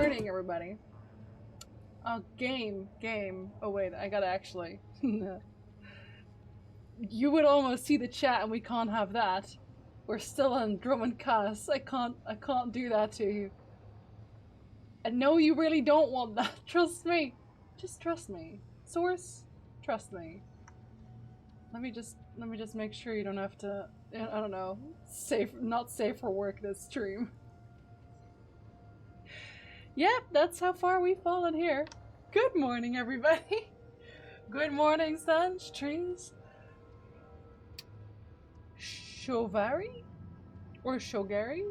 morning, everybody. Oh, game. Oh, wait, I gotta actually... You would almost see the chat and we can't have that. We're still on Drummond Cast. I can't do that to you. And no, you really don't want that. Trust me. Just trust me. Source, trust me. Let me just make sure you don't have to, I don't know, not safe for work this stream. Yep, that's how far we've fallen here. Good morning, everybody. Good morning, suns, trees. Shovari? Or Shogari?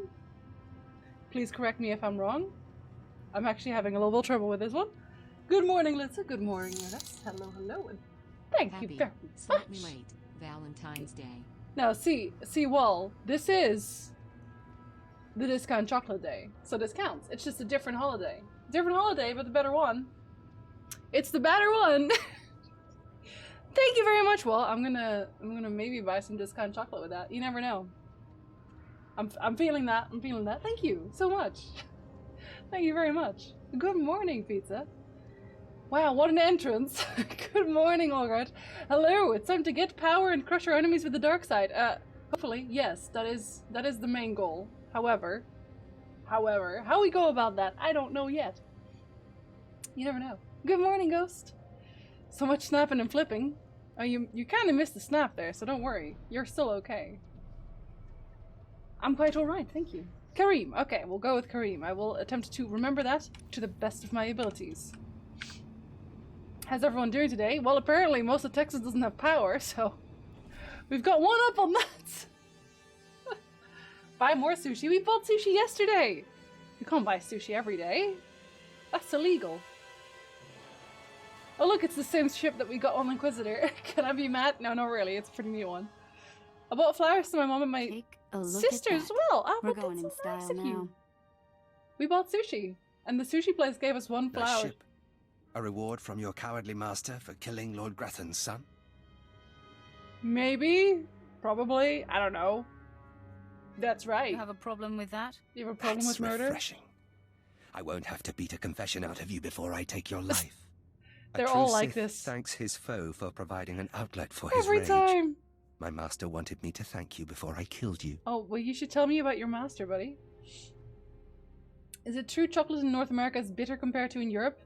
Please correct me if I'm wrong. I'm actually having a little trouble with this one. Good morning, Litsa. Good morning, Liz. Hello, and thank you very much. Slightly late. Valentine's Day. Now, see, Wall, this is the Discount Chocolate Day, so this counts. It's just a different holiday. Different holiday, but the better one. It's the better one. Thank you very much, Wall. I'm gonna maybe buy some Discount Chocolate with that. You never know. I'm feeling that. I'm feeling that. Thank you so much. Thank you very much. Good morning, Pizza. Wow, what an entrance. Good morning, Olgard. Hello, it's time to get power and crush our enemies with the dark side. Hopefully, yes, that is the main goal. However, how we go about that, I don't know yet. You never know. Good morning, Ghost. So much snapping and flipping. Oh, you kind of missed the snap there, so don't worry. You're still okay. I'm quite alright, thank you. Kareem. Okay, we'll go with Kareem. I will attempt to remember that to the best of my abilities. How's everyone doing today? Well, apparently most of Texas doesn't have power, so we've got one up on that. Buy more sushi. We bought sushi yesterday. You can't buy sushi every day. That's illegal. Oh look, it's the same ship that we got on Inquisitor. Can I be mad? No, not really. It's a pretty new one. I bought flowers to my mom and my sister as well. Oh, we're going in style now. We bought sushi, and the sushi place gave us one flower. Ship. A reward from your cowardly master for killing Lord Grathan's son? Maybe. Probably. I don't know. That's right. You have a problem with that? You have a problem with murder? Refreshing. I won't have to beat a confession out of you before I take your life. They're all like this. Thanks his foe for providing an outlet for his every rage. Time. My master wanted me to thank you before I killed you. Oh, well, you should tell me about your master, buddy. Is it true chocolate in North America is bitter compared to in Europe?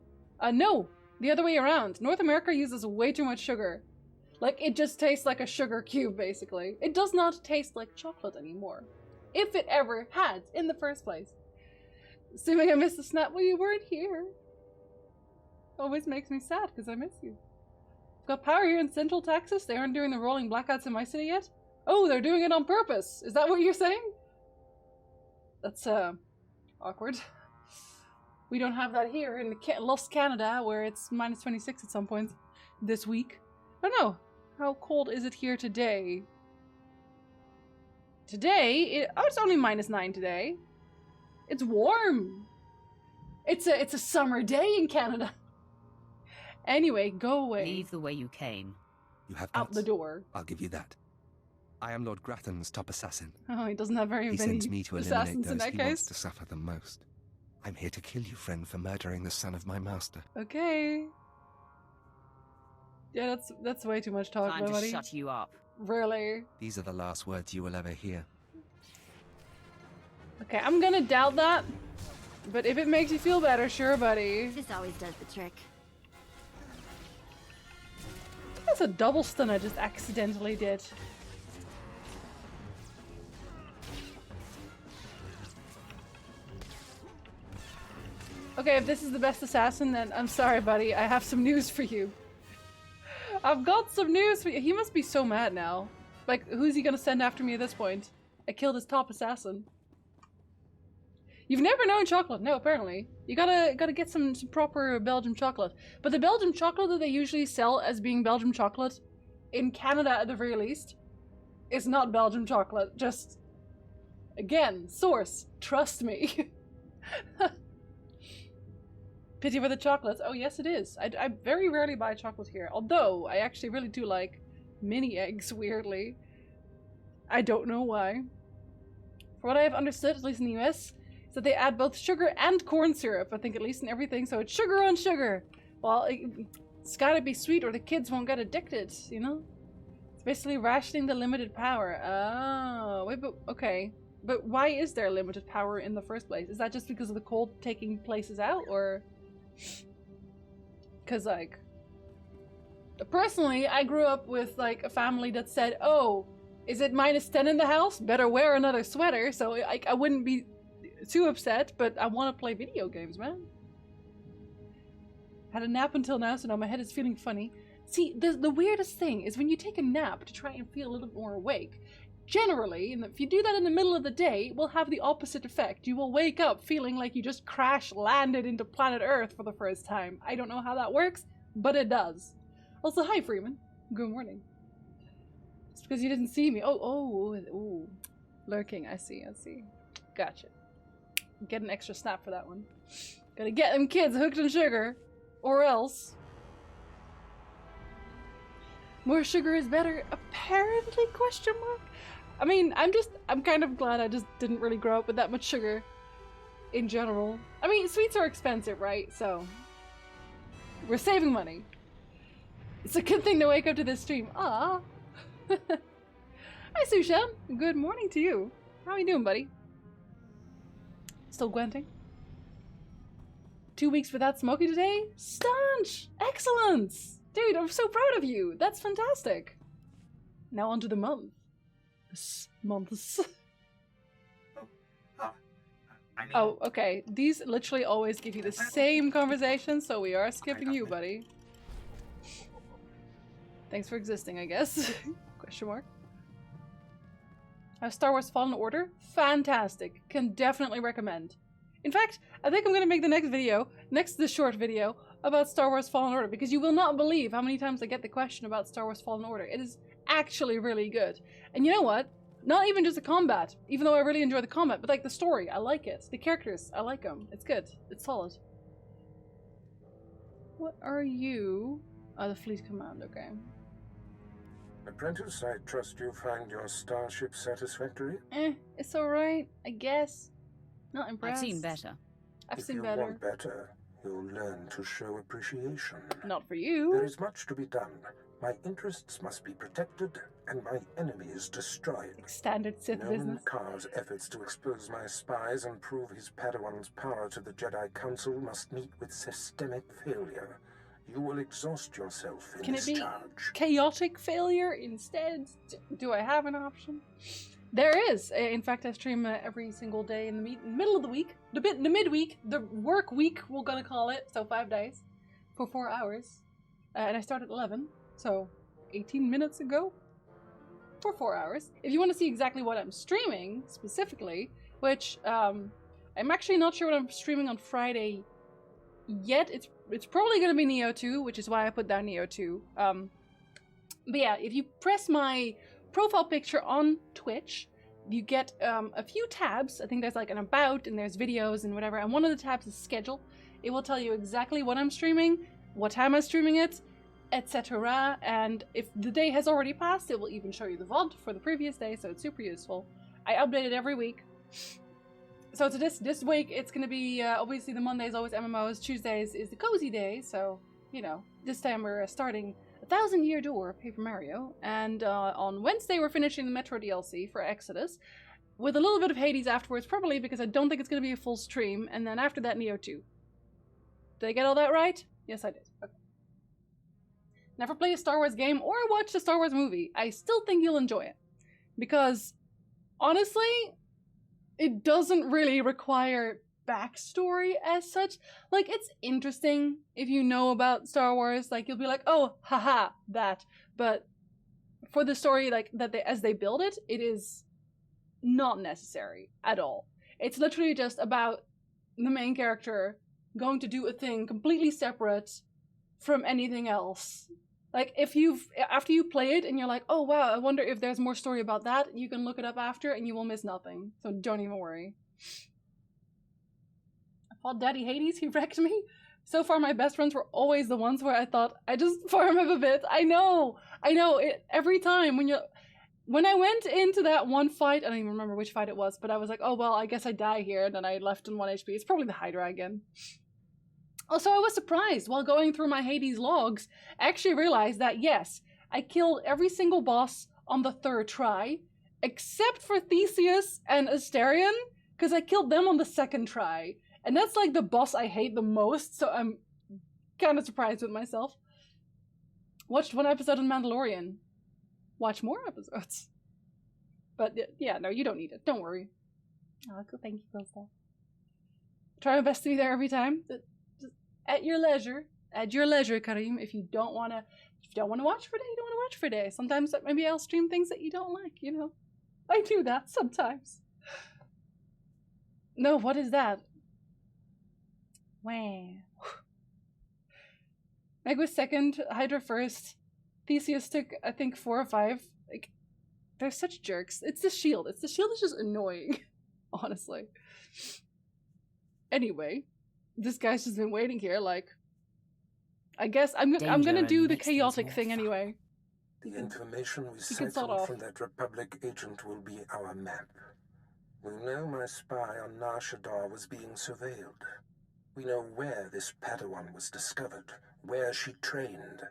No, the other way around. North America uses way too much sugar. Like, it just tastes like a sugar cube, basically. It does not taste like chocolate anymore. If it ever had, in the first place. Assuming I missed the snap, well, you weren't here. Always makes me sad, because I miss you. Got power here in Central Texas. They aren't doing the rolling blackouts in my city yet. Oh, they're doing it on purpose. Is that what you're saying? That's, awkward. We don't have that here in Lost Canada, where it's minus 26 at some points this week. I don't know. How cold is it here today? Today? It's only minus 9 today. It's warm. It's a summer day in Canada. Anyway, go away. Leave the way you came. You have out the door. I'll give you that. I am Lord Grathan's top assassin. Oh, he doesn't have very many assassins. He sends me to eliminate those he case. wants to suffer the most. I'm here to kill you, friend, for murdering the son of my master. Okay. Yeah, that's way too much talk, Time to buddy. shut you up. Really? These are the last words you will ever hear. Okay, I'm gonna doubt that. But if it makes you feel better, sure, buddy. This always does the trick. That's a double stun I just accidentally did. Okay, if this is the best assassin, then I'm sorry, buddy. I have some news for you. I've got some news for you. He must be so mad now. Like, who's he gonna send after me at this point? I killed his top assassin. You've never known chocolate? No, apparently. You gotta get some proper Belgian chocolate. But the Belgian chocolate that they usually sell as being Belgian chocolate, in Canada at the very least, is not Belgian chocolate. Just, again, source. Trust me. Pity for the chocolates. Oh, yes, it is. I very rarely buy chocolate here. Although, I actually really do like mini eggs, weirdly. I don't know why. For what I have understood, at least in the US, is So they add both sugar and corn syrup, I think, at least in everything. So it's sugar on sugar. Well, it's gotta be sweet or the kids won't get addicted, you know? It's basically rationing the limited power. Oh, wait, but okay. But why is there limited power in the first place? Is that just because of the cold taking places out, or? Because, like, personally, I grew up with, like, a family that said, oh, is it -10 in the house? Better wear another sweater. So I wouldn't be too upset, but I want to play video games, man. Had a nap until now, so now my head is feeling funny. See, the weirdest thing is when you take a nap to try and feel a little more awake. Generally, and if you do that in the middle of the day, it will have the opposite effect. You will wake up feeling like you just crash-landed into planet Earth for the first time. I don't know how that works, but it does. Also, hi, Freeman. Good morning. It's because you didn't see me. Oh. Lurking, I see. Gotcha. Get an extra snap for that one. Gotta get them kids hooked on sugar. Or else. More sugar is better, apparently, question mark? I mean, I'm kind of glad I just didn't really grow up with that much sugar. In general. I mean, sweets are expensive, right? So. We're saving money. It's a good thing to wake up to this stream. Ah. Hi, Sushan. Good morning to you. How are you doing, buddy? Still gwenting? 2 weeks without smoking today? Staunch! Excellence! Dude, I'm so proud of you. That's fantastic. Now on to the month. Months. Oh, okay. These literally always give you the same conversation, so we are skipping you, buddy. Thanks for existing, I guess. Question mark. Star Wars Fallen Order? Fantastic. Can definitely recommend. In fact, I think I'm going to make the next video, next to the short video, about Star Wars Fallen Order, because you will not believe how many times I get the question about Star Wars Fallen Order. It is actually really good. And you know what? Not even just the combat, even though I really enjoy the combat, but like the story, I like it. The characters, I like them. It's good. It's solid. What are you? Oh, the Fleet Command, okay. Apprentice, I trust you find your starship satisfactory? It's alright, I guess. Not impressed. I've seen better. I've seen If you better. want better, you'll learn to show appreciation. Not for you. There is much to be done. My interests must be protected, and my enemies destroyed. Standard Sith business. Kar's efforts to expose my spies and prove his Padawan's power to the Jedi Council must meet with systemic failure. You will exhaust yourself in this charge. Can it be chaotic failure instead? Do I have an option? There is. In fact, I stream every single day in the middle of the week. The midweek. The work week, we're gonna call it. So 5 days. For 4 hours. And I start at 11. So 18 minutes ago. For 4 hours. If you want to see exactly what I'm streaming, specifically, which I'm actually not sure what I'm streaming on Friday yet. It's probably going to be Neo 2, which is why I put down Neo 2. But yeah, if you press my profile picture on Twitch, you get a few tabs. I think there's like an about and there's videos and whatever. And one of the tabs is schedule. It will tell you exactly what I'm streaming, what time I'm streaming it, etc. And if the day has already passed, it will even show you the VOD for the previous day, so it's super useful. I update it every week. So this week, it's going to be, obviously the Mondays always MMOs, Tuesdays is the cozy day, so, you know, this time we're starting 1,000 Year Door, Paper Mario, and on Wednesday we're finishing the Metro DLC for Exodus, with a little bit of Hades afterwards, probably because I don't think it's going to be a full stream, and then after that Neo 2. Did I get all that right? Yes, I did. Okay. Never play a Star Wars game or watch a Star Wars movie. I still think you'll enjoy it. Because, honestly, it doesn't really require backstory as such. Like, it's interesting if you know about Star Wars. Like, you'll be like, oh, haha, that. But for the story, like, as they build it, it is not necessary at all. It's literally just about the main character going to do a thing completely separate from anything else. Like, after you play it and you're like, oh wow, I wonder if there's more story about that, you can look it up after and you will miss nothing. So don't even worry. I fought Daddy Hades, he wrecked me. So far my best friends were always the ones where I thought, I just farm him a bit. I know, every time when when I went into that one fight, I don't even remember which fight it was, but I was like, oh, well, I guess I die here, and then I left on 1 HP. It's probably the Hydra again. Also, I was surprised while going through my Hades logs, I actually realized that, yes, I killed every single boss on the 3rd try, except for Theseus and Asterion, because I killed them on the 2nd try. And that's like the boss I hate the most, so I'm kind of surprised with myself. Watched 1 episode of Mandalorian. Watch more episodes. But yeah, no, you don't need it. Don't worry. Oh, cool. Thank you, Phil. Try my best to be there every time. Just at your leisure. At your leisure, Karim. If you don't want to watch for a day, you don't want to watch for a day. Sometimes maybe I'll stream things that you don't like, you know. I do that sometimes. No, what is that? Wow. Meg was 2nd, Hydra 1st. Theseus took, I think, 4 or 5. Like, they're such jerks. It's the shield. The shield is just annoying, honestly. Anyway, this guy's just been waiting here, like, I guess I'm gonna do the chaotic thing anyway. The information we siphoned from that Republic agent will be our map. We know my spy on Nar Shaddaa was being surveilled. We know where this Padawan was discovered, where she trained,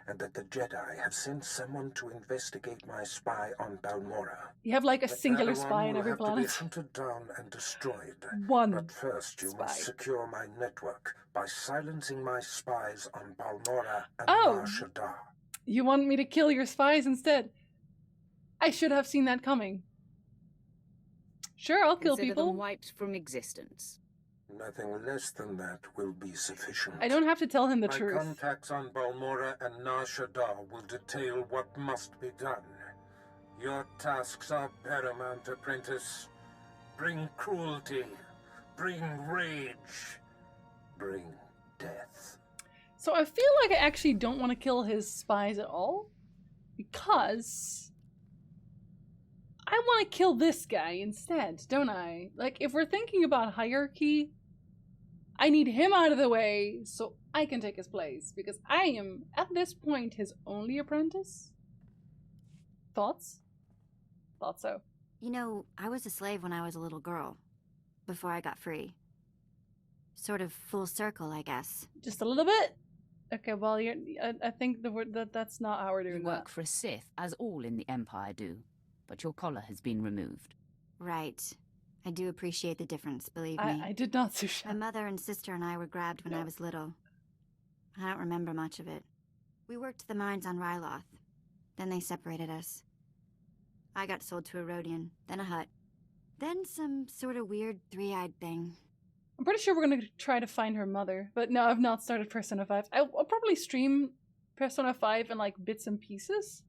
and that the Jedi have sent someone to investigate my spy on Balmorra. You have like a singular spy in every planet. To be hunted down and destroyed. One. But first you must secure my network by silencing my spies on Balmorra and Nar Shaddaa. You want me to kill your spies instead? I should have seen that coming. Sure, I'll kill people. Them wiped from existence. Nothing less than that will be sufficient. I don't have to tell him the truth. My contacts on Balmorra and Nar Shaddaa will detail what must be done. Your tasks are paramount, apprentice. Bring cruelty. Bring rage. Bring death. So I feel like I actually don't want to kill his spies at all. Because I want to kill this guy instead, don't I? Like, if we're thinking about hierarchy, I need him out of the way so I can take his place. Because I am, at this point, his only apprentice. Thoughts? Thought so. You know, I was a slave when I was a little girl. Before I got free. Sort of full circle, I guess. Just a little bit? Okay, well, I think the word that's not how we're doing You work for a Sith, as all in the Empire do. But your collar has been removed. Right. I do appreciate the difference, believe me. I did not, Susha. My mother and sister and I were grabbed when I was little. I don't remember much of it. We worked the mines on Ryloth. Then they separated us. I got sold to a Rhodian, then a Hutt. Then some sort of weird three-eyed thing. I'm pretty sure we're going to try to find her mother. But no, I've not started Persona 5. I'll probably stream Persona 5 in like bits and pieces.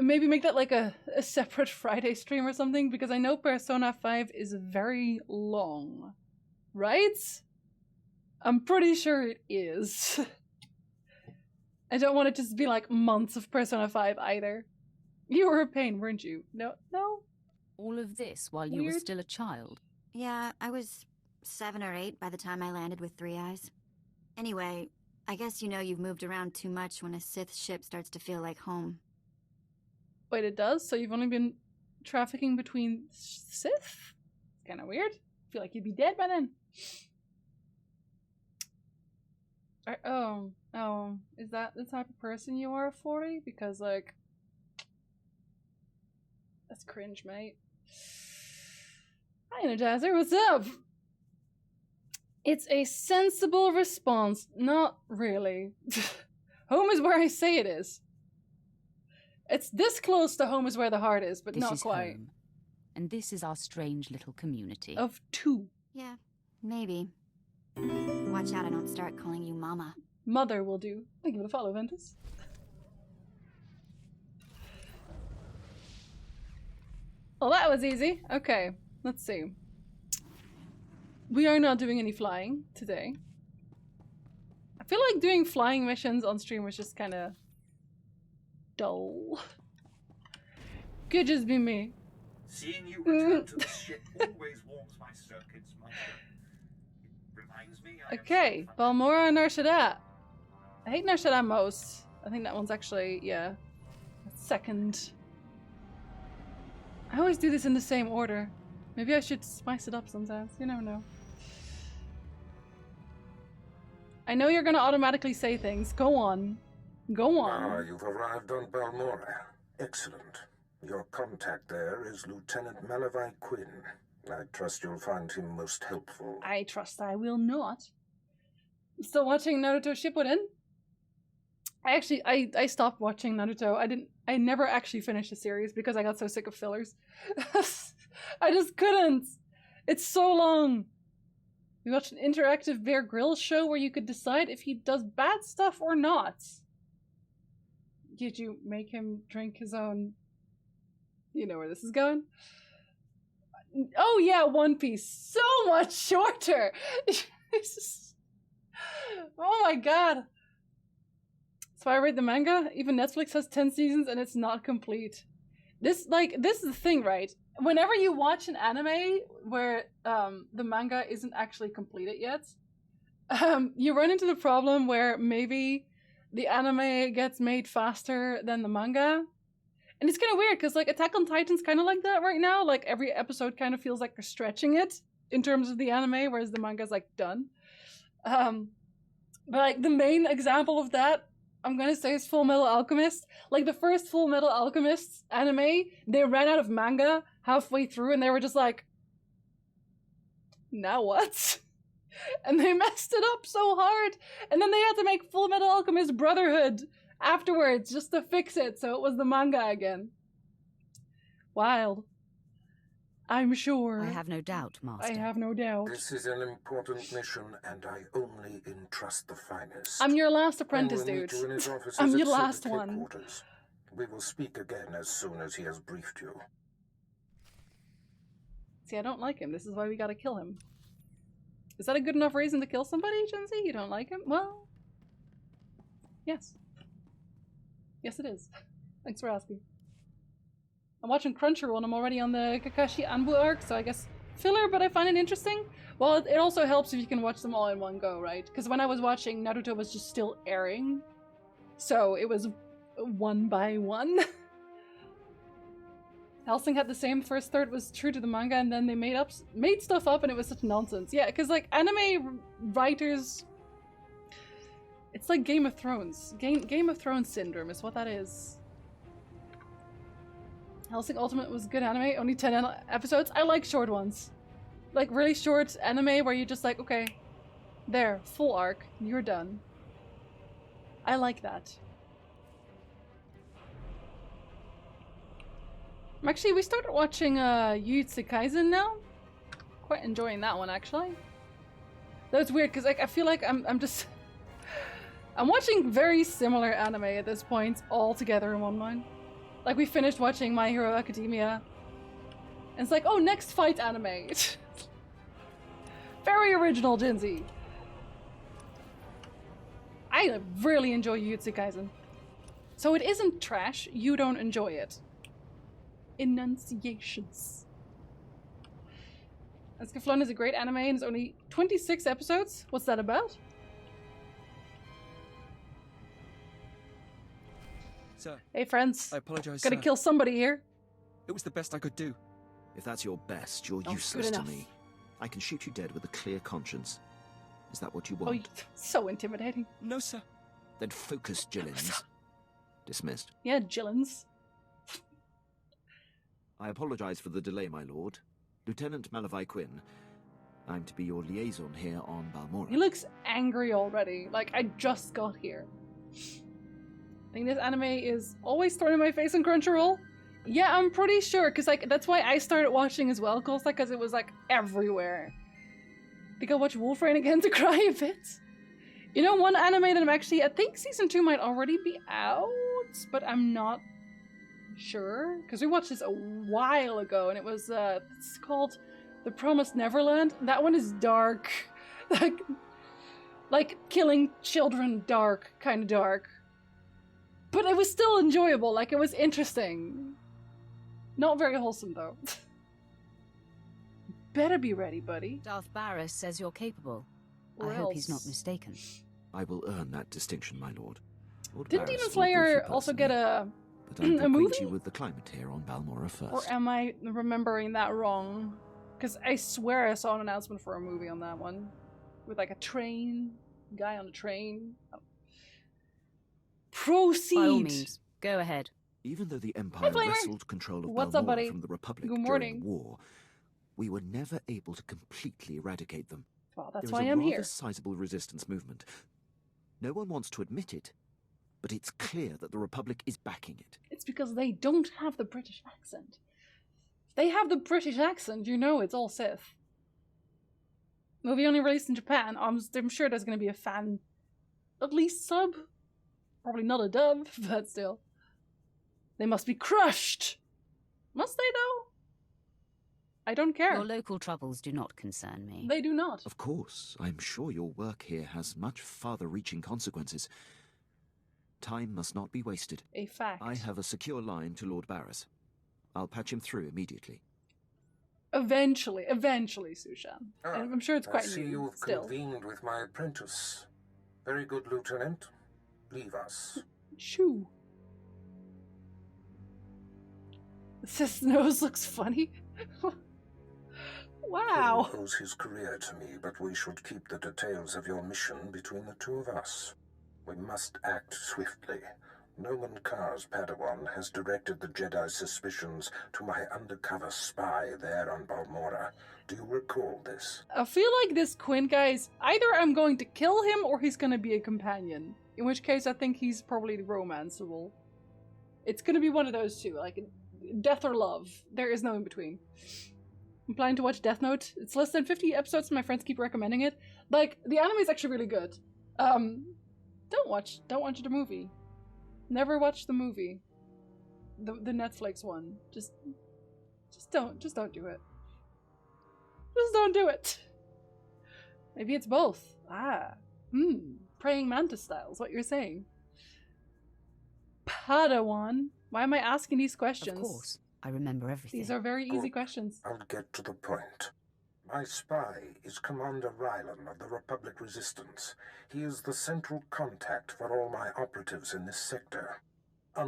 Maybe make that like a separate Friday stream or something, because I know Persona 5 is very long. Right? I'm pretty sure it is. I don't want it to just be like months of Persona 5 either. You were a pain, weren't you? No? All of this while you were still a child? Yeah, I was 7 or 8 by the time I landed with 3 eyes. Anyway, I guess you know you've moved around too much when a Sith ship starts to feel like home. Wait, it does? So you've only been trafficking between Sith? Kind of weird. I feel like you'd be dead by then. Oh, is that the type of person you are, 40? Because, like, that's cringe, mate. Hi, Energizer, what's up? It's a sensible response. Not really. Home is where I say it is. It's this close to home is where the heart is, but this not is quite. Home. And this is our strange little community. Of 2. Yeah, maybe. Watch out I don't start calling you Mama. Mother will do. Thank you for the follow, Ventus. Well, that was easy. Okay, let's see. We are not doing any flying today. I feel like doing flying missions on stream was just kind of dull. Could just be me. Seeing you return to the ship always warms my circuits, Mother. It reminds me Okay, Balmorra and Nar Shaddaa. I hate Nar Shaddaa most. I think that one's actually, yeah, second I always do this in the same order. Maybe I should spice it up sometimes. You never know. I know you're gonna automatically say things. Go on. Go on. Ah, you've arrived on Balmora. Excellent. Your contact there is Lieutenant Malavai Quinn. I trust you'll find him most helpful. I trust I will not. Still watching Naruto Shippuden? I stopped watching Naruto. I never actually finished the series because I got so sick of fillers. I just couldn't. It's so long. We watched an interactive Bear Grylls show where you could decide if he does bad stuff or not. Did you make him drink his own... You know where this is going? Oh yeah, One Piece. So much shorter! Oh my god. So I read the manga. Even Netflix has 10 seasons and it's not complete. This is the thing, right? Whenever you watch an anime where the manga isn't actually completed yet, you run into the problem where maybe the anime gets made faster than the manga. And it's kind of weird because like Attack on Titan's kind of like that right now. Like every episode kind of feels like they're stretching it in terms of the anime, whereas the manga's like done. But like the main example of that, I'm gonna say, is Full Metal Alchemist. Like the first Full Metal Alchemist anime, they ran out of manga halfway through and they were just like, now what? And they messed it up so hard. And then they had to make Full Metal Alchemist Brotherhood afterwards just to fix it, so it was the manga again. Wild. I'm sure. I have no doubt, Master. I have no doubt. This is an important mission, and I only entrust the finest. I'm your last apprentice, I will meet dude. you in his offices I'm at your last Civic one. Headquarters. We will speak again as soon as he has briefed you. See, I don't like him. This is why we gotta kill him. Is that a good enough reason to kill somebody, Genzi? You don't like him? Well... Yes. Yes, it is. Thanks for asking. I'm watching Crunchyroll and I'm already on the Kakashi Anbu arc, so I guess filler, but I find it interesting. Well, it also helps if you can watch them all in one go, right? Because when I was watching, Naruto was just still airing. So it was one by one. Hellsing had the same. First third was true to the manga, and then they made stuff up, and it was such nonsense. Yeah, because like anime writers, it's like Game of Thrones. Game of Thrones syndrome is what that is. Hellsing Ultimate was good anime, only 10 episodes. I like short ones. Like really short anime where you're just like, okay, there, full arc, you're done. I like that. Actually, we started watching Jujutsu Kaisen now. Quite enjoying that one, actually. That's weird, because like, I feel like I'm just... I'm watching very similar anime at this point, all together in one line. Like, we finished watching My Hero Academia. And it's like, oh, next fight anime. Very original, Jinzy. I really enjoy Jujutsu Kaisen. So it isn't trash, you don't enjoy it. Enunciations. Escaflowne is a great anime and it's only 26 episodes. What's that about? Sir, hey friends. I apologize, Gotta kill somebody here. It was the best I could do. If that's your best, you're useless to me. I can shoot you dead with a clear conscience. Is that what you want? Oh, so intimidating. No, sir. Then focus, Jillins. Dismissed. Yeah, Jillins. I apologize for the delay, my lord. Lieutenant Malavai Quinn. I'm to be your liaison here on Balmora. He looks angry already. Like, I just got here. I think this anime is always thrown in my face on Crunchyroll. Yeah, I'm pretty sure, because like that's why I started watching as well, because it was like everywhere. I think I'll watch Wolfrain again to cry a bit. You know, one anime that I'm actually, I think season 2 might already be out, but I'm not sure, because we watched this a while ago, and it was it's called The Promise Neverland. That one is dark, like killing children, dark, kind of dark, but it was still enjoyable. Like, it was interesting. Not very wholesome though. Better be ready, buddy. Darth Barris says you're capable. Or I hope he's not else. mistaken. I will earn that distinction, my lord. Lord Didn't Barris Demon will brief Slayer you also get personally. but I'll A acquaint movie? you with the climate here on Balmora first. Or am I remembering that wrong? Because I swear I saw an announcement for a movie on that one. With like a train, guy on a train. Proceed! By all means, go ahead. Even though the Empire Flamer. wrestled control of What's Balmora up, buddy? from the Republic Good during morning. the war, we were never able to completely eradicate them. Well, that's There why is a I'm rather here. sizable resistance movement. No one wants to admit it, but it's clear that the Republic is backing it. It's because they don't have the British accent. If they have the British accent, you know it's all Sith. Movie only released in Japan. I'm sure there's going to be a fan, at least sub. Probably not a dub, but still. They must be crushed. Must they, though? I don't care. Your local troubles do not concern me. They do not. Of course, I'm sure your work here has much farther-reaching consequences. Time must not be wasted. A fact. I have a secure line to Lord Barris. I'll patch him through immediately. Eventually, Sushan. And I'm sure it's quite I see new you've still. convened with my apprentice. Very good, Lieutenant. Leave us. Shoo. Sith's nose looks funny. Wow. He owes his career to me, but we should keep the details of your mission between the two of us. We must act swiftly. Noman Carr's Padawan has directed the Jedi's suspicions to my undercover spy there on Balmora. Do you recall this? I feel like this Quinn guy is either I'm going to kill him or he's going to be a companion. In which case I think he's probably romanceable. It's going to be one of those two, like death or love. There is no in between. I'm planning to watch Death Note. It's less than 50 episodes and my friends keep recommending it. Like, the anime is actually really good. Don't watch the movie. Never watch the movie. The Netflix one. Just don't do it. Just don't do it. Maybe it's both. Praying mantis style is what you're saying. Padawan. Why am I asking these questions? Of course, I remember everything. These are very easy Good. questions. I'll get to the point. My spy is Commander Rylan of the Republic Resistance. He is the central contact for all my operatives in this sector.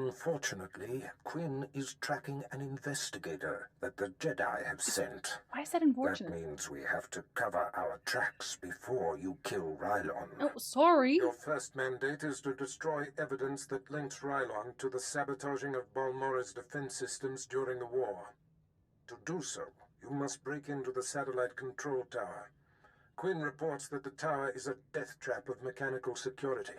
Unfortunately, Quinn is tracking an investigator that the Jedi have sent. Why is that That unfortunate? means we have to cover our tracks before you kill Rylon. Oh, sorry. Your first mandate is to destroy evidence that links Rylon to the sabotaging of Balmora's defense systems during the war. To do so, you must break into the satellite control tower. Quinn reports that the tower is a death trap of mechanical security.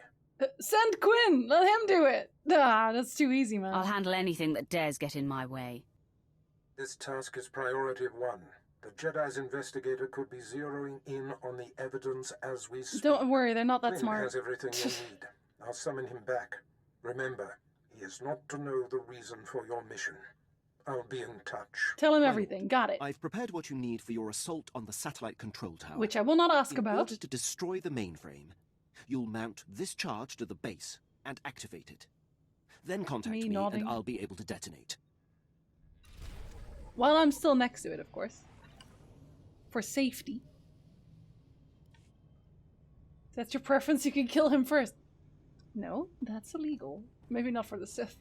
Send Quinn! Let him do it! Ah, that's too easy, man. I'll handle anything that dares get in my way. This task is priority 1. The Jedi's investigator could be zeroing in on the evidence as we speak. Don't worry, they're not that Quinn smart. has everything you need. I'll summon him back. Remember, he is not to know the reason for your mission. I'll be in touch. Tell him everything. Got it. I've prepared what you need for your assault on the satellite control tower. Which I will not ask In about. order to destroy the mainframe, you'll mount this charge to the base and activate it. Then contact me nodding. and I'll be able to detonate. While I'm still next to it, of course. For safety. If that's your preference, you can kill him first. No, that's illegal. Maybe not for the Sith.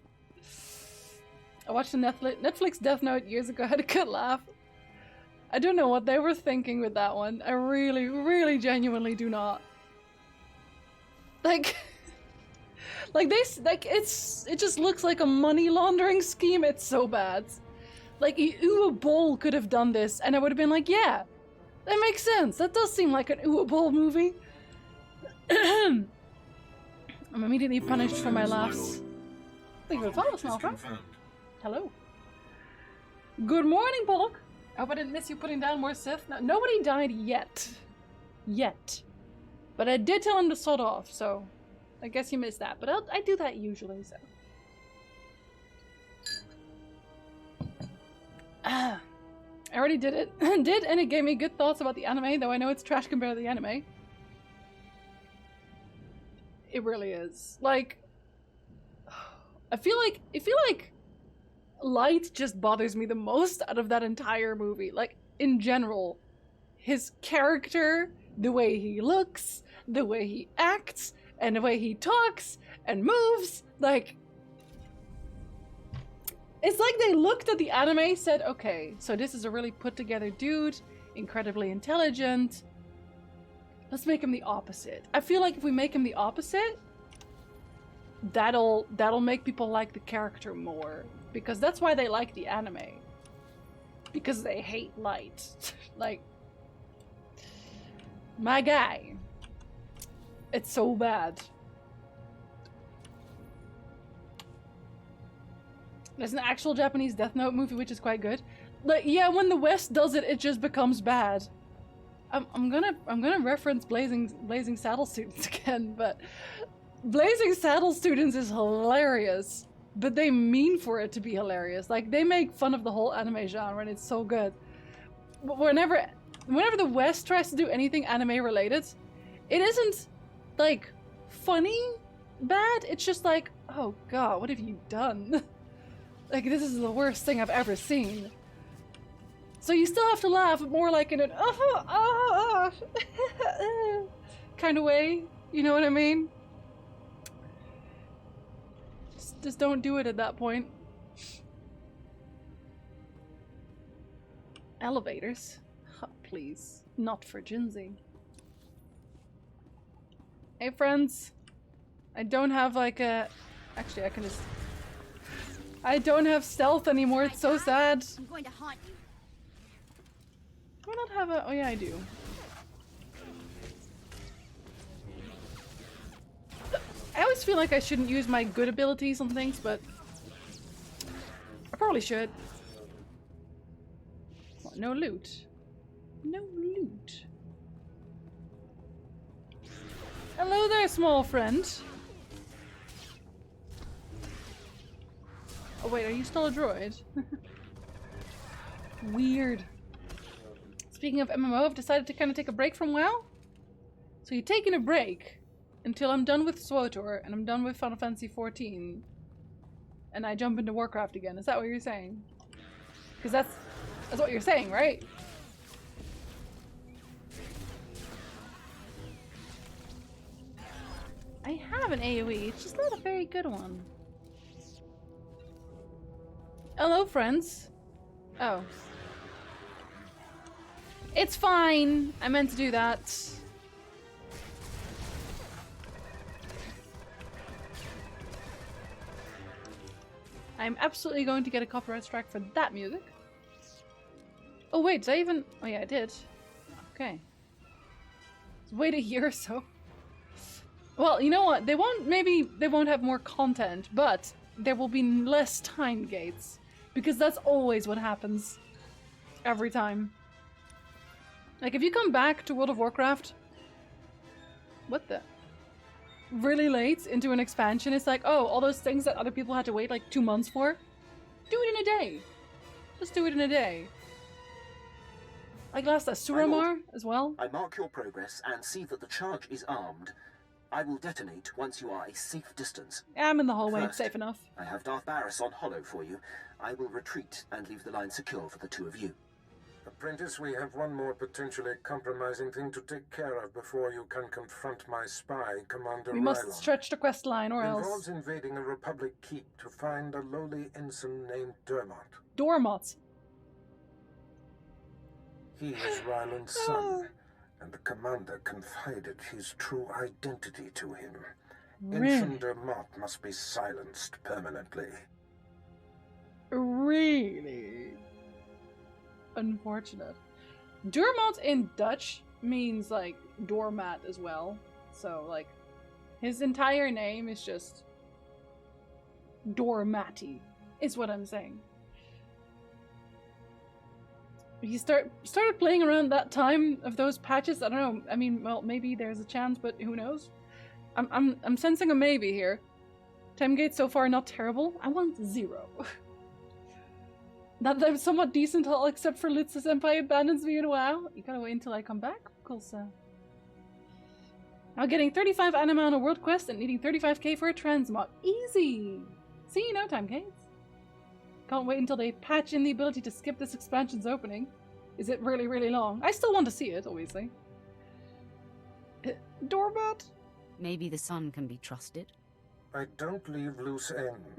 I watched the Netflix Death Note years ago. I had a good laugh. I don't know what they were thinking with that one. I really, really genuinely do not. Like, it just looks like a money laundering scheme. It's so bad. Like, Uwe Boll could have done this, and I would have been like, yeah, that makes sense. That does seem like an Uwe Boll movie. I'm immediately punished for my laughs. Thank you for the follow, small friend. Hello. Good morning, Pollock. I hope I didn't miss you putting down more Sith. No, nobody died yet. Yet. But I did tell him to sod off, so I guess you missed that. But I do that usually, so. I already did it. And it gave me good thoughts about the anime, though I know it's trash compared to the anime. It really is. Like, I feel like Light just bothers me the most out of that entire movie. Like, in general, his character, the way he looks, the way he acts, and the way he talks and moves, like, It's like they looked at the anime, said, okay, so this is a really put together dude, incredibly intelligent. Let's make him the opposite. I feel like if we make him the opposite, that'll make people like the character more. Because that's why they like the anime. Because they hate light. Like, my guy. It's so bad. There's an actual Japanese Death Note movie which is quite good. Like, yeah, when the West does it, it just becomes bad. I'm gonna reference Blazing Saddle Students again, but Blazing Saddle Students is hilarious, but they mean for it to be hilarious. Like, they make fun of the whole anime genre, and it's so good. But whenever the West tries to do anything anime related, it isn't like funny bad. It's just like, oh god, what have you done? Like, this is the worst thing I've ever seen. So you still have to laugh, but more like in an kind of way. You know what I mean? Just don't do it at that point. Elevators? Oh, please. Not for Jinsey. Hey friends. I don't have like a... Actually, I can just... I don't have stealth anymore, it's so sad. I'm going to haunt you. Do I not have a... Oh yeah, I do. I always feel like I shouldn't use my good abilities on things, but... I probably should. What, no loot? No loot. Hello there, small friend. Oh wait, are you still a droid? Weird. Speaking of MMO, I've decided to kind of take a break from WoW. So you're taking a break until I'm done with SWTOR and I'm done with Final Fantasy XIV. And I jump into Warcraft again. Is that what you're saying? Because that's what you're saying, right? I have an AoE, it's just not a very good one. Hello, friends. Oh. It's fine. I meant to do that. I'm absolutely going to get a copyright strike for that music. Oh wait, did I even... Oh yeah, I did. Okay. Wait a year or so. Well, you know what? Maybe they won't have more content, but there will be less time gates. Because that's always what happens. Every time. Like, if you come back to World of Warcraft... What the... really late into an expansion, it's like, oh, all those things that other people had to wait like 2 months for? Do it in a day. Just do it in a day. Like last Suramar as well. I mark your progress and see that the charge is armed. I will detonate once you are a safe distance. I'm in the hallway, First, safe enough. I have Darth Barris on hollow for you. I will retreat and leave the line secure for the two of you. Apprentice, we have one more potentially compromising thing to take care of before you can confront my spy, Commander We must Rylon. stretch the quest line or else. Involves invading a Republic keep to find a lowly ensign named Dermot. Dormot. He is Rylon's son, and the commander confided his true identity to him. Really? Ensign Dermot must be silenced permanently. Really? Unfortunate. Dermot in Dutch means like doormat as well. So like his entire name is just Dormatty, is what I'm saying. He started playing around that time of those patches. I don't know. I mean, well, maybe there's a chance, but who knows? I'm sensing a maybe here. Time gate so far not terrible. I want 0. That I'm somewhat decent, all except for Litsa Senpai abandons me in WoW. You gotta wait until I come back? Cool, so. Now getting 35 anima on a world quest and needing 35k for a transmog. Easy! See, you know, time gates. Can't wait until they patch in the ability to skip this expansion's opening. Is it really, really long? I still want to see it, obviously. Doorbot? Maybe the sun can be trusted. I don't leave loose ends,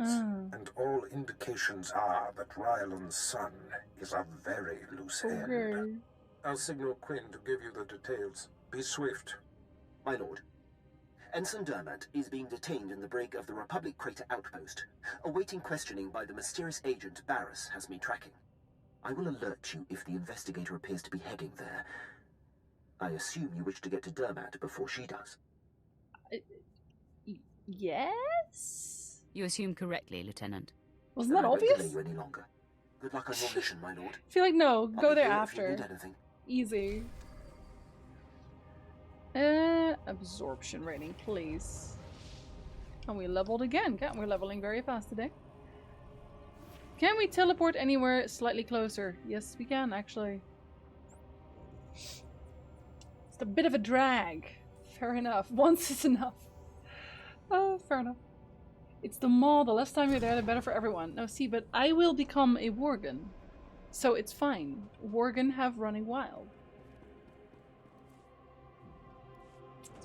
and all indications are that Ryland's son is a very loose end. I'll signal Quinn to give you the details. Be swift. My lord, Ensign Dermot is being detained in the brig of the Republic Crater Outpost, awaiting questioning by the mysterious agent Barris has me tracking. I will alert you if the investigator appears to be heading there. I assume you wish to get to Dermot before she does. Yes? You assume correctly, Lieutenant. Wasn't that obvious? I won't delay you any longer. Good luck on your mission, my lord. I feel like no, go there If you after. need anything. Easy. Absorption rating, please. And we leveled again. We're leveling very fast today. Can we teleport anywhere slightly closer? Yes, we can, actually. It's a bit of a drag. Fair enough. Once is enough. Oh, fair enough. It's the mall. The less time you're there, the better for everyone. No, see, but I will become a Worgen. So it's fine. Worgen have running wild.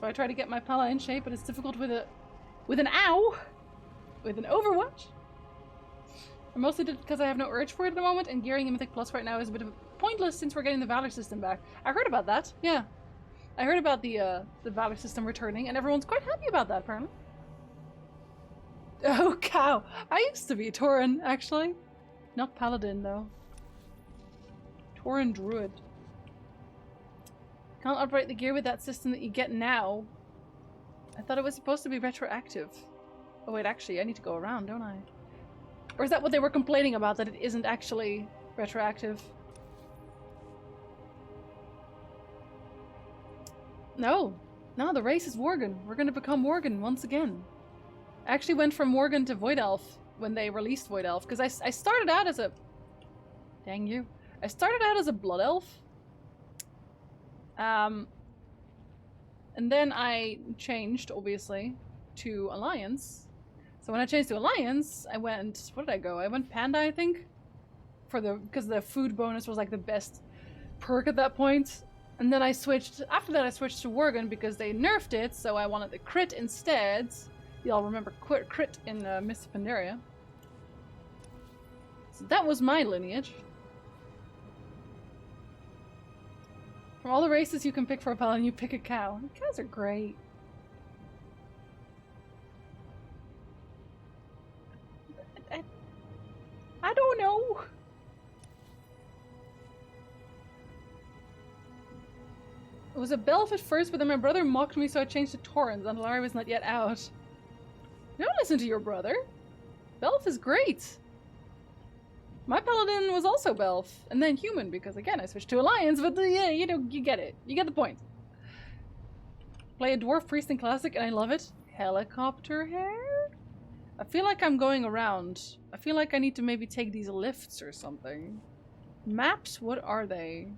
So I try to get my pala in shape, but it's difficult with an ow! With an Overwatch. I mostly did it because I have no urge for it at the moment, and gearing in Mythic Plus right now is a bit of pointless since we're getting the Valor system back. I heard about that, yeah. I heard about the Valor system returning, and everyone's quite happy about that, apparently. Oh, cow! I used to be Tauren, actually. Not Paladin, though. Tauren Druid. Can't operate the gear with that system that you get now. I thought it was supposed to be retroactive. Oh wait, actually, I need to go around, don't I? Or is that what they were complaining about, that it isn't actually retroactive? No. No, the race is Worgen. We're gonna become Worgen once again. I actually went from Worgen to Void Elf when they released Void Elf, because I started out as a... Dang you. I started out as a Blood Elf. And then I changed, obviously, to Alliance. So when I changed to Alliance, I went... What did I go? I went Panda, I think? Because the food bonus was like the best perk at that point. And then I switched... After that I switched to Worgen because they nerfed it, so I wanted the crit instead. Y'all remember crit in Mists of Pandaria. So that was my lineage. From all the races you can pick for a paladin, you pick a cow. Cows are great. I don't know. It was a Belf at first, but then my brother mocked me, so I changed to Taurens, and Alari was not yet out. Don't listen to your brother. Belf is great. My paladin was also Belf, and then human, because again, I switched to Alliance, but yeah, you know, you get it. You get the point. Play a Dwarf Priest in Classic, and I love it. Helicopter hair? I feel like I'm going around. I feel like I need to maybe take these lifts or something. Maps, what are they?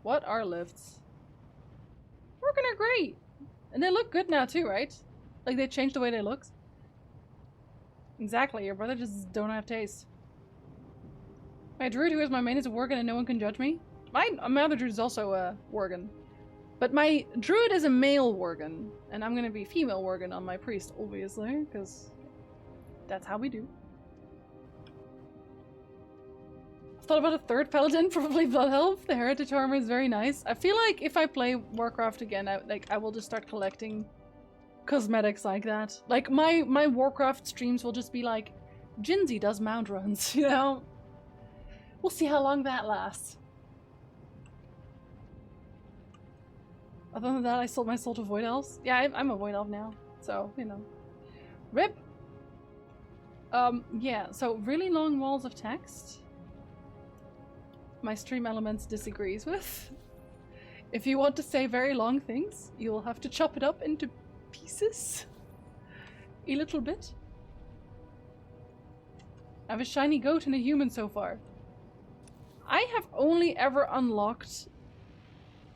What are lifts? Working are great. And they look good now too, right? Like they changed the way they look. Exactly, your brother just don't have taste. My druid who is my main is a Worgen and no one can judge me. My other druid is also a Worgen. But my druid is a male Worgen. And I'm gonna be female Worgen on my priest, obviously, because that's how we do. I've thought about a third paladin, probably Blood Elf. The heritage armor is very nice. I feel like if I play Warcraft again, I will just start collecting cosmetics like that. Like my Warcraft streams will just be like, Jinzi does mount runs, you know? We'll see how long that lasts. Other than that, I sold my soul to Void Elves. Yeah, I'm a Void Elf now, so, you know. RIP! Yeah, so really long walls of text. My stream elements disagrees with. If you want to say very long things, you'll have to chop it up into pieces. A little bit. I have a shiny goat and a human so far. I have only ever unlocked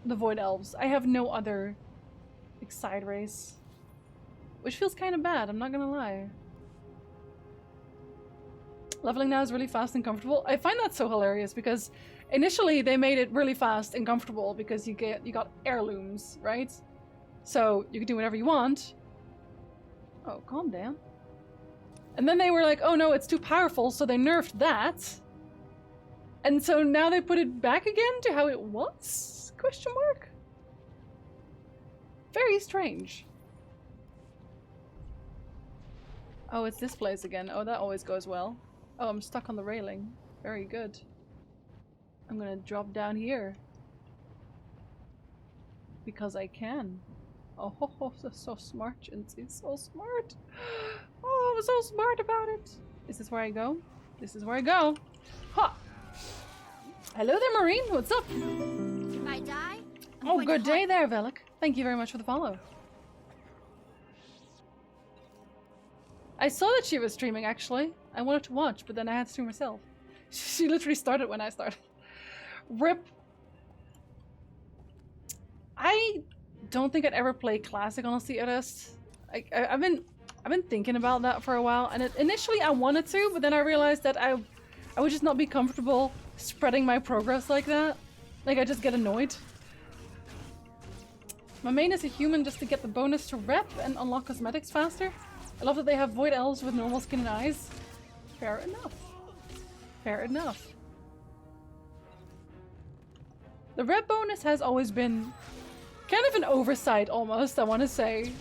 the Void Elves. I have no other like, side race. Which feels kind of bad, I'm not gonna lie. Leveling now is really fast and comfortable. I find that so hilarious because initially they made it really fast and comfortable because you got heirlooms, right? So you can do whatever you want. Oh, calm down. And then they were like, oh no, it's too powerful, so they nerfed that. And so now they put it back again to how it was? Question mark? Very strange. Oh, it's this place again. Oh, that always goes well. Oh, I'm stuck on the railing. Very good. I'm gonna drop down here. Because I can. Oh, so smart, Jinxie. So smart. Oh, I'm so smart about it. Is this where I go? This is where I go. Ha! Hello there, Marine. What's up? If I die, Oh, good day there, Velik. Thank you very much for the follow. I saw that she was streaming, actually. I wanted to watch, but then I had to stream myself. She literally started when I started. RIP. I don't think I'd ever play Classic, honestly, Arrest. I've been thinking about that for a while, and initially I wanted to, but then I realized that I would just not be comfortable spreading my progress like that. Like, I just get annoyed. My main is a human just to get the bonus to rep and unlock cosmetics faster. I love that they have void elves with normal skin and eyes. Fair enough. Fair enough. The rep bonus has always been kind of an oversight, almost, I want to say.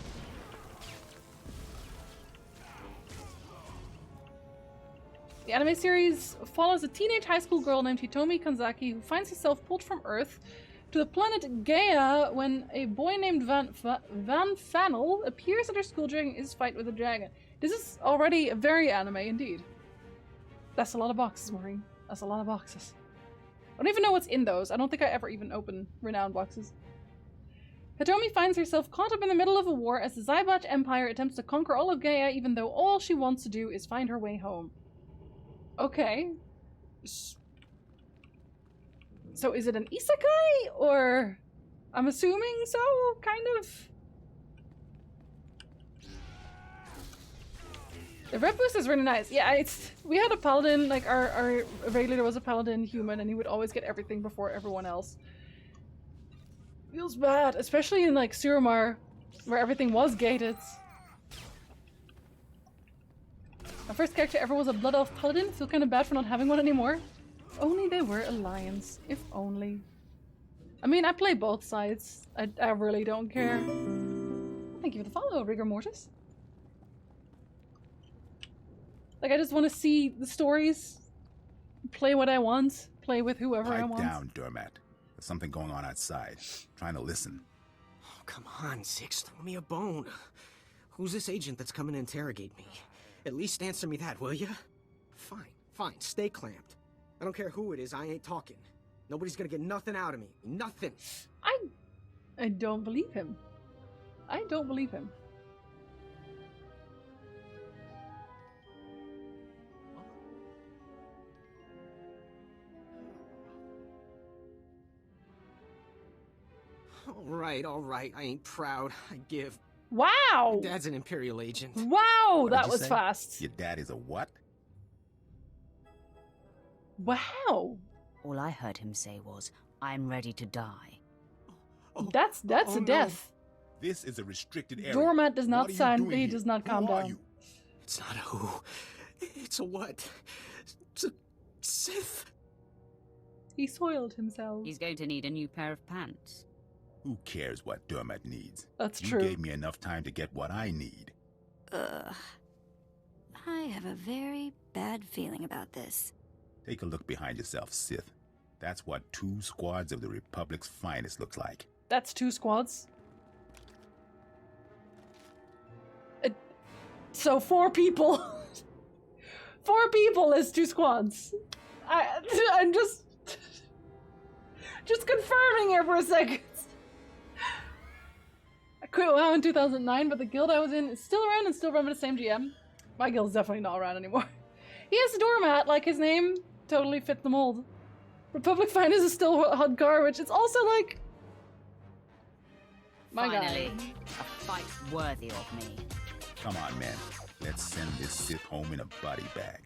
The anime series follows a teenage high school girl named Hitomi Kanzaki who finds herself pulled from Earth to the planet Gaia when a boy named Van Fannel appears at her school during his fight with a dragon. This is already very anime indeed. That's a lot of boxes, Maureen. That's a lot of boxes. I don't even know what's in those. I don't think I ever even open renowned boxes. Hitomi finds herself caught up in the middle of a war as the Zybach Empire attempts to conquer all of Gaia, even though all she wants to do is find her way home. Okay. So is it an isekai, or... I'm assuming so, kind of? The rep boost is really nice. Yeah, we had a paladin, like our raid leader was a paladin human, and he would always get everything before everyone else. Feels bad, especially in like Suramar, where everything was gated. My first character ever was a Blood Elf Paladin. Feel kind of bad for not having one anymore. If only they were alliance. If only. I mean, I play both sides. I really don't care. Thank you for the follow, Rigor Mortis. Like, I just want to see the stories. Play what I want. Play with whoever I want. Pipe down, Dermat. There's something going on outside. Trying to listen. Oh, come on, Six. Throw me a bone. Who's this agent that's coming to interrogate me? At least answer me that, will ya? Fine, fine. Stay clamped. I don't care who it is, I ain't talking. Nobody's gonna get nothing out of me. Nothing. I don't believe him. I don't believe him. All right. I ain't proud. I give. Wow! My dad's an Imperial agent. Wow, that was fast. Your dad is a what? Wow. All I heard him say was, I'm ready to die. That's a death. No. This is a restricted area. Doormat does not sign. He does not calm down. You? It's not a who. It's a what. It's a Sith. He soiled himself. He's going to need a new pair of pants. Who cares what Dermat needs? That's you true. You gave me enough time to get what I need. I have a very bad feeling about this. Take a look behind yourself, Sith. That's what 2 squads of the Republic's finest looks like. That's 2 squads? So 4 people. 4 people is 2 squads. I'm just confirming here for a second. I quit WoW in 2009, but the guild I was in is still around and still run by the same GM. My guild's definitely not around anymore. He has a doormat, like his name totally fit the mold. Republic Finest is still hot garbage. It's also like... My Finally, God. a fight worthy of me. Come on, man. Let's send this Sith home in a body bag.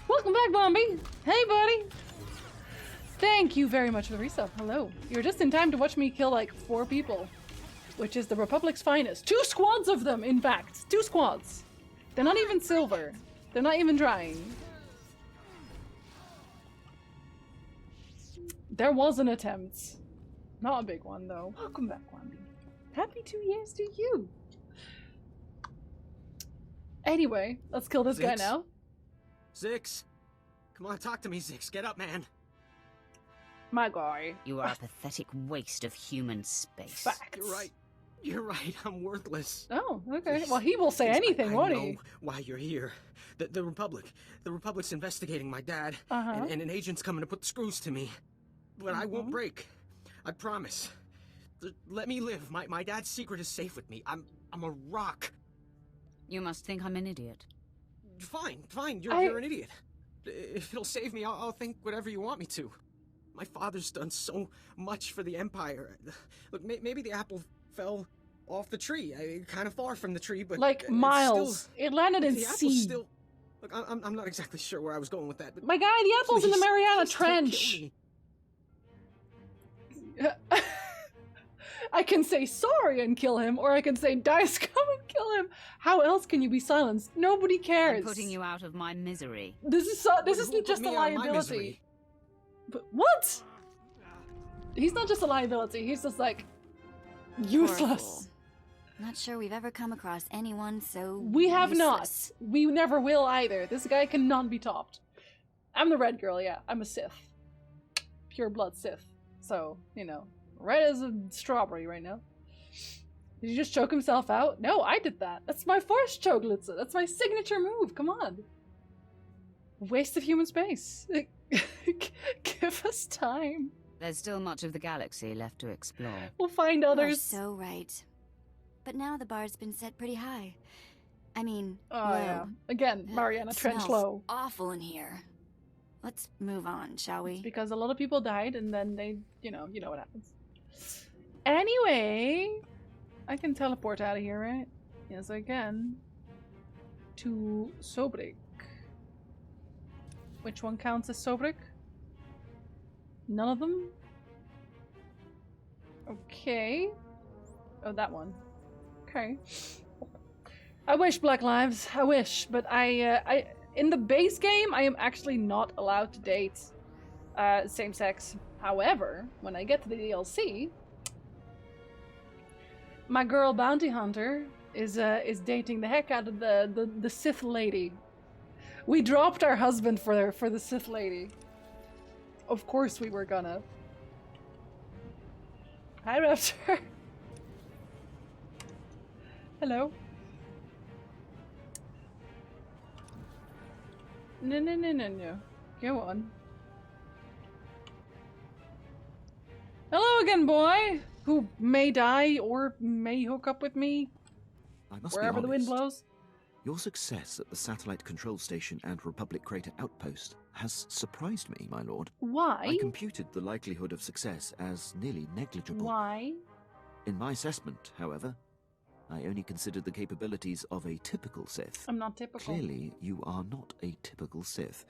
Welcome back, Bombi. Hey, buddy. Thank you very much for the resub. Hello. You're just in time to watch me kill like 4 people. which is the Republic's finest. 2 squads of them, in fact. 2 squads. They're not even silver. They're not even drying. There was an attempt. Not a big one, though. Welcome back, Wandy. Happy 2 years to you. Anyway, let's kill this guy now. Zix! Come on, talk to me, Zix. Get up, man. My guy. You are a pathetic waste of human space. Facts. You're right. You're right. I'm worthless. Oh, okay. Well, he will say anything, won't he? I know why you're here. The Republic. The Republic's investigating my dad. Uh-huh. And an agent's coming to put the screws to me. But I won't break. I promise. Let me live. My dad's secret is safe with me. I'm a rock. You must think I'm an idiot. Fine. You're an idiot. If it'll save me, I'll think whatever you want me to. My father's done so much for the Empire. Look, maybe the apple fell off the tree, kind of far from the tree, but like miles. It landed in sea. Still, look, I'm not exactly sure where I was going with that. But my guy, the apple's in the Mariana Trench. I can say sorry and kill him, or I can say dice come and kill him. How else can you be silenced? Nobody cares. I'm putting you out of my misery. This isn't just a liability. But what? He's not just a liability. He's just like useless. Not sure we've ever come across anyone so We have useless. not. We never will either. This guy cannot be topped. I'm the red girl, yeah. I'm a Sith. Pure blood Sith. So, you know, red as a strawberry right now. Did he just choke himself out? No, I did that. That's my force choke, Litza. That's my signature move. Come on. Waste of human space. Give us time. There's still much of the galaxy left to explore. We'll find others. You're so right. But now the bar's been set pretty high. I mean, oh, low. yeah. Again, Mariana Trench smells low. Awful in here. Let's move on, shall we? It's because a lot of people died, and then they, you know what happens. Anyway, I can teleport out of here, right? Yes, I can. To Sobrik. Which one counts as Sobrik? None of them? Okay. Oh, that one. Okay. I wish, Black Lives. I wish, but I in the base game, I am actually not allowed to date same sex. However, when I get to the DLC, my girl bounty hunter is dating the heck out of the Sith lady. We dropped our husband for the Sith lady. Of course we were gonna. Hi, Raptor. Hello. No. Go on. Hello again, boy! Who may die or may hook up with me wherever the wind blows. Your success at the satellite control station and Republic Crater Outpost has surprised me, my lord. Why? I computed the likelihood of success as nearly negligible. Why? In my assessment, however, I only considered the capabilities of a typical Sith. I'm not typical. Clearly, you are not a typical Sith.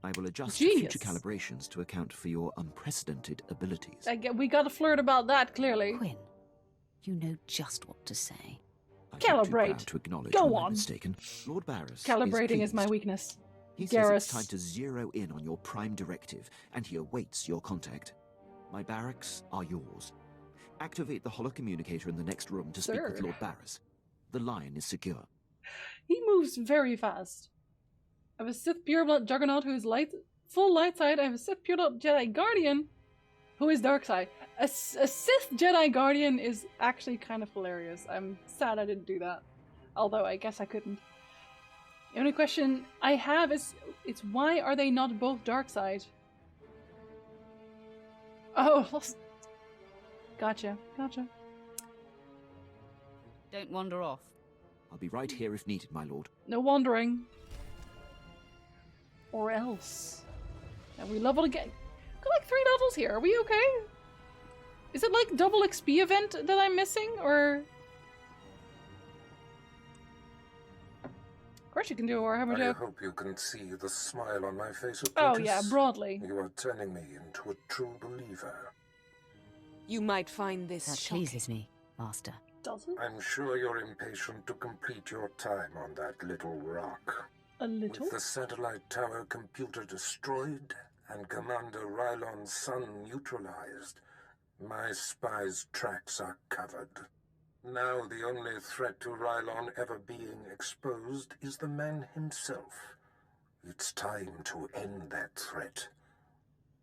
I will adjust Genius. future calibrations to account for your unprecedented abilities. We gotta flirt about that, clearly. Quinn, you know just what to say. I'm not too Calibrate. proud to acknowledge Go when I'm on. mistaken. Lord Barris Calibrating is is my pleased. weakness. He says Garrus. it's time to zero in on your prime directive, and he awaits your contact. My barracks are yours. Activate the holocommunicator in the next room to speak with Sir. Lord Barris. The line is secure. He moves very fast. I have a Sith pureblood Juggernaut who is full light side. I have a Sith pureblood Jedi Guardian who is dark side. A Sith Jedi Guardian is actually kind of hilarious. I'm sad I didn't do that. Although I guess I couldn't. The only question I have is why are they not both dark side? Oh, gotcha. Don't wander off. I'll be right here if needed, my lord. No wandering. Or else. And we leveled again. Got like 3 levels here. Are we okay? Is it like double XP event that I'm missing, or? Of course you can do a Warhammer I joke. hope you can see the smile on my face, Oh Apprentice. yeah, broadly. You are turning me into a true believer. You might find this That shocking. pleases me, Master. Doesn't? I'm sure you're impatient to complete your time on that little rock. A little? With the satellite tower computer destroyed and Commander Rylon's son neutralized, my spy's tracks are covered. Now the only threat to Rylon ever being exposed is the man himself. It's time to end that threat.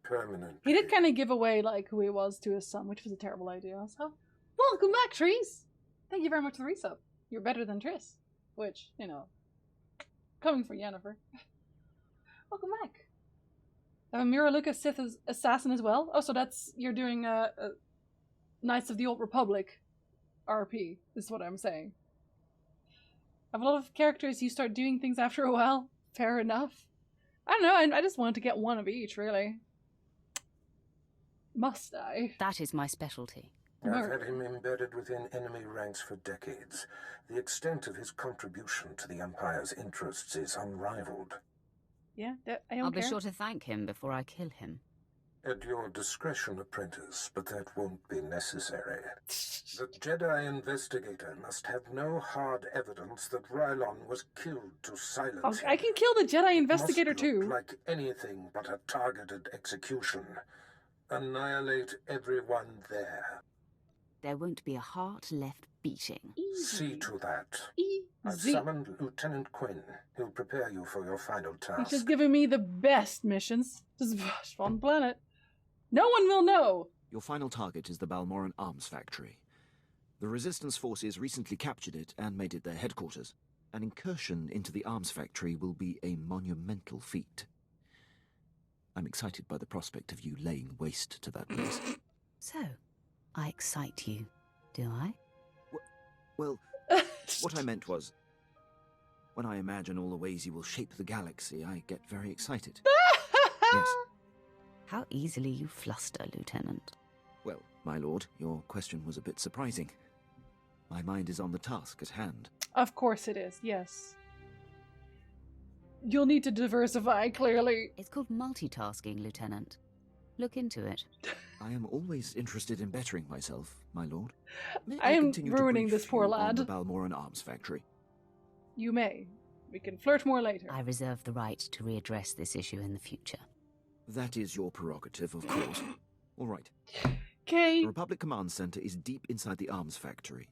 Permanently. He did kind of give away, like, who he was to his son, which was a terrible idea. So, welcome back, Trees! Thank you very much for the resub. You're better than Triss. Which, you know, coming from Yennefer. Welcome back. I have a Mira Lucas Sith assassin as well. Oh, so that's, you're doing a Knights of the Old Republic RP, is what I'm saying. I have a lot of characters, you start doing things after a while. Fair enough. I don't know, I just wanted to get one of each, really. Must I? That is my specialty. I've had him embedded within enemy ranks for decades. The extent of his contribution to the Empire's interests is unrivaled. Yeah, I don't I'll care. be sure to thank him before I kill him. At your discretion, apprentice, but that won't be necessary. The Jedi investigator must have no hard evidence that Rylon was killed to silence him. I can kill the Jedi investigator It must look too. like anything but a targeted execution. Annihilate everyone there. There won't be a heart left beating. See to that. I've Easy. summoned Lieutenant Quinn. He'll prepare you for your final He's task. just giving me the best missions. Just on the planet. No one will know. Your final target is the Balmoran Arms Factory. The Resistance forces recently captured it and made it their headquarters. An incursion into the arms factory will be a monumental feat. I'm excited by the prospect of you laying waste to that place. So, I excite you, do I? Well, what I meant was, when I imagine all the ways you will shape the galaxy, I get very excited. Yes. How easily you fluster, Lieutenant. Well, my lord, your question was a bit surprising. My mind is on the task at hand. Of course it is, yes. You'll need to diversify, clearly. It's called multitasking, Lieutenant. Look into it. I am always interested in bettering myself, my lord. May I am continue to ruining brief this poor you on lad. the Balmoran Arms Factory. You may. We can flirt more later. I reserve the right to readdress this issue in the future. That is your prerogative, of course. All right. Okay. The Republic Command Center is deep inside the arms factory,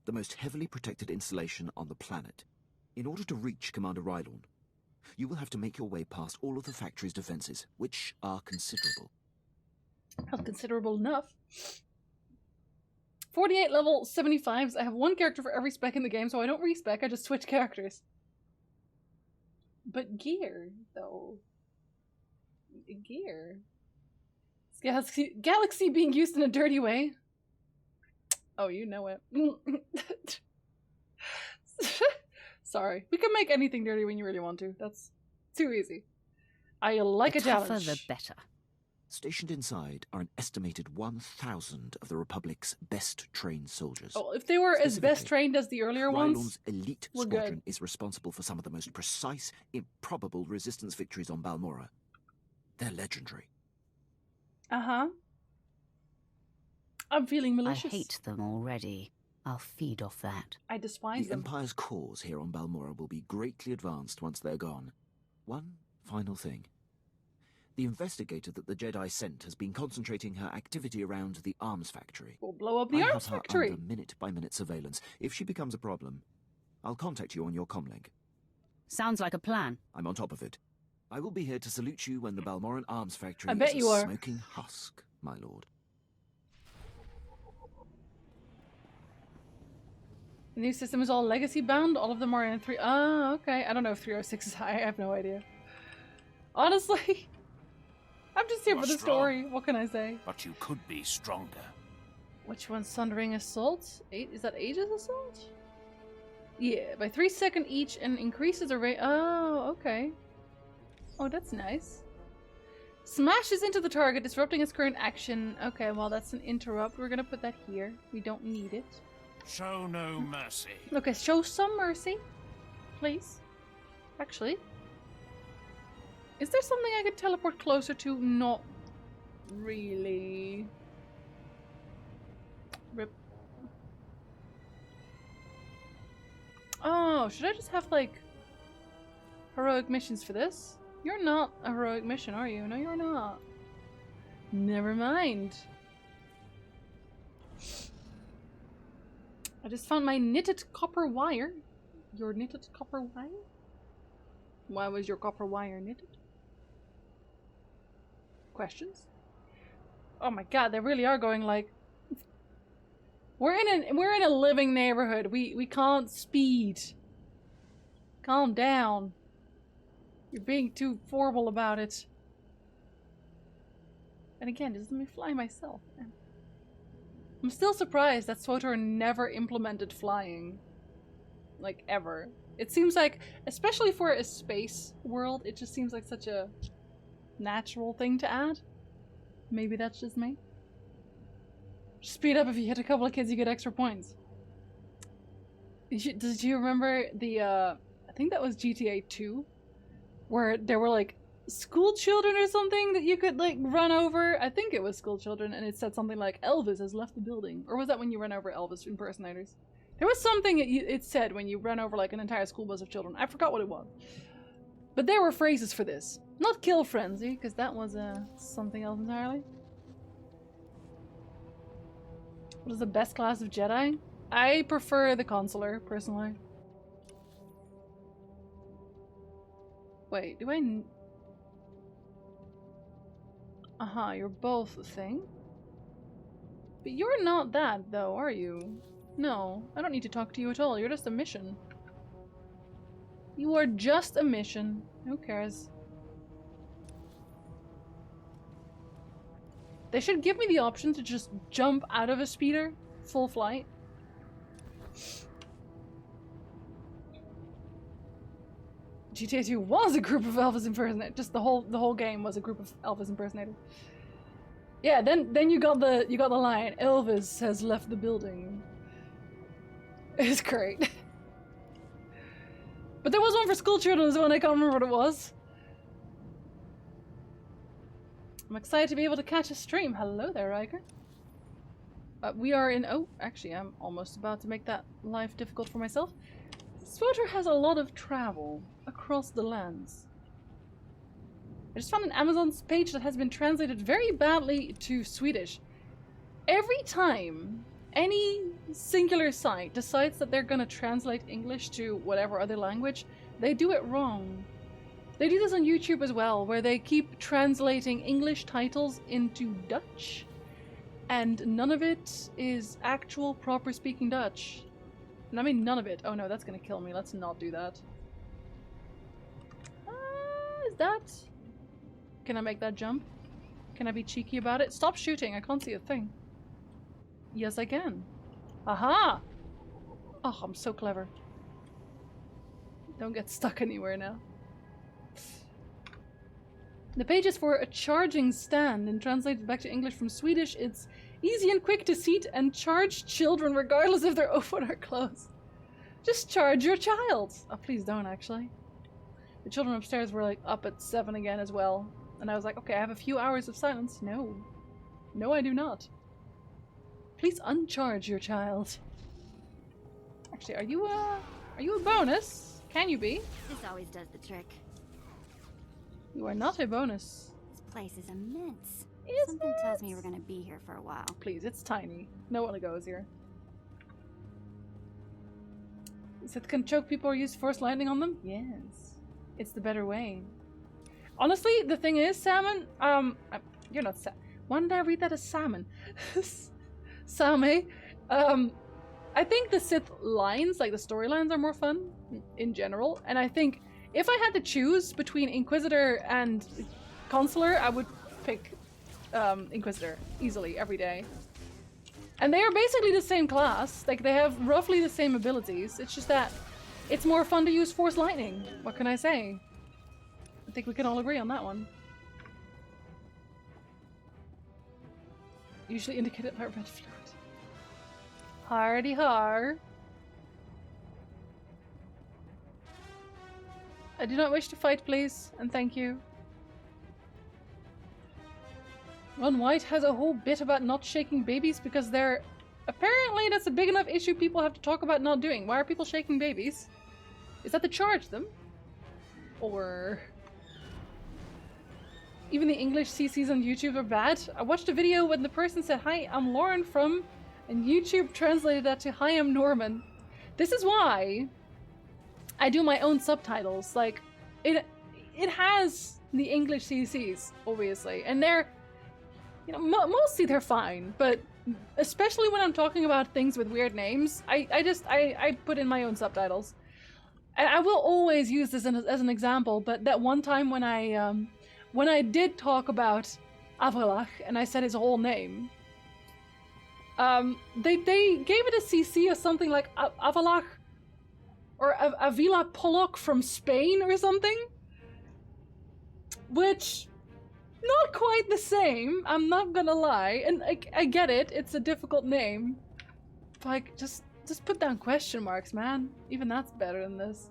the most heavily protected installation on the planet. In order to reach Commander Rylon, you will have to make your way past all of the factory's defenses, which are considerable. That's considerable enough. 48 level 75s. I have one character for every spec in the game, so I don't respec, I just switch characters. But gear, though. Gear. Galaxy being used in a dirty way. Oh, you know it. Sorry. We can make anything dirty when you really want to. That's too easy. I like The a challenge. tougher the better. Stationed inside are an estimated 1,000 of the Republic's best-trained soldiers. Oh, if they were as best trained as the earlier ones, Rylon's elite we're squadron good. is responsible for some of the most precise, improbable resistance victories on Balmora. They're legendary. Uh-huh. I'm feeling malicious. I hate them already. I'll feed off that. I despise The them. Empire's cause here on Balmora will be greatly advanced once they're gone. One final thing. The investigator that the Jedi sent has been concentrating her activity around the arms factory. We'll blow up the I arms have her factory. under minute-by-minute surveillance. If she becomes a problem, I'll contact you on your comlink. Sounds like a plan. I'm on top of it. I will be here to salute you when the Balmoran arms factory I bet is you a are. smoking husk, my lord. The new system is all legacy bound. All of them are in 3. Oh, okay. I don't know if 306 is high. I have no idea. Honestly, I'm just here You for are the strong. story. What can I say? But you could be stronger. Which one's Sundering Assault? Is that Aegis Assault? Yeah, by 3 seconds each and increases the rate. Oh, okay. Oh, that's nice. Smashes into the target, disrupting its current action. Okay, well, that's an interrupt. We're gonna put that here. We don't need it. Show no mercy. Okay, show some mercy. Please. Actually. Is there something I could teleport closer to? Not really. Rip. Oh, should I just have, like, heroic missions for this? You're not a heroic mission, are you? No, you're not. Never mind. I just found my knitted copper wire. Your knitted copper wire? Why was your copper wire knitted? Questions? Oh my god, they really are going like... We're in a living neighborhood. We can't speed. Calm down. You're being too formal about it. And again, just let me fly myself. I'm still surprised that SWTOR never implemented flying. Like, ever. It seems like, especially for a space world, it just seems like such a natural thing to add. Maybe that's just me. Speed up, if you hit a couple of kids, you get extra points. Did you remember the, I think that was GTA 2? Where there were, like, school children or something that you could, like, run over? I think it was school children, and it said something like, Elvis has left the building. Or was that when you ran over Elvis impersonators? There was something it said when you ran over, like, an entire school bus of children. I forgot what it was. But there were phrases for this. Not kill frenzy, because that was, something else entirely. What is the best class of Jedi? I prefer the Consular, personally. Wait, do I... Aha, you're both a thing? But you're not that, though, are you? No, I don't need to talk to you at all. You're just a mission. You are just a mission. Who cares? They should give me the option to just jump out of a speeder, full flight. GTA 2 was a group of Elvis impersonators. Just the whole game was a group of Elvis impersonators. Yeah, then you got the line, Elvis has left the building. It's great. But there was one for school children as well, and I can't remember what it was. I'm excited to be able to catch a stream. Hello there, Riker. We are in... Oh, actually, I'm almost about to make that life difficult for myself. SWTOR has a lot of travel across the lands. I just found an Amazon's page that has been translated very badly to Swedish. Every time any singular site decides that they're gonna translate English to whatever other language, they do it wrong. They do this on YouTube as well, where they keep translating English titles into Dutch, and none of it is actual proper speaking Dutch. And I mean none of it. Oh no, that's gonna kill me. Let's not do that. Is that... Can I make that jump? Can I be cheeky about it? Stop shooting, I can't see a thing. Yes, I can. Aha! Oh, I'm so clever. Don't get stuck anywhere now. The page is for a charging stand, and translated back to English from Swedish, it's easy and quick to seat and charge children regardless if they're open or closed. Just charge your child! Oh, please don't, actually. The children upstairs were, like, up at 7 again as well. And I was like, okay, I have a few hours of silence. No. No, I do not. Please uncharge your child. Actually, are you a bonus? Can you be? This always does the trick. You are not a bonus. This place is immense. Isn't Something tells me we're gonna be here for a while. Please, it's tiny. No one goes here. Is it can choke people or use force lightning on them? Yes. It's the better way. Honestly, the thing is, Salmon, you're not why did I read that as salmon? Same. I think the Sith lines, like the storylines, are more fun in general, and I think if I had to choose between Inquisitor and Consular, I would pick Inquisitor easily every day. And they are basically the same class. Like, they have roughly the same abilities. It's just that it's more fun to use Force Lightning. What can I say? I think we can all agree on that one. Usually indicated by red fluid. Hardy har. I do not wish to fight, please, and thank you. Ron White has a whole bit about not shaking babies because they're Apparently that's a big enough issue people have to talk about not doing. Why are people shaking babies? Is that to charge them? Or... Even the English CCs on YouTube are bad? I watched a video when the person said, "Hi, I'm Lauren from..." and YouTube translated that to, "Hi, I'm Norman." This is why I do my own subtitles. Like, it has the English CCs, obviously, and they're, you know, mostly they're fine, but especially when I'm talking about things with weird names, I put in my own subtitles. And I will always use this as an example, but that one time when I did talk about Avrelach and I said his whole name, they gave it a CC or something like Avrelach or Avila Pollock from Spain or something, which not quite the same, I'm not gonna lie, and I get it, it's a difficult name, but like, just put down question marks, man. Even that's better than this.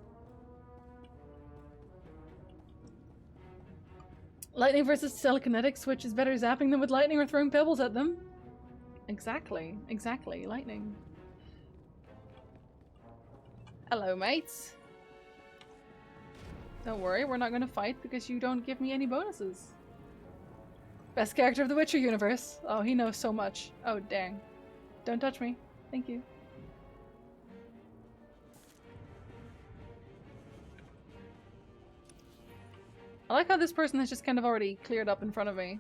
Lightning versus telekinetic, which is better zapping them with lightning or throwing pebbles at them? Exactly, lightning. Hello, mates. Don't worry, we're not gonna fight because you don't give me any bonuses. Best character of the Witcher universe. Oh, he knows so much. Oh, dang. Don't touch me. Thank you. I like how this person has just kind of already cleared up in front of me.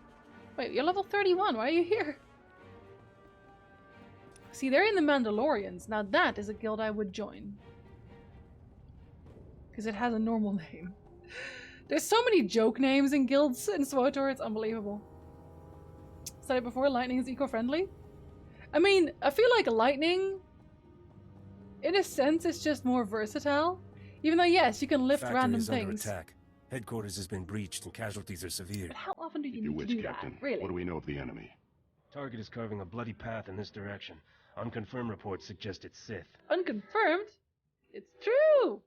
Wait, you're level 31. Why are you here? See, they're in the Mandalorians. Now that is a guild I would join. Because it has a normal name. There's so many joke names in guilds in SWTOR, it's unbelievable. Said it before, lightning is eco-friendly. I mean, I feel like lightning, in a sense, is just more versatile. Even though, yes, you can lift random things. Under attack. Headquarters has been breached and casualties are severe. But how often do you need to do that, really? What do we know of the enemy? Target is carving a bloody path in this direction. Unconfirmed reports suggest it's Sith. Unconfirmed? It's true!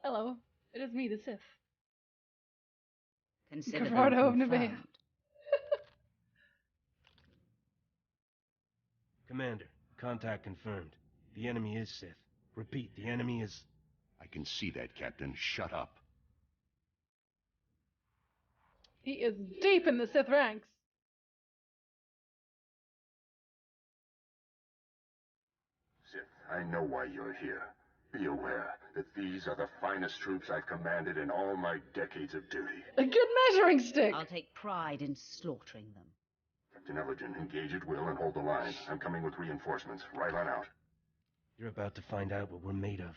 Hello, it is me, the Sith. Consider Gerardo of them Nevaeh. confirmed. Commander, contact confirmed. The enemy is Sith. Repeat, the enemy is... I can see that, Captain. Shut up. He is deep in the Sith ranks. Sith, I know why you're here. Be aware that these are the finest troops I've commanded in all my decades of duty. A good measuring stick! I'll take pride in slaughtering them. Captain Ellergen, engage at will and hold the line. I'm coming with reinforcements. Right on out. You're about to find out what we're made of.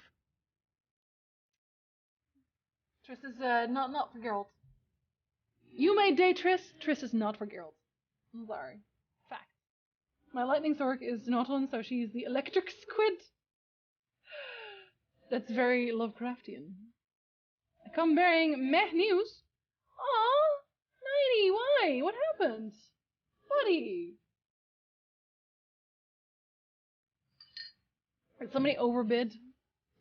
Triss is not for Geralt. You may date Triss. Triss is not for Geralt. I'm sorry. Fact. My lightning Zork is Nautilin, so she's the electric squid. That's very Lovecraftian. I come bearing meh news. Aw, Nighty, why? What happened? Buddy. Did somebody overbid?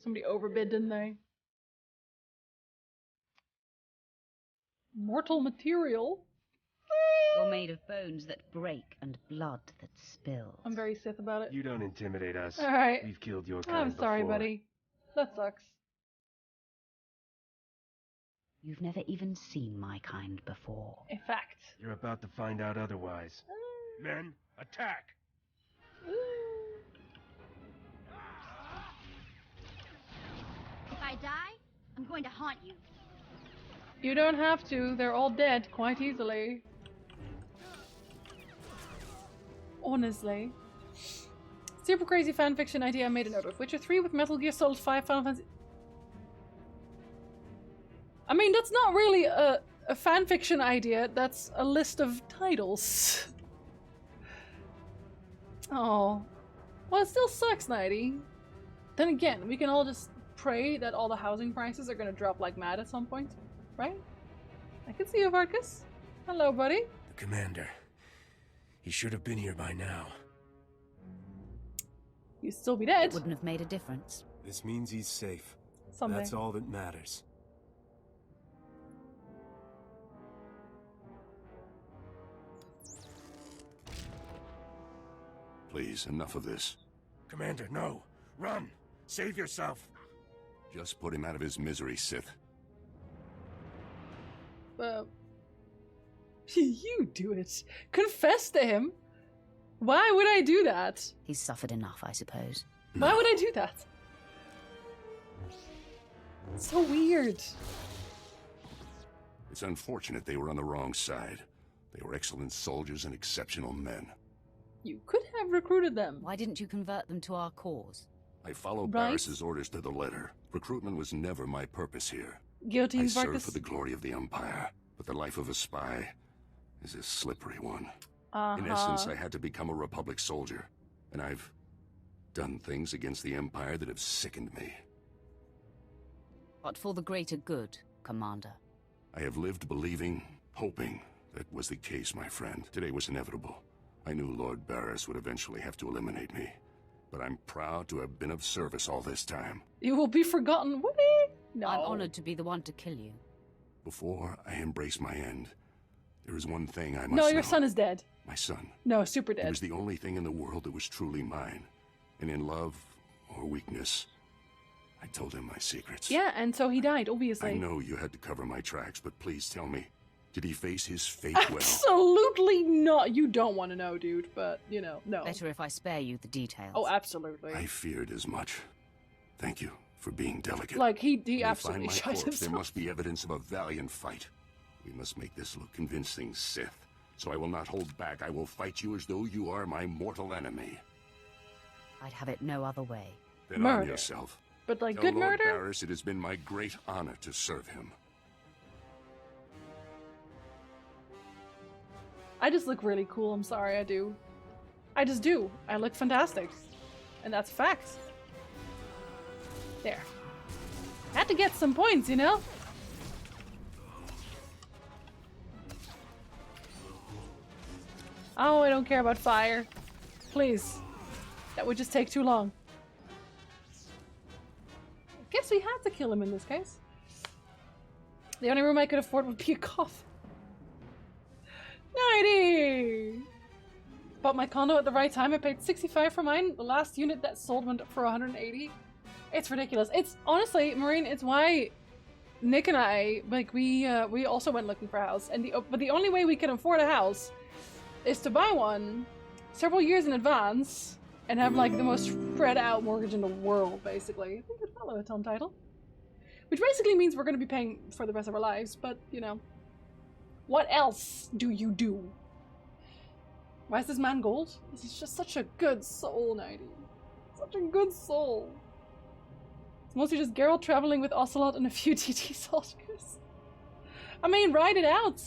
Somebody overbid, didn't they? Mortal material? You're made of bones that break and blood that spills. I'm very Sith about it. You don't intimidate us. Alright. We've killed your kind I'm sorry, before. buddy. That sucks. You've never even seen my kind before. A fact. You're about to find out otherwise. Men, attack! If I die, I'm going to haunt you. You don't have to. They're all dead quite easily. Honestly. Super crazy fanfiction idea I made a note of. Witcher 3 with Metal Gear Solid 5 Final Fantasy... I mean, that's not really a fanfiction idea. That's a list of titles. Oh. Well, it still sucks, Nighty. Then again, we can all just pray that all the housing prices are gonna drop like mad at some point. Right? I can see you, Varkas. Hello, buddy. The commander. He should have been here by now. You'd still be dead. It wouldn't have made a difference. This means he's safe. Someday. That's all that matters. Please, enough of this. Commander, no. Run! Save yourself! Just put him out of his misery, Sith. You do it. Confess to him. Why would I do that? He's suffered enough, I suppose. Why would I do that? So weird. It's unfortunate they were on the wrong side. They were excellent soldiers and exceptional men. You could have recruited them. Why didn't you convert them to our cause? I followed Barris's orders to the letter. Recruitment was never my purpose here. Guillotine I serve Vargas. for the glory of the Empire, but the life of a spy is a slippery one. In Uh-huh. essence, I had to become a Republic soldier, and I've done things against the Empire that have sickened me. But for the greater good, Commander. I have lived believing, hoping that was the case, my friend. Today was inevitable. I knew Lord Barris would eventually have to eliminate me, but I'm proud to have been of service all this time. You will be forgotten, Woody. No. I'm honored to be the one to kill you. Before I embrace my end, there is one thing I must No, your know. son is dead. My son. No, super He dead. was the only thing in the world that was truly mine. And in love or weakness, I told him my secrets. Yeah, and so he died, obviously. I know you had to cover my tracks, but please tell me, did he face his fate well? Absolutely not. You don't want to know, dude, but, you know, no. Better if I spare you the details. Oh, absolutely. I feared as much. Thank you for being delicate. Like, he When you absolutely find my shot corpse, himself. there must be evidence of a valiant fight. We must make this look convincing, Sith. So I will not hold back. I will fight you as though you are my mortal enemy. I'd have it no other way. Then Murder. arm yourself. But, like, Tell good Lord murder? Barris it has been my great honor to serve him. I just look really cool. I'm sorry, I do. I just do. I look fantastic. And that's a fact. There. Had to get some points, you know? Oh, I don't care about fire. Please. That would just take too long. Guess we had to kill him in this case. The only room I could afford would be a coffin. 90! Bought my condo at the right time. I paid 65 for mine. The last unit that sold went for 180. It's ridiculous. It's honestly, Maureen, it's why Nick and I, like, we also went looking for a house. And but the only way we can afford a house is to buy one several years in advance and have, like, the most spread out mortgage in the world, basically. I think I'd follow it on title. Which basically means we're going to be paying for the rest of our lives, but, you know. What else do you do? Why is this man gold? He's just such a good soul, Nighty. Such a good soul. It's mostly just Geralt traveling with Ocelot and a few TT soldiers. I mean, ride it out.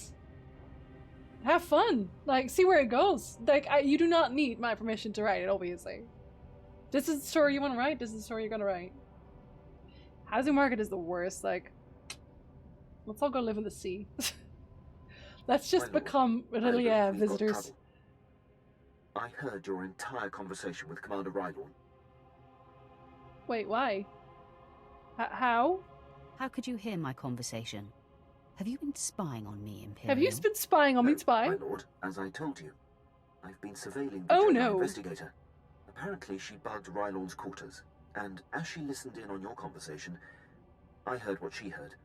Have fun. Like, see where it goes. Like, you do not need my permission to write it, obviously. This is the story you want to write. This is the story you're going to write. Housing market is the worst. Like, let's all go live in the sea. Let's just become really visitors. I heard your entire conversation with Commander Rydell. Wait, why? How? How could you hear my conversation? Have you been spying on me, Imperial? Have you been spying on me, Spy? My lord, as I told you, I've been surveilling the Jedi investigator. Apparently she bugged Rylorn's quarters, and as she listened in on your conversation, I heard what she heard.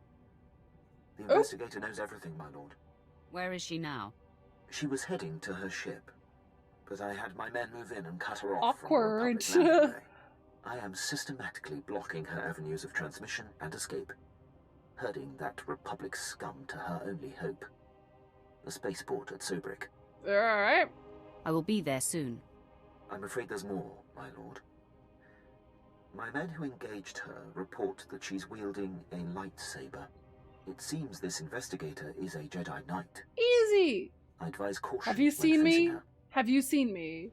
The investigator knows everything, my lord. Where is she now? She was heading to her ship, but I had my men move in and cut her off. Awkward. From the Republic landing bay. I am systematically blocking her avenues of transmission and escape, herding that Republic scum to her only hope, the spaceport at Sobrik. Alright. I will be there soon. I'm afraid there's more, my lord. My men who engaged her report that she's wielding a lightsaber. It seems this investigator is a Jedi Knight. Easy! I advise caution. Have you seen me? Her. Have you seen me?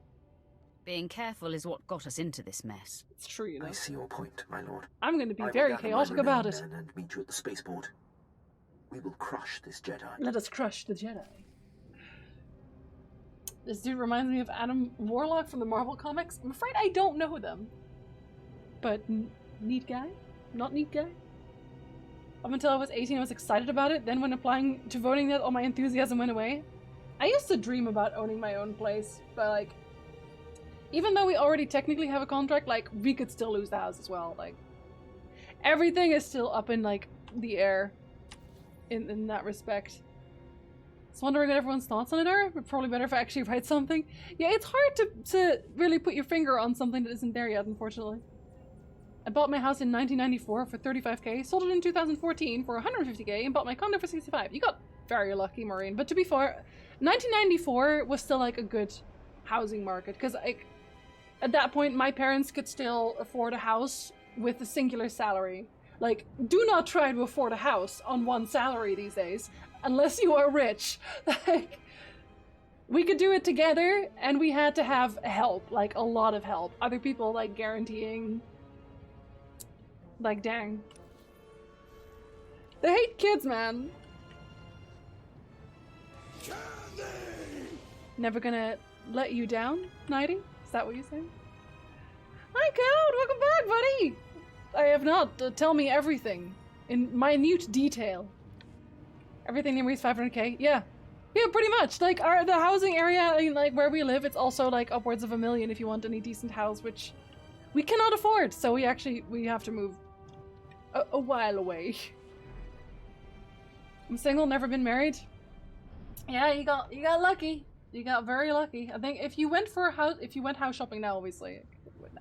Being careful is what got us into this mess. It's true, you know. I see your point, my lord. I'm going to be very chaotic about it. And meet you at the spaceport. We will crush this Jedi. Let us crush the Jedi. This dude reminds me of Adam Warlock from the Marvel comics. I'm afraid I don't know them. But neat guy? Not neat guy? Up until I was 18, I was excited about it. Then when applying to voting net, all my enthusiasm went away. I used to dream about owning my own place, but like, Even though we already technically have a contract, like, we could still lose the house as well. Like, everything is still up in, like, the air in that respect. I was wondering what everyone's thoughts on it are, but probably better if I actually write something. Yeah, it's hard to really put your finger on something that isn't there yet, unfortunately. I bought my house in 1994 for 35k, sold it in 2014 for 150k, and bought my condo for 65. You got very lucky, Maureen. But to be fair, 1994 was still, like, a good housing market, because, like, at that point, my parents could still afford a house with a singular salary. Like, do not try to afford a house on one salary these days, unless you are rich. Like, we could do it together, and we had to have help, like, a lot of help. Other people, like, guaranteeing. Like, dang. They hate kids, man. Never gonna let you down, Nighty? Is that what you're saying? Hi, Code! Welcome back, buddy! I have not. Tell me everything. In minute detail. Everything near me is 500k? Yeah. Yeah, pretty much. Like, the housing area, like, where we live, it's also, like, upwards of $1 million if you want any decent house, which we cannot afford. So we have to move a while away. I'm single, never been married. Yeah, you got lucky. You got very lucky. I think if you went house shopping now, obviously, it would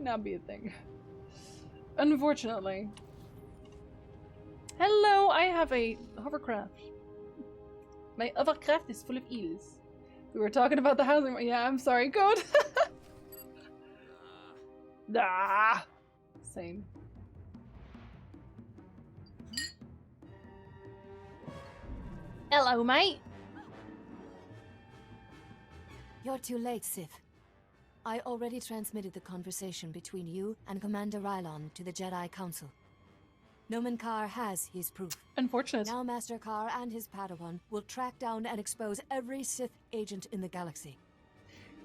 not be a thing. Unfortunately. Hello, I have a hovercraft. My hovercraft is full of eels. We were talking about the housing. Yeah, I'm sorry, Code. Ah, same. Hello, mate. You're too late, Sith. I already transmitted the conversation between you and Commander Rylon to the Jedi Council. Noman Carr has his proof. Unfortunate. Now Master Carr and his Padawan will track down and expose every Sith agent in the galaxy.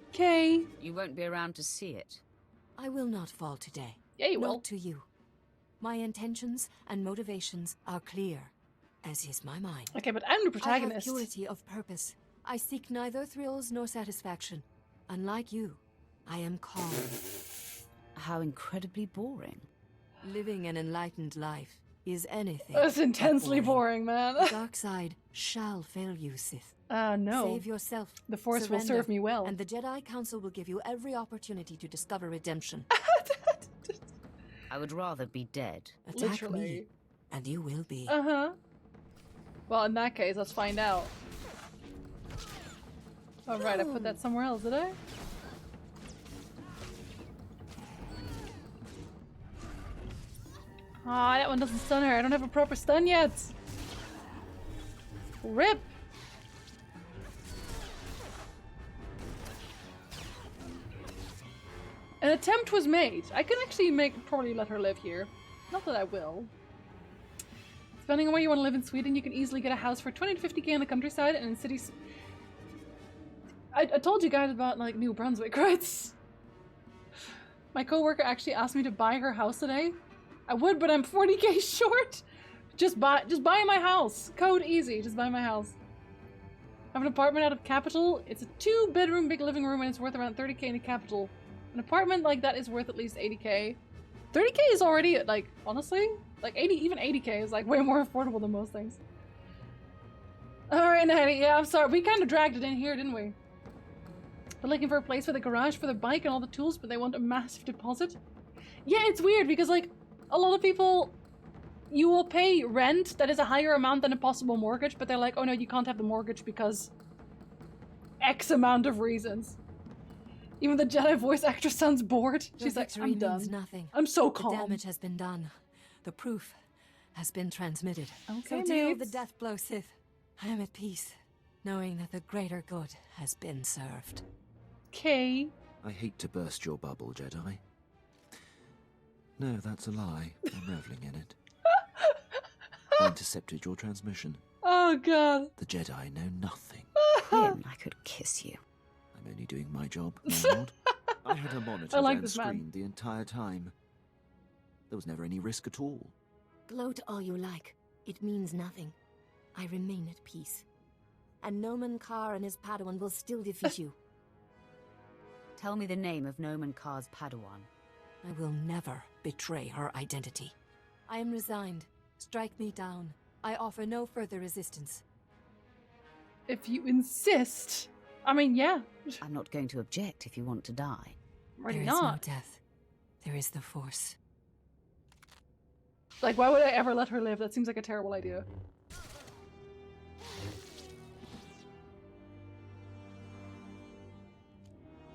Okay. You won't be around to see it. I will not fall today. Yeah, you will. Not to you. My intentions and motivations are clear, as is my mind. Okay, but I'm the protagonist. I have purity of purpose. I seek neither thrills nor satisfaction. Unlike you, I am calm. How incredibly boring. Living an enlightened life is anything. That's intensely boring, man. The dark side shall fail you, Sith. No. Save yourself. The Force will serve me well. And the Jedi Council will give you every opportunity to discover redemption. I would rather be dead. Attack me, and you will be. Uh-huh. Well, in that case, let's find out. Alright, I put that somewhere else, did I? Aw, that one doesn't stun her. I don't have a proper stun yet. RIP! An attempt was made. I can actually probably let her live here. Not that I will. Depending on where you want to live in Sweden, you can easily get a house for 20 to 50k in the countryside and in cities. I told you guys about, like, New Brunswick, right? My coworker actually asked me to buy her house today. I would, but I'm 40k short. Just buy my house. Code easy. Just buy my house. I have an apartment out of Capital. It's a 2-bedroom, big living room, and it's worth around 30k in the Capital. An apartment like that is worth at least 80k. 30k is already, like, honestly, like even 80k is like way more affordable than most things. Alright, Natty, yeah, I'm sorry. We kind of dragged it in here, didn't we? They're looking for a place with a garage for the bike and all the tools, but they want a massive deposit. Yeah, it's weird because, like, a lot of people, you will pay rent that is a higher amount than a possible mortgage, but they're like, oh no, you can't have the mortgage because X amount of reasons. Even the Jedi voice actress sounds bored. She's like, I'm done. Nothing. I'm so calm. The damage has been done. The proof has been transmitted. Okay, so deal the death blow, Sith. I am at peace, knowing that the greater good has been served. Okay. I hate to burst your bubble, Jedi. No, that's a lie. I'm reveling in it. I intercepted your transmission. Oh, God. The Jedi know nothing. Him, I could kiss you. I'm only doing my job, my lord. I had a monitor and screen the entire time. There was never any risk at all. Gloat all you like. It means nothing. I remain at peace. And Noman Carr and his Padawan will still defeat you. Tell me the name of Noman Carr's Padawan. I will never betray her identity. I am resigned. Strike me down. I offer no further resistance. If you insist. I mean, yeah. I'm not going to object if you want to die. Really There is no death. There is the Force. Like, why would I ever let her live? That seems like a terrible idea.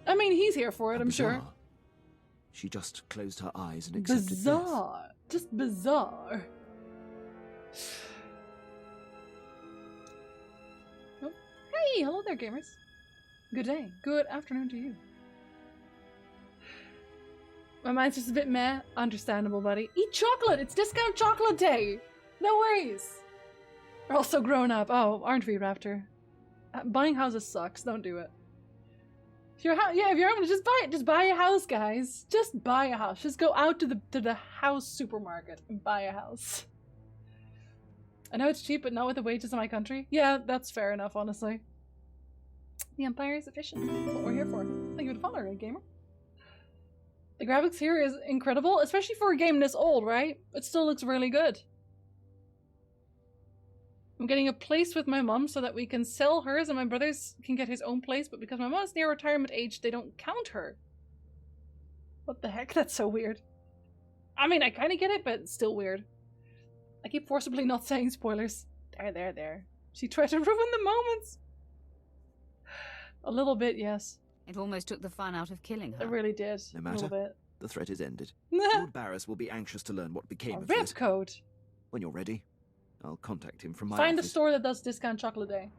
I mean, he's here for it, I'm sure. She just closed her eyes and accepted Bizarre. Just bizarre. Oh. Hey, hello there, gamers. Good day. Good afternoon to you. My mind's just a bit meh. Understandable, buddy. Eat chocolate! It's discount chocolate day! No worries! We're all so grown up. Oh, aren't we, Raptor? Buying houses sucks. Don't do it. If you're if you're having to just buy it, just buy a house, guys. Just buy a house. Just go out to the house supermarket and buy a house. I know it's cheap, but not with the wages of my country. Yeah, that's fair enough, honestly. The Empire is efficient. That's what we're here for. Thank you for the follow, right, gamer? The graphics here is incredible, especially for a game this old, right? It still looks really good. I'm getting a place with my mom so that we can sell hers and my brother's can get his own place, but because my mom's near retirement age, they don't count her. What the heck? That's so weird. I mean, I kind of get it, but it's still weird. I keep forcibly not saying spoilers. There. She tried to ruin the moments. A little bit, yes. It almost took the fun out of killing her. It really did. No matter. A little bit. The threat is ended. Lord Barris will be anxious to learn what became of rip this. code. When you're ready, I'll contact him from my Find office. a store that does discount chocolate day.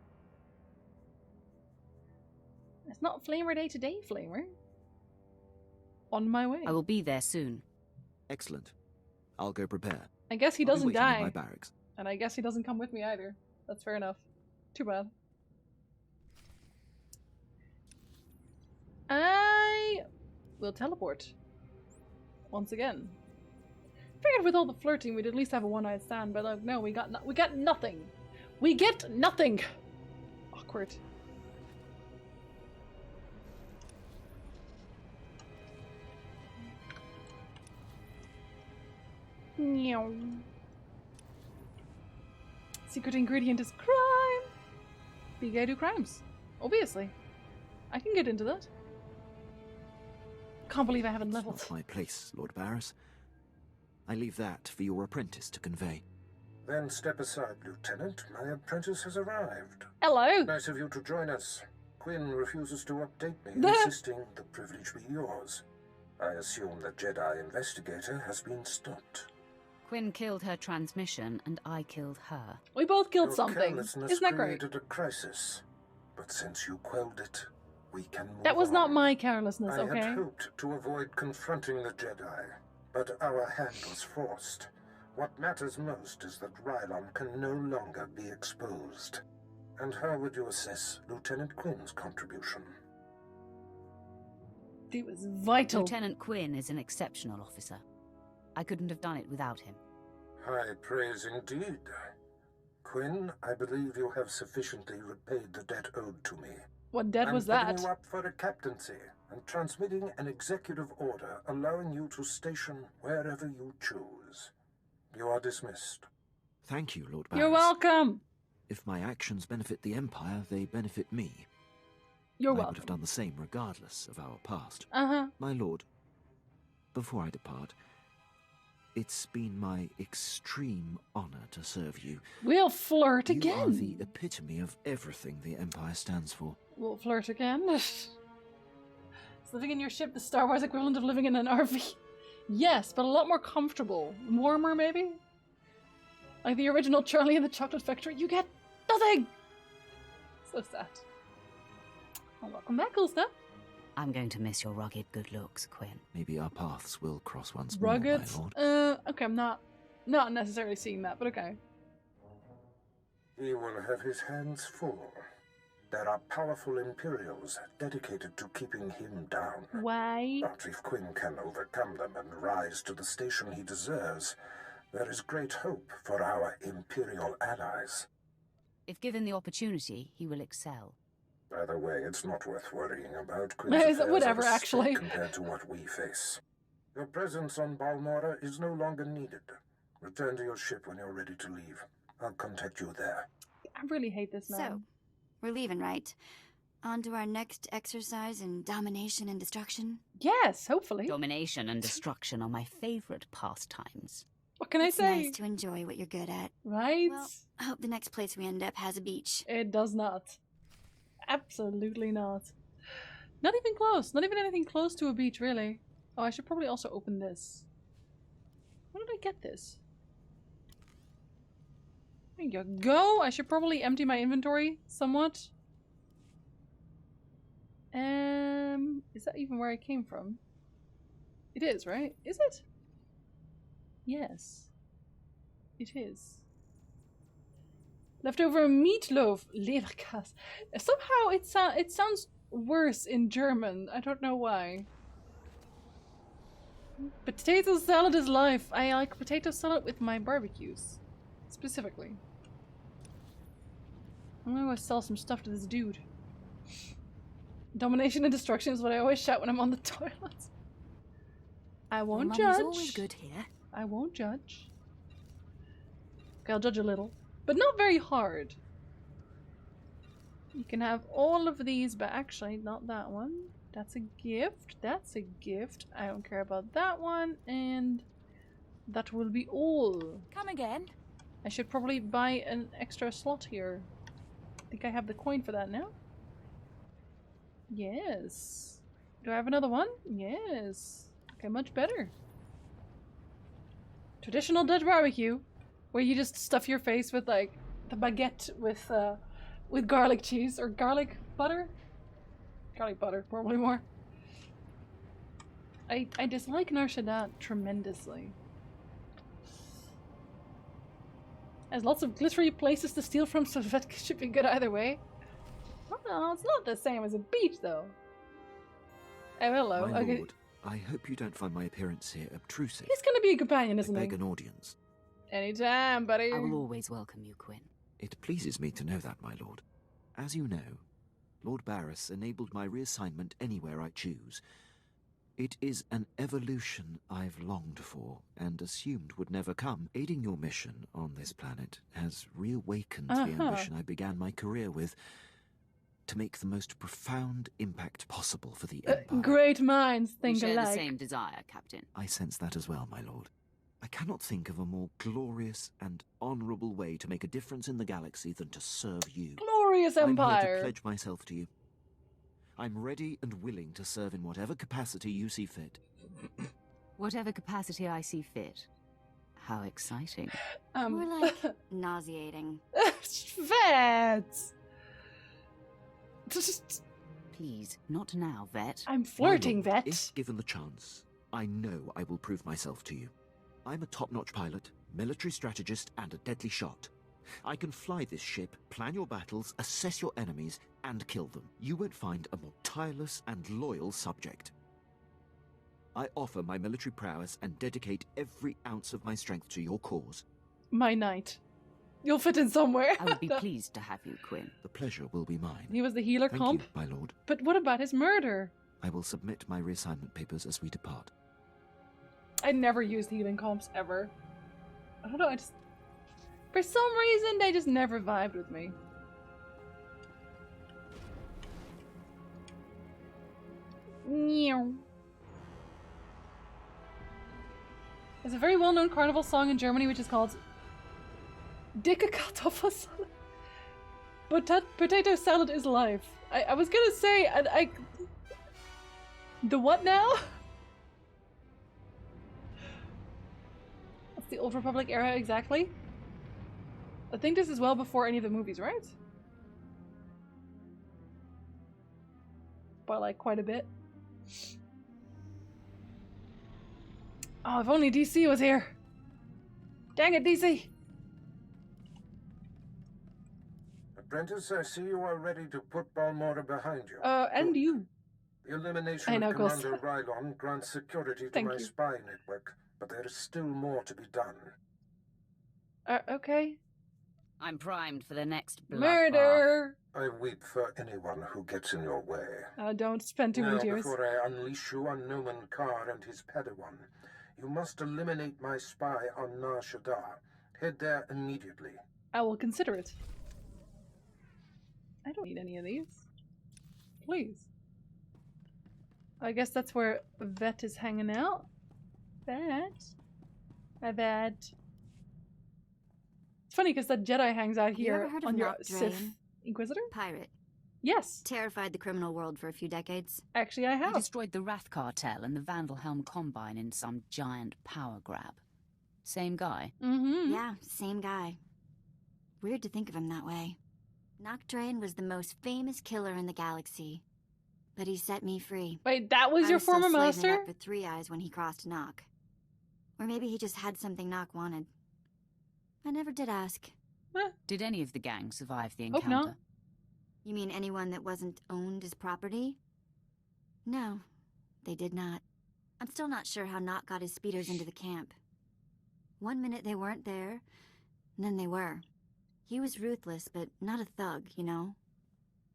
It's not Flamer Day today, Flamer. On my way. I will be there soon. Excellent. I'll go prepare. I guess he I'll be doesn't waiting in die. my barracks. And I guess he doesn't come with me either. That's fair enough. Too bad. I will teleport. Once again. Figured with all the flirting we'd at least have a one-night stand, but like, no, we got nothing. We get nothing! Awkward. Meow. Secret ingredient is crime! Big guy do crimes. Obviously. I can get into that. Can't believe I haven't leveled. It's not my place, Lord Barris. I leave that for your apprentice to convey. Then step aside, Lieutenant. My apprentice has arrived. Hello. Nice of you to join us. Quinn refuses to update me, insisting the privilege be yours. I assume the Jedi investigator has been stopped. Quinn killed her transmission, and I killed her. We both killed Your something. carelessness Isn't that great? created a crisis, but since you quelled it, we can move That was on. not my carelessness, I okay? had hoped to avoid confronting the Jedi, but our hand was forced. What matters most is that Rylon can no longer be exposed. And how would you assess Lieutenant Quinn's contribution? It was vital. Lieutenant Quinn is an exceptional officer. I couldn't have done it without him. High praise indeed. Quinn, I believe you have sufficiently repaid the debt owed to me. What debt was I'm that? putting you up for a captaincy and transmitting an executive order allowing you to station wherever you choose. You are dismissed. Thank you, Lord Barris. You're welcome. If my actions benefit the Empire, they benefit me. You're I welcome. would have done the same regardless of our past. Uh-huh. My lord, before I depart, it's been my extreme honor to serve you. We'll flirt You again. are the epitome of everything the Empire stands for. We'll flirt again. Is living in your ship the Star Wars equivalent of living in an RV? Yes, but a lot more comfortable. Warmer, maybe? Like the original Charlie and the Chocolate Factory, you get nothing! So sad. Well, welcome back, cool stuff. I'm going to miss your rugged good looks, Quinn. Maybe our paths will cross once more, Rugged? my lord. Okay, I'm not necessarily seeing that, but okay. He will have his hands full. There are powerful Imperials dedicated to keeping him down. Why? But if Quinn can overcome them and rise to the station he deserves, there is great hope for our Imperial allies. If given the opportunity, he will excel. By the way, it's not worth worrying about. Whatever, actually. Compared to what we face. Your presence on Balmora is no longer needed. Return to your ship when you're ready to leave. I'll contact you there. I really hate this man. So, we're leaving, right? On to our next exercise in domination and destruction? Yes, hopefully. Domination and destruction are my favorite pastimes. What can I say? It's nice to enjoy what you're good at. Right? Well, I hope the next place we end up has a beach. It does not. Absolutely not. Not even close. Not even anything close to a beach, really. Oh, I should probably also open this. Where did I get this? There you go. I should probably empty my inventory somewhat. Is that even where I came from? It is, right? Is it? Yes. It is. Leftover meatloaf. Leberkas. Somehow it sounds worse in German. I don't know why. Potato salad is life. I like potato salad with my barbecues. Specifically. I'm gonna go sell some stuff to this dude. Domination and destruction is what I always shout when I'm on the toilet. I won't judge. Always good here. I won't judge. Okay, I'll judge a little. But not very hard. You can have all of these, but actually not that one. That's a gift. That's a gift. I don't care about that one. And that will be all. Come again. I should probably buy an extra slot here. I think I have the coin for that now. Yes. Do I have another one? Yes. Okay, much better. Traditional Dutch barbecue, where you just stuff your face with like the baguette with garlic cheese or garlic butter. Garlic butter, probably more. I dislike Nar Shaddaa tremendously. There's lots of glittery places to steal from, so that should be good either way. Oh, it's not the same as a beach, though. Oh, hello. My okay. lord, I hope you don't find my appearance here obtrusive. He's gonna be a companion, isn't I he? beg an audience. Anytime, buddy. I will always welcome you, Quinn. It pleases me to know that, my lord. As you know, Lord Barris enabled my reassignment anywhere I choose. It is an evolution I've longed for and assumed would never come. Aiding your mission on this planet has reawakened the ambition I began my career with, to make the most profound impact possible for the Empire. Great minds think We share alike. the same desire, Captain. I sense that as well, my lord. I cannot think of a more glorious and honourable way to make a difference in the galaxy than to serve you. Glorious Empire! I'm here to pledge myself to you. I'm ready and willing to serve in whatever capacity you see fit. Whatever capacity I see fit. How exciting. More like nauseating. Vet! Please, not now, Vet. I'm flirting, My lord, Vet. If given the chance, I know I will prove myself to you. I'm a top-notch pilot, military strategist, and a deadly shot. I can fly this ship, plan your battles, assess your enemies, and kill them. You won't find a more tireless and loyal subject. I offer my military prowess and dedicate every ounce of my strength to your cause. My knight. You'll fit in somewhere. I would be pleased to have you, Quinn. The pleasure will be mine. He was the healer Thank comp. you, my lord. But what about his murder? I will submit my reassignment papers as we depart. I never used healing comps ever. I don't know, for some reason they just never vibed with me. Meow. There's a very well-known carnival song in Germany which is called Dicke Kartoffelsalat. Potato salad is life. I was gonna say, the what now? What's the Old Republic era exactly? I think this is well before any of the movies, right? By like quite a bit. Oh, if only DC was here. Dang it, DC! Apprentice, I see you are ready to put Balmora behind you. And you. The elimination of Ghost. Commander Rylon grants security to Thank my you. spy network, but there is still more to be done. Okay. I'm primed for the next bloodbath. Murder! I weep for anyone who gets in your way. Don't spend too many Now, tears. before I unleash you on Noman Carr and his Padawan, you must eliminate my spy on Nar Shaddaa. Head there immediately. I will consider it. I don't need any of these. Please. I guess that's where Vet is hanging out. Vet. It's funny because that Jedi hangs out You ever here heard on of your Knock Sith Drain? Inquisitor? Pirate. Yes. Terrified the criminal world for a few decades. Actually, I He have. destroyed the Wrath Cartel and the Vandalhelm Combine in some giant power grab. Same guy? Mm-hmm. Yeah, same guy. Weird to think of him that way. Noctrain was the most famous killer in the galaxy. But he set me free. Wait, that was your former still slaving master? up for Three Eyes when he crossed Nock. Or maybe he just had something Nock wanted. I never did ask. Did any of the gang survive the Hope encounter? not. You mean anyone that wasn't owned as property? No, they did not. I'm still not sure how Nock got his speeders into the camp. One minute they weren't there, and then they were. He was ruthless, but not a thug, you know?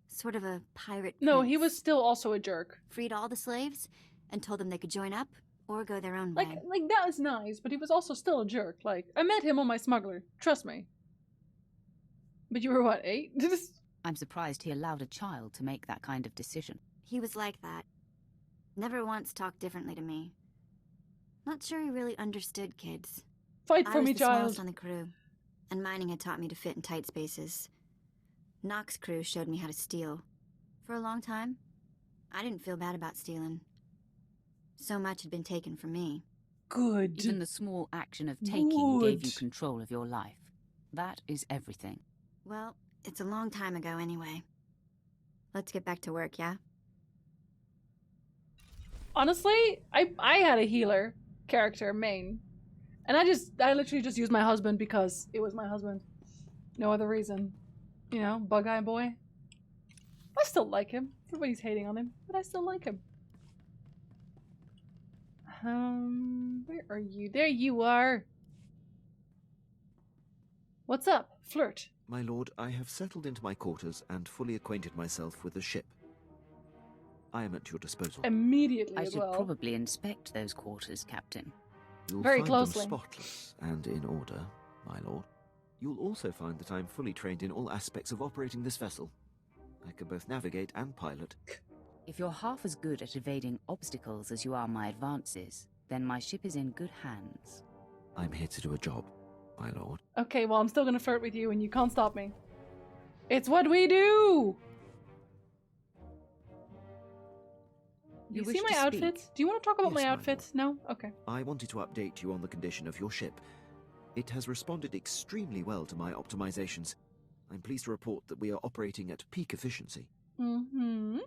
Sort of a pirate No, prince. he was still also a jerk. Freed all the slaves, and told them they could join up, or go their own way. Like that was nice, but he was also still a jerk. Like, I met him on my smuggler. Trust me. But you were what, 8? I'm surprised he allowed a child to make that kind of decision. He was like that. Never once talked differently to me. Not sure he really understood kids. Fight for I was me, the smallest child. on the crew, and mining had taught me to fit in tight spaces. Nock's crew showed me how to steal. For a long time, I didn't feel bad about stealing. So much had been taken from me. Good. Even the small action of taking gave you control of your life. That is everything. Well, it's a long time ago anyway. Let's get back to work, yeah? Honestly, I had a healer character main. And I literally just used my husband because it was my husband. No other reason. You know, Bug-Eye Boy. I still like him. Everybody's hating on him, but I still like him. Where are you? There you are! What's up, flirt? My lord, I have settled into my quarters and fully acquainted myself with the ship. I am at your disposal. Immediately I as should well. probably inspect those quarters, Captain. You'll Very find closely. them spotless and in order, my lord. You'll also find that I'm fully trained in all aspects of operating this vessel. I can both navigate and pilot. If you're half as good at evading obstacles as you are my advances, then my ship is in good hands. I'm here to do a job, my lord. Okay, well, I'm still gonna flirt with you and you can't stop me. It's what we do! You see my outfits? Do you want to talk about Yes, my my outfits? No? Okay. I wanted to update you on the condition of your ship. It has responded extremely well to my optimizations. I'm pleased to report that we are operating at peak efficiency. Mm-hmm.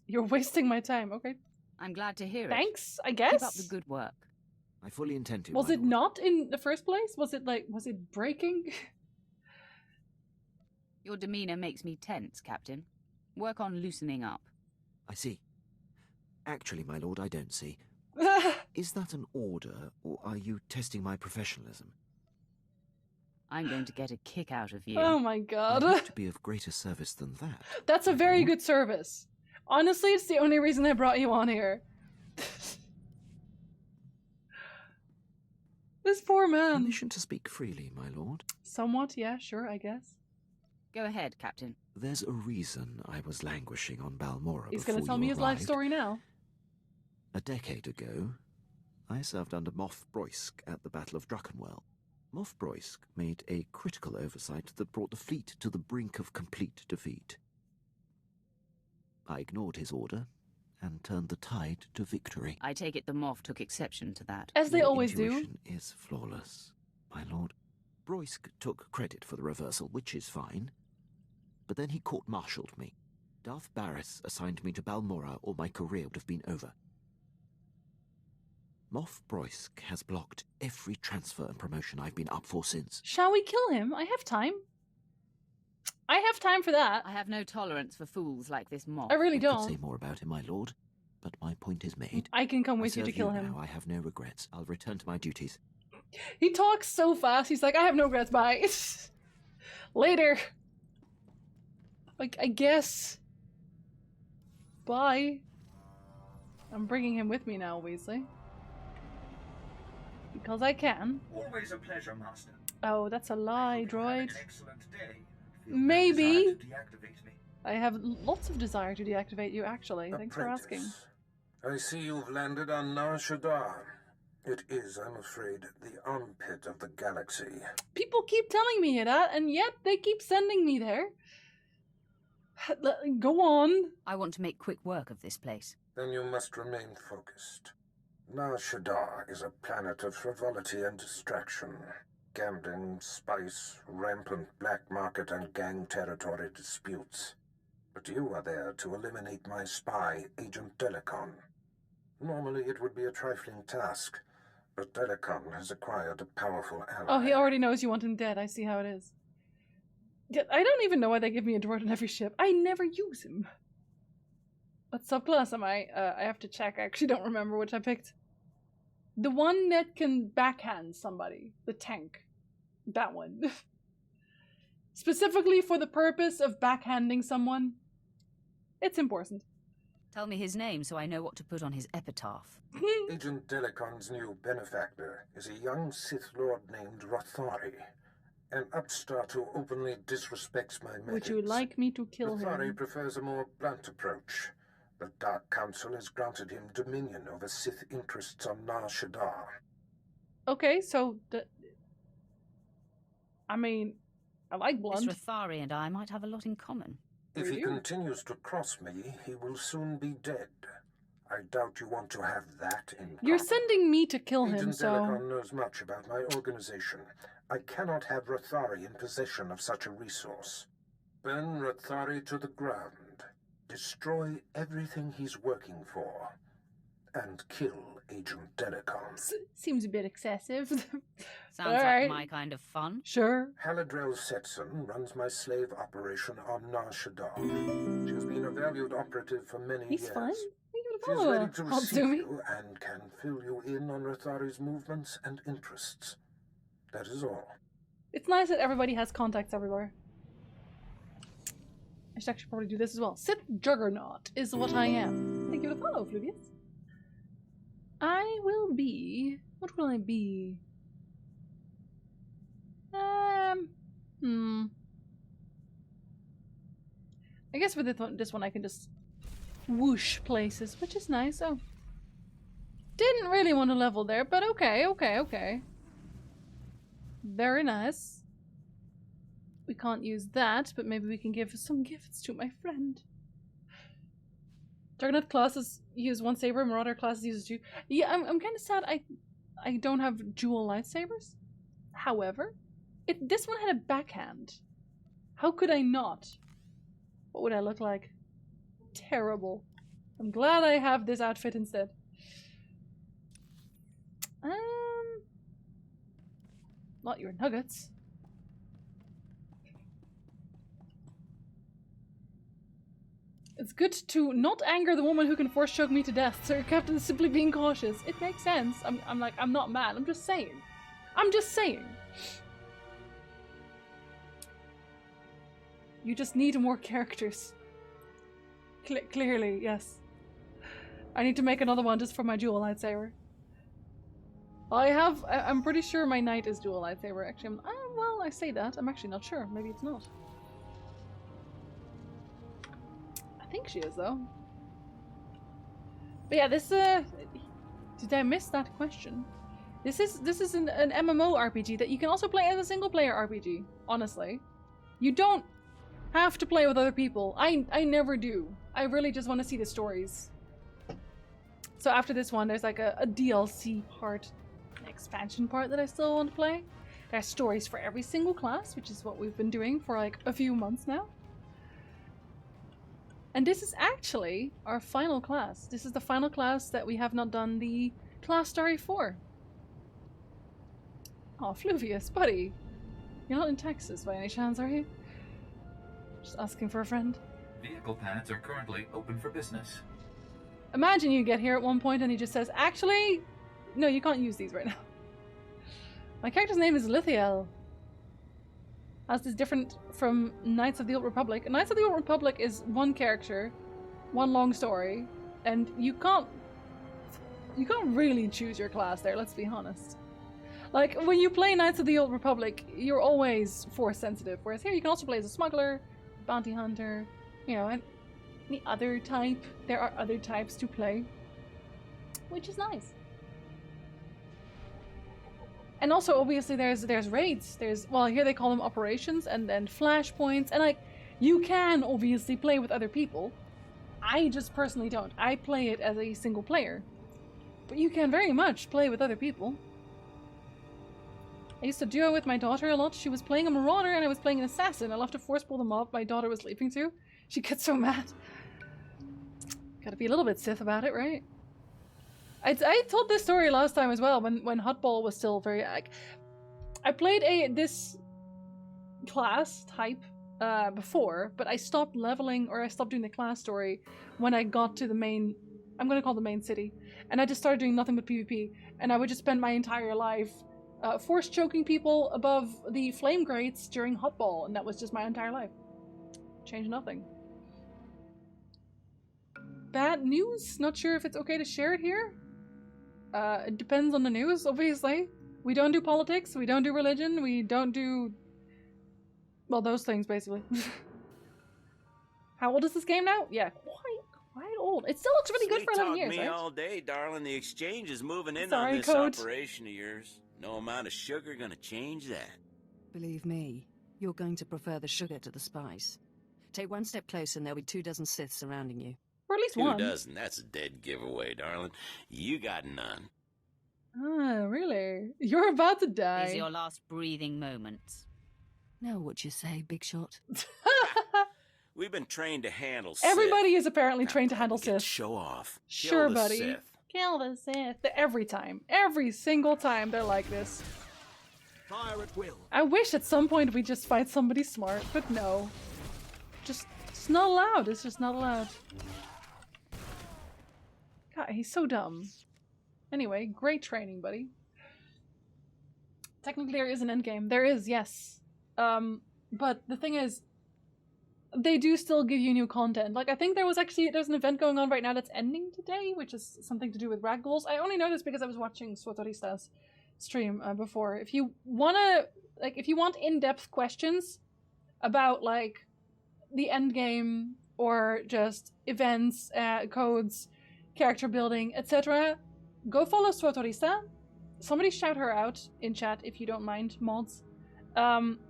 You're wasting my time, okay. I'm glad to hear it. Thanks, I guess. Keep up the good work. I fully intend to. Was my it lord. not in the first place? Was it breaking? Your demeanor makes me tense, Captain. Work on loosening up. I see. Actually, my lord, I don't see. Is that an order, or are you testing my professionalism? I'm going to get a kick out of you. Oh my god. I hope to be of greater service than that. That's a very good service. Honestly, it's the only reason I brought you on here. This poor man. Permission to speak freely, my lord. Somewhat, yeah, sure, I guess. Go ahead, Captain. There's a reason I was languishing on Balmora He's before gonna tell me you his life arrived. story now. A decade ago, I served under Moff Broysk at the Battle of Druckenwell. Moff Broysk made a critical oversight that brought the fleet to the brink of complete defeat. I ignored his order and turned the tide to victory. I take it the Moff took exception to that. As they Your always do. intuition is flawless, my lord. Broysk took credit for the reversal, which is fine. But then he court-martialed me. Darth Barris assigned me to Balmora, or my career would have been over. Moff Broysk has blocked every transfer and promotion I've been up for since. Shall we kill him? I have time. I have time for that. I have no tolerance for fools like this Moff. I really I don't. could say more about him, my lord, but my point is made. I can come with you I to serve kill him. Now. I have no regrets. I'll return to my duties. He talks so fast. He's like, I have no regrets, bye. Later! Like, I guess. Bye. I'm bringing him with me now, Weasley. Because I can. Always a pleasure, Master. Oh, that's a lie, droid. An excellent day. Maybe. Deactivate me. I have lots of desire to deactivate you, actually. Thanks for asking. I see you've landed on Nar Shaddaa. It is, I'm afraid, the armpit of the galaxy. People keep telling me that, and yet they keep sending me there. Go on. I want to make quick work of this place. Then you must remain focused. Nar Shaddaa is a planet of frivolity and distraction. Gambling, spice, rampant black market, and gang territory disputes. But you are there to eliminate my spy, Agent Delicon. Normally it would be a trifling task, but Delicon has acquired a powerful ally. Oh, he already knows you want him dead. I see how it is. I don't even know why they give me a droid on every ship. I never use him. What subclass am I? I have to check. I actually don't remember which I picked. The one that can backhand somebody. The tank. That one. Specifically for the purpose of backhanding someone. It's important. Tell me his name so I know what to put on his epitaph. Agent Delicon's new benefactor is a young Sith Lord named Rothari, an upstart who openly disrespects my methods. Would you like me to kill Rothari him? prefers a more blunt approach. The Dark Council has granted him dominion over Sith interests on Nar Shaddaa. Okay, so I mean, I like blunt. This Rothari and I might have a lot in common. If he continues to cross me, he will soon be dead. I doubt you want to have that in common. You're sending me to kill him, Agent so... Delicon knows much about my organization. I cannot have Rothari in possession of such a resource. Burn Rothari to the ground. Destroy everything he's working for. And kill Agent Delicon. Seems a bit excessive. Sounds like my kind of fun. Sure. Haladrel Setson runs my slave operation on Nar Shaddaa. She has been a valued operative for many years. He's fine. She's ready to receive you and can fill you in on Rothari's movements and interests. That is all. It's nice that everybody has contacts everywhere. I should actually probably do this as well. Sith Juggernaut is what I am. Thank you for the follow, Fluvius. I will be... What will I be? I guess with this one I can just whoosh places, which is nice. Oh. Didn't really want to level there, but okay. Very nice. We can't use that, but maybe we can give some gifts to my friend. Juggernaut classes use one saber, Marauder classes uses two. Yeah, I'm kind of sad I don't have dual lightsabers. However, this one had a backhand. How could I not? What would I look like? Terrible. I'm glad I have this outfit instead. Not your nuggets. It's good to not anger the woman who can force choke me to death, so your captain is simply being cautious. It makes sense. I'm like, I'm not mad. I'm just saying. You just need more characters. Clearly, yes. I need to make another one just for my dual lightsaber. I'm pretty sure my knight is dual lightsaber, actually. Well, I say that. I'm actually not sure. Maybe it's not. I think she is, though. But yeah, this, did I miss that question? This is an MMO RPG that you can also play as a single-player RPG, honestly. You don't have to play with other people. I never do. I really just want to see the stories. So after this one, there's like a DLC part, an expansion part that I still want to play. There's stories for every single class, which is what we've been doing for like a few months now. And this is actually our final class. This is the final class that we have not done the class story for. Oh, Fluvius, buddy. You're not in Texas by any chance, are you? Just asking for a friend. Vehicle paths are currently open for business. Imagine you get here at one point and he just says, actually, no, you can't use these right now. My character's name is Lithiel. As is different from Knights of the Old Republic. Knights of the Old Republic is one character, one long story, and you can't really choose your class there, let's be honest. Like, when you play Knights of the Old Republic, you're always force sensitive, whereas here you can also play as a smuggler, bounty hunter, you know, and the other type. There are other types to play, which is nice. And also, obviously, there's raids. Well, here they call them operations, and then flashpoints, and like, you can obviously play with other people. I just personally don't. I play it as a single player. But you can very much play with other people. I used to duo with my daughter a lot. She was playing a marauder and I was playing an assassin. I'll have to force pull them off. My daughter was sleeping too. She gets so mad. Gotta be a little bit Sith about it, right? I told this story last time as well, when Hotball was still very... I played this class type before, but I stopped leveling, or I stopped doing the class story when I got to the main... I'm gonna call the main city. And I just started doing nothing but PvP. And I would just spend my entire life force choking people above the flame grates during Hotball, and that was just my entire life. Changed nothing. Bad news? Not sure if it's okay to share it here. It depends on the news, obviously. We don't do politics, we don't do religion, we don't do... well, those things, basically. How old is this game now? Yeah, quite old. It still looks really good for 11 years, me right? all day, darling. The exchange is moving in Sorry, on this Coach. operation of yours. No amount of sugar gonna change that. Believe me, you're going to prefer the sugar to the spice. Take one step closer and there'll be 24 Siths surrounding you. Or at least 2 one. dozen. That's a dead giveaway, darling. You got none. Ah, really? You're about to die. These are your last breathing moments. Now what you say, Big Shot? We've been trained to handle Sith. Everybody is apparently trained to handle Sith. Show off. Sure, Kill the buddy. Sith. Kill the Sith. Every time. Every single time they're like this. Fire at will. I wish at some point we just fight somebody smart, but no. It's not allowed. It's just not allowed. God, he's so dumb. Anyway, great training, buddy. Technically there is an endgame. There is, yes. But the thing is, they do still give you new content. Like, I think there's an event going on right now that's ending today, which is something to do with ragdolls. I only know this because I was watching Suotorista's stream before. If you want in-depth questions about, like, the endgame, or just events, codes, character building, etc., go follow Suotorista. Somebody shout her out in chat if you don't mind, mods.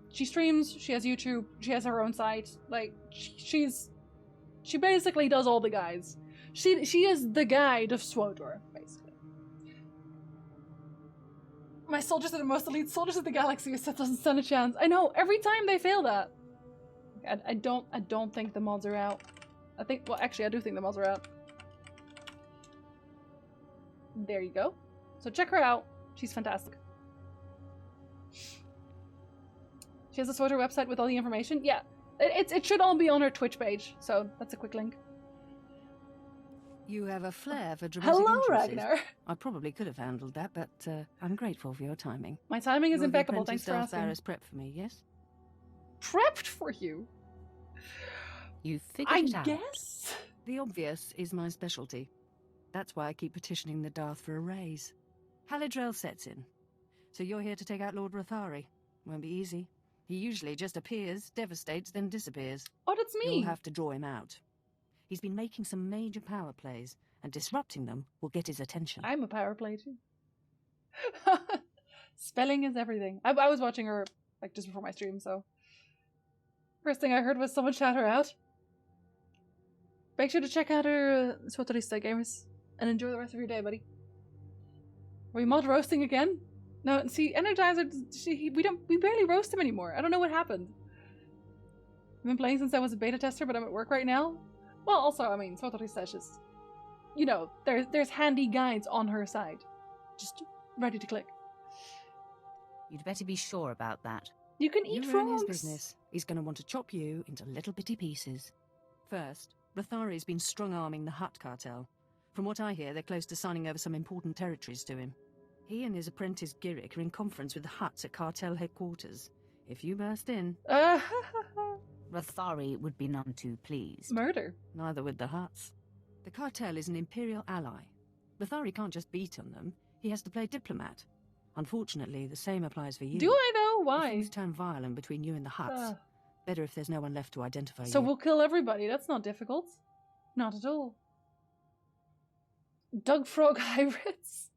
She streams, she has YouTube, she has her own site. Like, she basically does all the guides. She is the guide of SWTOR, basically. My soldiers are the most elite soldiers of the galaxy. Sith doesn't stand a chance. I know, every time they fail that. I don't think the mods are out. I do think the mods are out. There you go. So check her out. She's fantastic. She has a SWTOR website with all the information. Yeah, it should all be on her Twitch page. So that's a quick link. You have a flair for dramatic Hello, entrances. Ragnar. I probably could have handled that, but I'm grateful for your timing. My timing is You're the impeccable. Thanks apprentice for Darth asking. Barris prepped for me, yes? Prepped for you? You I figured it out. guess? The obvious is my specialty. That's why I keep petitioning the Darth for a raise. Halidrel sets in. So you're here to take out Lord Rathari. Won't be easy. He usually just appears, devastates, then disappears. Oh, that's me! You'll have to draw him out. He's been making some major power plays, and disrupting them will get his attention. I'm a power play too. Spelling is everything. I was watching her, like, just before my stream, so... First thing I heard was someone shout her out. Make sure to check out her Suotorista gamers, and enjoy the rest of your day, buddy. Are we mod roasting again? No, see, Energizer, we barely roast him anymore. I don't know what happened. I've been playing since I was a beta tester, but I'm at work right now. Well, also, I mean, Suotorista is just, you know, there's handy guides on her side. Just ready to click. You'd better be sure about that. You can eat You frogs! ruin his business. He's going to want to chop you into little bitty pieces. First, Rathari's been strong-arming the Hutt cartel. From what I hear, they're close to signing over some important territories to him. He and his apprentice Girick are in conference with the Hutts at cartel headquarters. If you burst in... Rathari would be none too pleased. Murder. Neither would the Hutts. The cartel is an Imperial ally. Rathari can't just beat on them. He has to play diplomat. Unfortunately, the same applies for you. Do I though? Why? If things turn violent between you and the Hutts, better if there's no one left to identify you. So we'll kill everybody. That's not difficult. Not at all. Dug frog hybrids.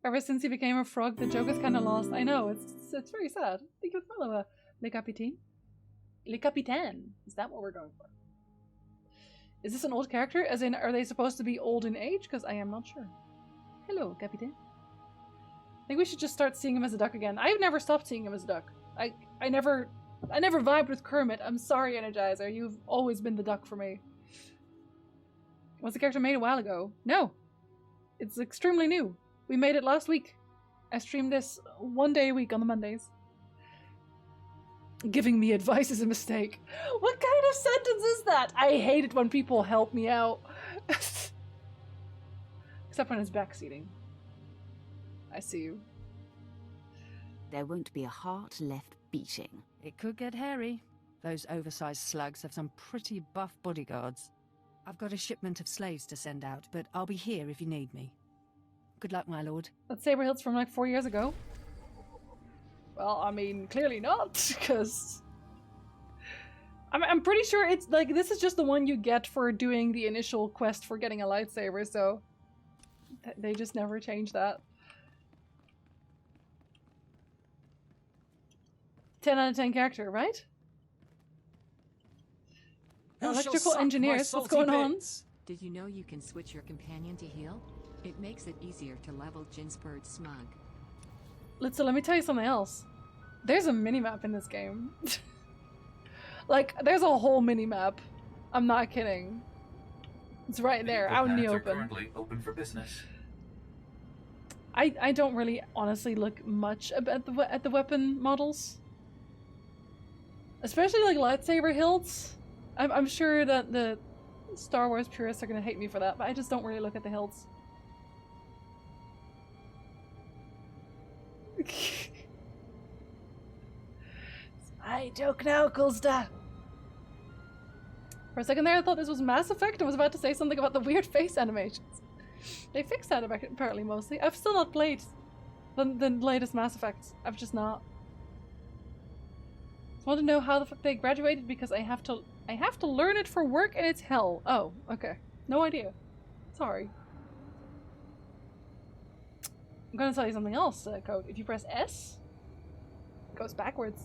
Ever since he became a frog, the joke is kind of lost. I know, it's very sad. I think it's follow Le Capitaine. Le Capitaine. Is that what we're going for? Is this an old character? As in, are they supposed to be old in age? Because I am not sure. Hello, Capitaine. I think we should just start seeing him as a duck again. I've never stopped seeing him as a duck. I never vibed with Kermit. I'm sorry, Energizer. You've always been the duck for me. Was the character made a while ago? No. It's extremely new. We made it last week. I stream this 1 day a week on the Mondays. Giving me advice is a mistake. What kind of sentence is that? I hate it when people help me out. Except when it's backseating. I see you. There won't be a heart left beating. It could get hairy. Those oversized slugs have some pretty buff bodyguards. I've got a shipment of slaves to send out, but I'll be here if you need me. Good luck, my lord. That saber hilt's from like 4 years ago. Well, I mean, clearly not, because... I'm pretty sure it's like, this is just the one you get for doing the initial quest for getting a lightsaber, so... They just never changed that. 10 out of 10 character, right? Electrical engineers, what's going on? Did you know you can switch your companion to heal? It makes it easier to level Jinspur's smug. So let me tell you something else. There's a minimap in this game. Like, there's a whole minimap. I'm not kidding. It's right there, out in the open. Currently open for business. I don't really honestly look much at the weapon models. Especially like lightsaber hilts. I'm sure that the Star Wars purists are gonna hate me for that, but I just don't really look at the hilts. I joke now, Kulsta. For a second there I thought this was Mass Effect and was about to say something about the weird face animations. They fixed that apparently mostly. I've still not played the latest Mass Effects. I've just not. I want to know how the fuck they graduated because I have to learn it for work and it's hell. Oh, okay. No idea. Sorry. I'm gonna tell you something else, Code. If you press S, it goes backwards.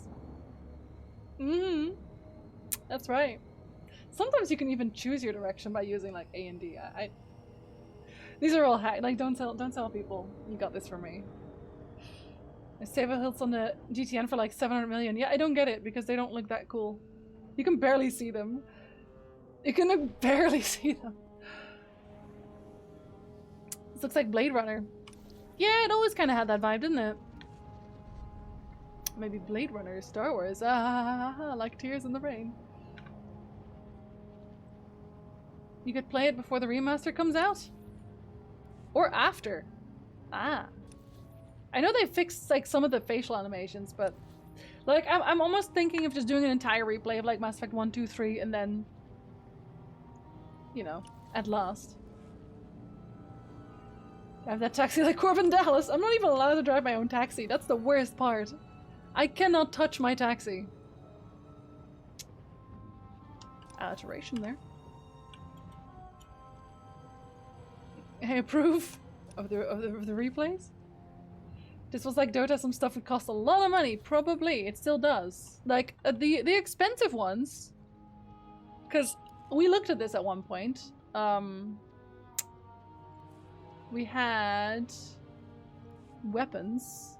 That's right. Sometimes you can even choose your direction by using like A and D. These are all hack. Like, don't tell people you got this from me. I save a hilts on the GTN for like 700 million. Yeah, I don't get it because they don't look that cool. You can barely see them. You can barely see them. This looks like Blade Runner. Yeah, it always kind of had that vibe, didn't it? Maybe Blade Runner, Star Wars. Like Tears in the Rain. You could play it before the remaster comes out? Or after? Ah. I know they fixed like some of the facial animations, but like I'm almost thinking of just doing an entire replay of like Mass Effect 1, 2, 3 and then, you know, at last. I have that taxi like Corbin Dallas. I'm not even allowed to drive my own taxi. That's the worst part. I cannot touch my taxi. Alliteration there. I approve of the replays. This was like Dota, some stuff would cost a lot of money. Probably. It still does. Like, the expensive ones. Because we looked at this at one point. We had weapons.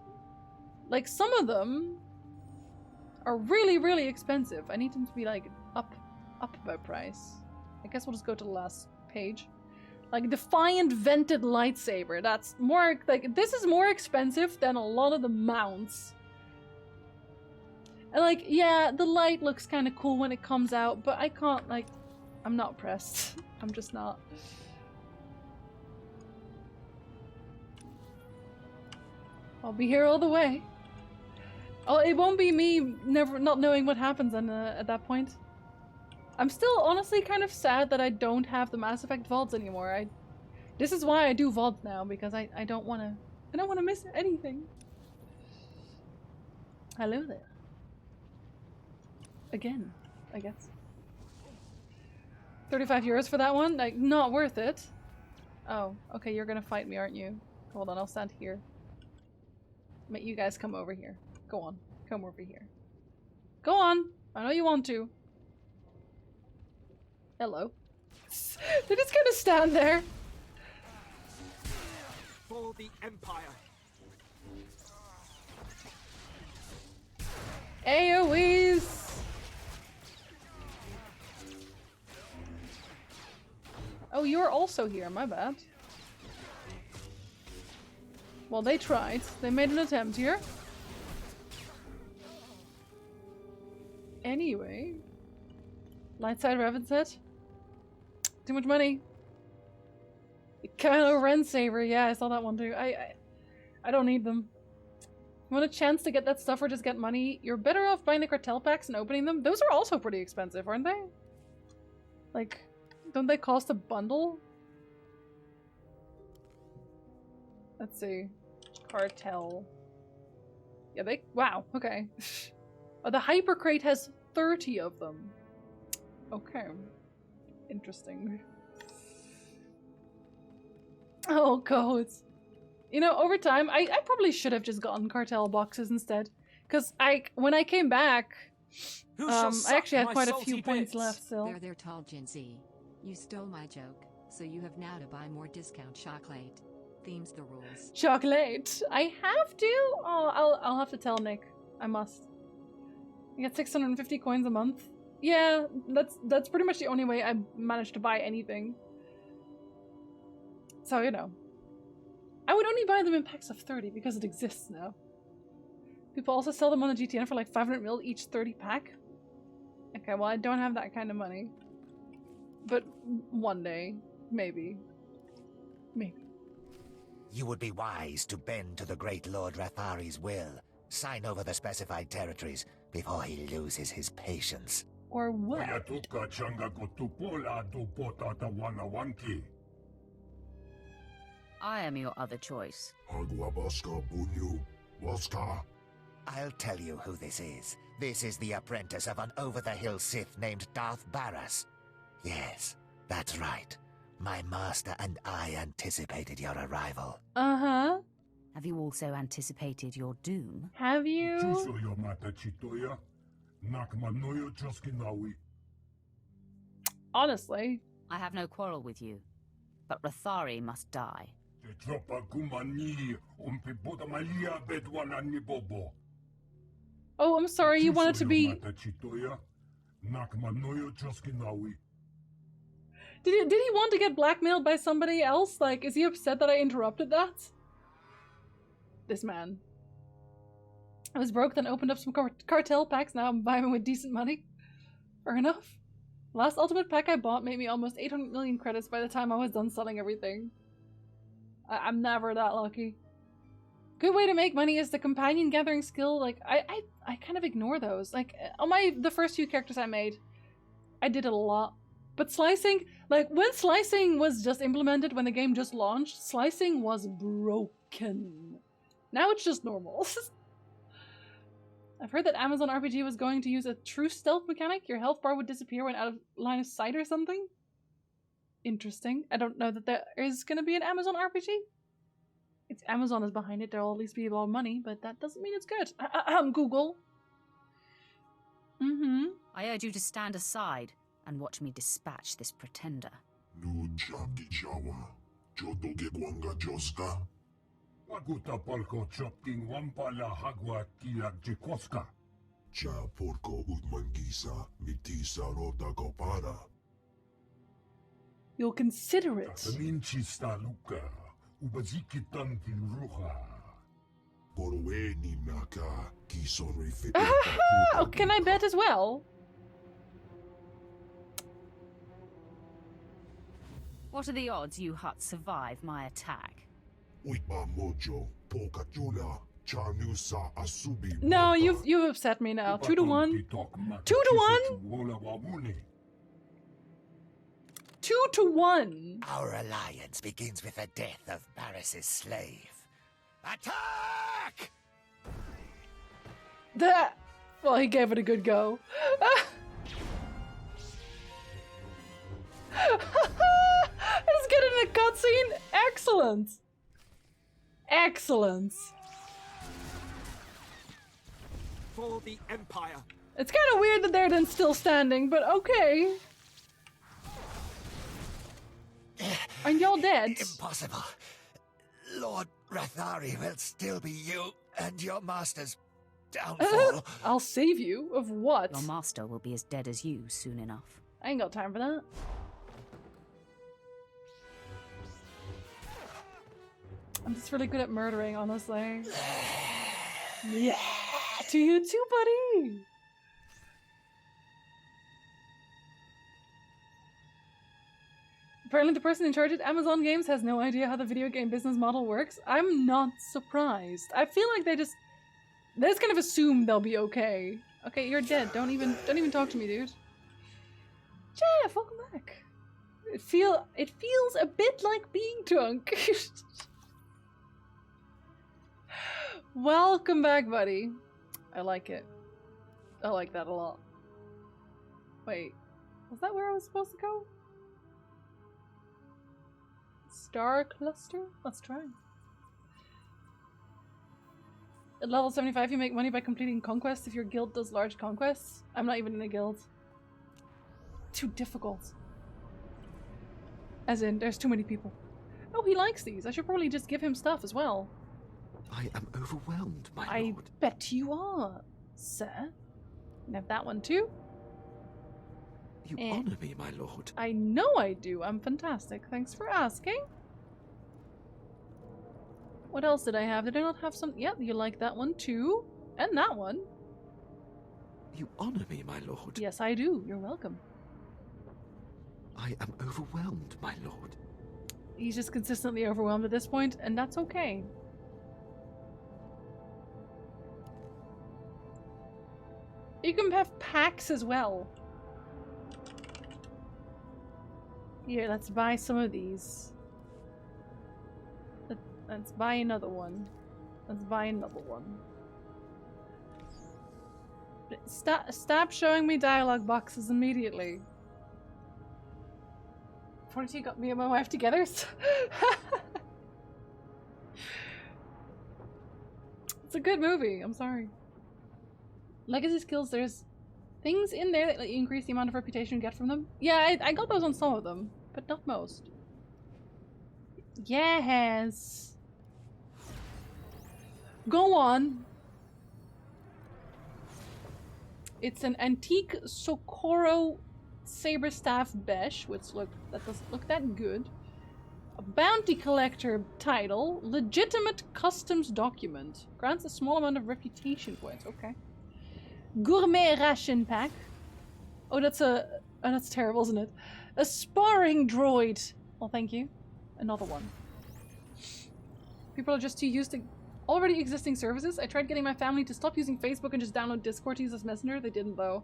Like, some of them are really, really expensive. I need them to be, like, up by price. I guess we'll just go to the last page. Like, Defiant Vented Lightsaber. That's more, like, this is more expensive than a lot of the mounts. And, like, yeah, the light looks kind of cool when it comes out, but I can't, like, I'm not pressed. I'm just not. I'll be here all the way. Oh, it won't be me not knowing what happens at that point. I'm still honestly kind of sad that I don't have the Mass Effect VODs anymore. This is why I do VODs now, because I don't wanna miss anything. Hello there. Again, I guess. 35 euros for that one? Like, not worth it. Oh, okay, you're gonna fight me, aren't you? Hold on, I'll stand here. Make you guys come over here. Go on, come over here. Go on! I know you want to. Hello. They're just gonna stand there. For the Empire. AoEs! Oh, you're also here, my bad. Well, they tried. They made an attempt here. Anyway. Lightsaber Revan set. Too much money. Kylo Ren saber, yeah, I saw that one too. I don't need them. You want a chance to get that stuff or just get money? You're better off buying the cartel packs and opening them. Those are also pretty expensive, aren't they? Like, don't they cost a bundle? Let's see. Cartel. Yeah, they... Wow, okay. Oh, the Hyper Crate has 30 of them. Okay. Interesting. Oh, codes. You know, over time, I probably should have just gotten cartel boxes instead. Because when I came back, I actually had quite a few points left still. They're tall, Gen Z. You stole my joke, so you have now to buy more discount chocolate. Theme's the rules. Chocolate? I have to? Oh, I'll have to tell Nick. I must. I get 650 coins a month. Yeah, that's pretty much the only way I managed to buy anything. So, you know. I would only buy them in packs of 30 because it exists now. People also sell them on the GTN for like 500 mil each 30 pack. Okay, well I don't have that kind of money. But one day, maybe. Maybe. You would be wise to bend to the great Lord Rathari's will. Sign over the specified territories before he loses his patience. Or what? I am your other choice. I'll tell you who this is. This is the apprentice of an over-the-hill Sith named Darth Baras. Yes, that's right. My master and I anticipated your arrival. Uh-huh. Have you also anticipated your doom? Have you? Honestly. I have no quarrel with you, but Rathari must die. Oh, I'm sorry, you wanted to be... Did he want to get blackmailed by somebody else? Like, is he upset that I interrupted that? This man. I was broke, then opened up some cartel packs, now I'm buying them with decent money. Fair enough. Last ultimate pack I bought made me almost 800 million credits by the time I was done selling everything. I'm never that lucky. Good way to make money is the companion gathering skill. Like, I kind of ignore those. Like, on the first few characters I made, I did it a lot. But slicing, like, when slicing was just implemented, when the game just launched, slicing was broken. Now it's just normal. I've heard that Amazon RPG was going to use a true stealth mechanic. Your health bar would disappear when out of line of sight or something. Interesting. I don't know that there is going to be an Amazon RPG. It's Amazon is behind it. There'll at least be a lot of money, but that doesn't mean it's good. Google. Mm-hmm. I urge you to stand aside and watch me dispatch this pretender. You'll consider it. Oh, can I bet as well? What are the odds you Hutts survive my attack? No, you've upset me now. 2-1. 2-1. 2-1. Our alliance begins with the death of Barris's slave. Attack! Well, he gave it a good go. Let's get in a cutscene. Excellent. Excellent. For the Empire. It's kind of weird that they're then still standing, but okay. Are y'all dead? Impossible. Lord Rathari will still be you and your master's downfall. I'll save you. Of what? Your master will be as dead as you soon enough. I ain't got time for that. I'm just really good at murdering, honestly. Yeah, to you too, buddy. Apparently the person in charge at Amazon Games has no idea how the video game business model works. I'm not surprised. I feel like they just kind of assume they'll be okay. Okay, you're dead. Don't even talk to me, dude. Jeff, welcome back. It feels a bit like being drunk. Welcome back, buddy. I like it. I like that a lot. Wait, was that where I was supposed to go? Star cluster? Let's try. At level 75, you make money by completing conquests if your guild does large conquests. I'm not even in a guild. Too difficult. As in, there's too many people. Oh, he likes these. I should probably just give him stuff as well. I am overwhelmed, my lord. I bet you are, sir. And have that one too. You honor me, my lord. I know I do. I'm fantastic. Thanks for asking. What else did I have? Did I not have some? Yep, you like that one too. And that one. You honor me, my lord. Yes, I do. You're welcome. I am overwhelmed, my lord. He's just consistently overwhelmed at this point, and that's okay. You can have packs as well. Here, let's buy some of these. Let's buy another one. Let's buy another one. Stop showing me dialogue boxes immediately. 42 got me and my wife together. It's a good movie. I'm sorry. Legacy skills, there's things in there that let you increase the amount of reputation you get from them. Yeah, I got those on some of them, but not most. Yes. Go on. It's an antique Socorro saber staff besh, which that doesn't look that good. A bounty collector title, legitimate customs document, grants a small amount of reputation points. Okay. Gourmet ration pack. Oh, that's terrible, isn't it? A sparring droid. Oh, thank you. Another one. People are just too used to already existing services. I tried getting my family to stop using Facebook and just download Discord to use as Messenger. They didn't, though.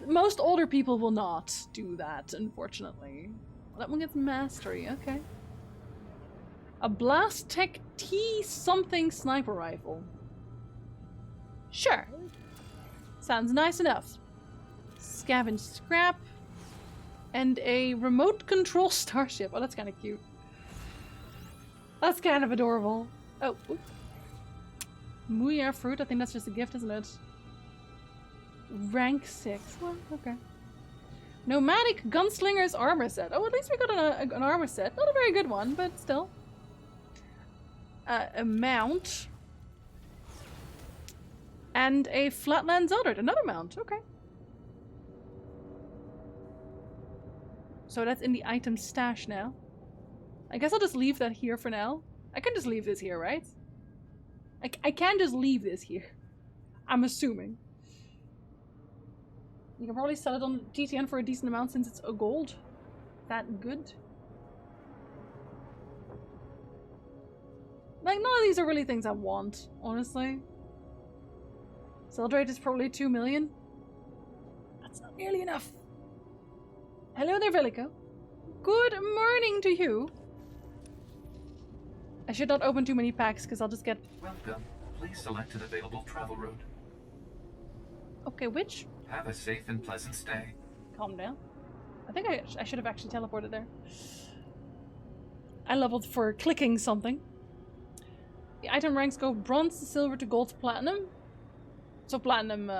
Most older people will not do that, unfortunately. That one gets mastery. Okay. A Blast Tech T something sniper rifle. Sure. Sounds nice enough. Scavenge scrap. And a remote control starship. Oh, that's kind of cute. That's kind of adorable. Oh. Mouillard fruit. I think that's just a gift, isn't it? Rank 6. Well, okay. Nomadic Gunslinger's armor set. Oh, at least we got an armor set. Not a very good one, but still. A mount. And a Flatlands Eldred. Another mount. Okay. So that's in the item stash now. I guess I'll just leave that here for now. I can just leave this here, right? I can just leave this here. I'm assuming. You can probably sell it on GTN for a decent amount since it's a gold. That good. Like, none of these are really things I want, honestly. Celebrate is probably 2 million. That's not nearly enough. Hello there, Velico. Good morning to you. I should not open too many packs because I'll just get... Welcome. Please select an available travel route. Okay, which? Have a safe and pleasant stay. Calm down. I think I should have actually teleported there. I leveled for clicking something. The item ranks go bronze to silver to gold to platinum. So platinum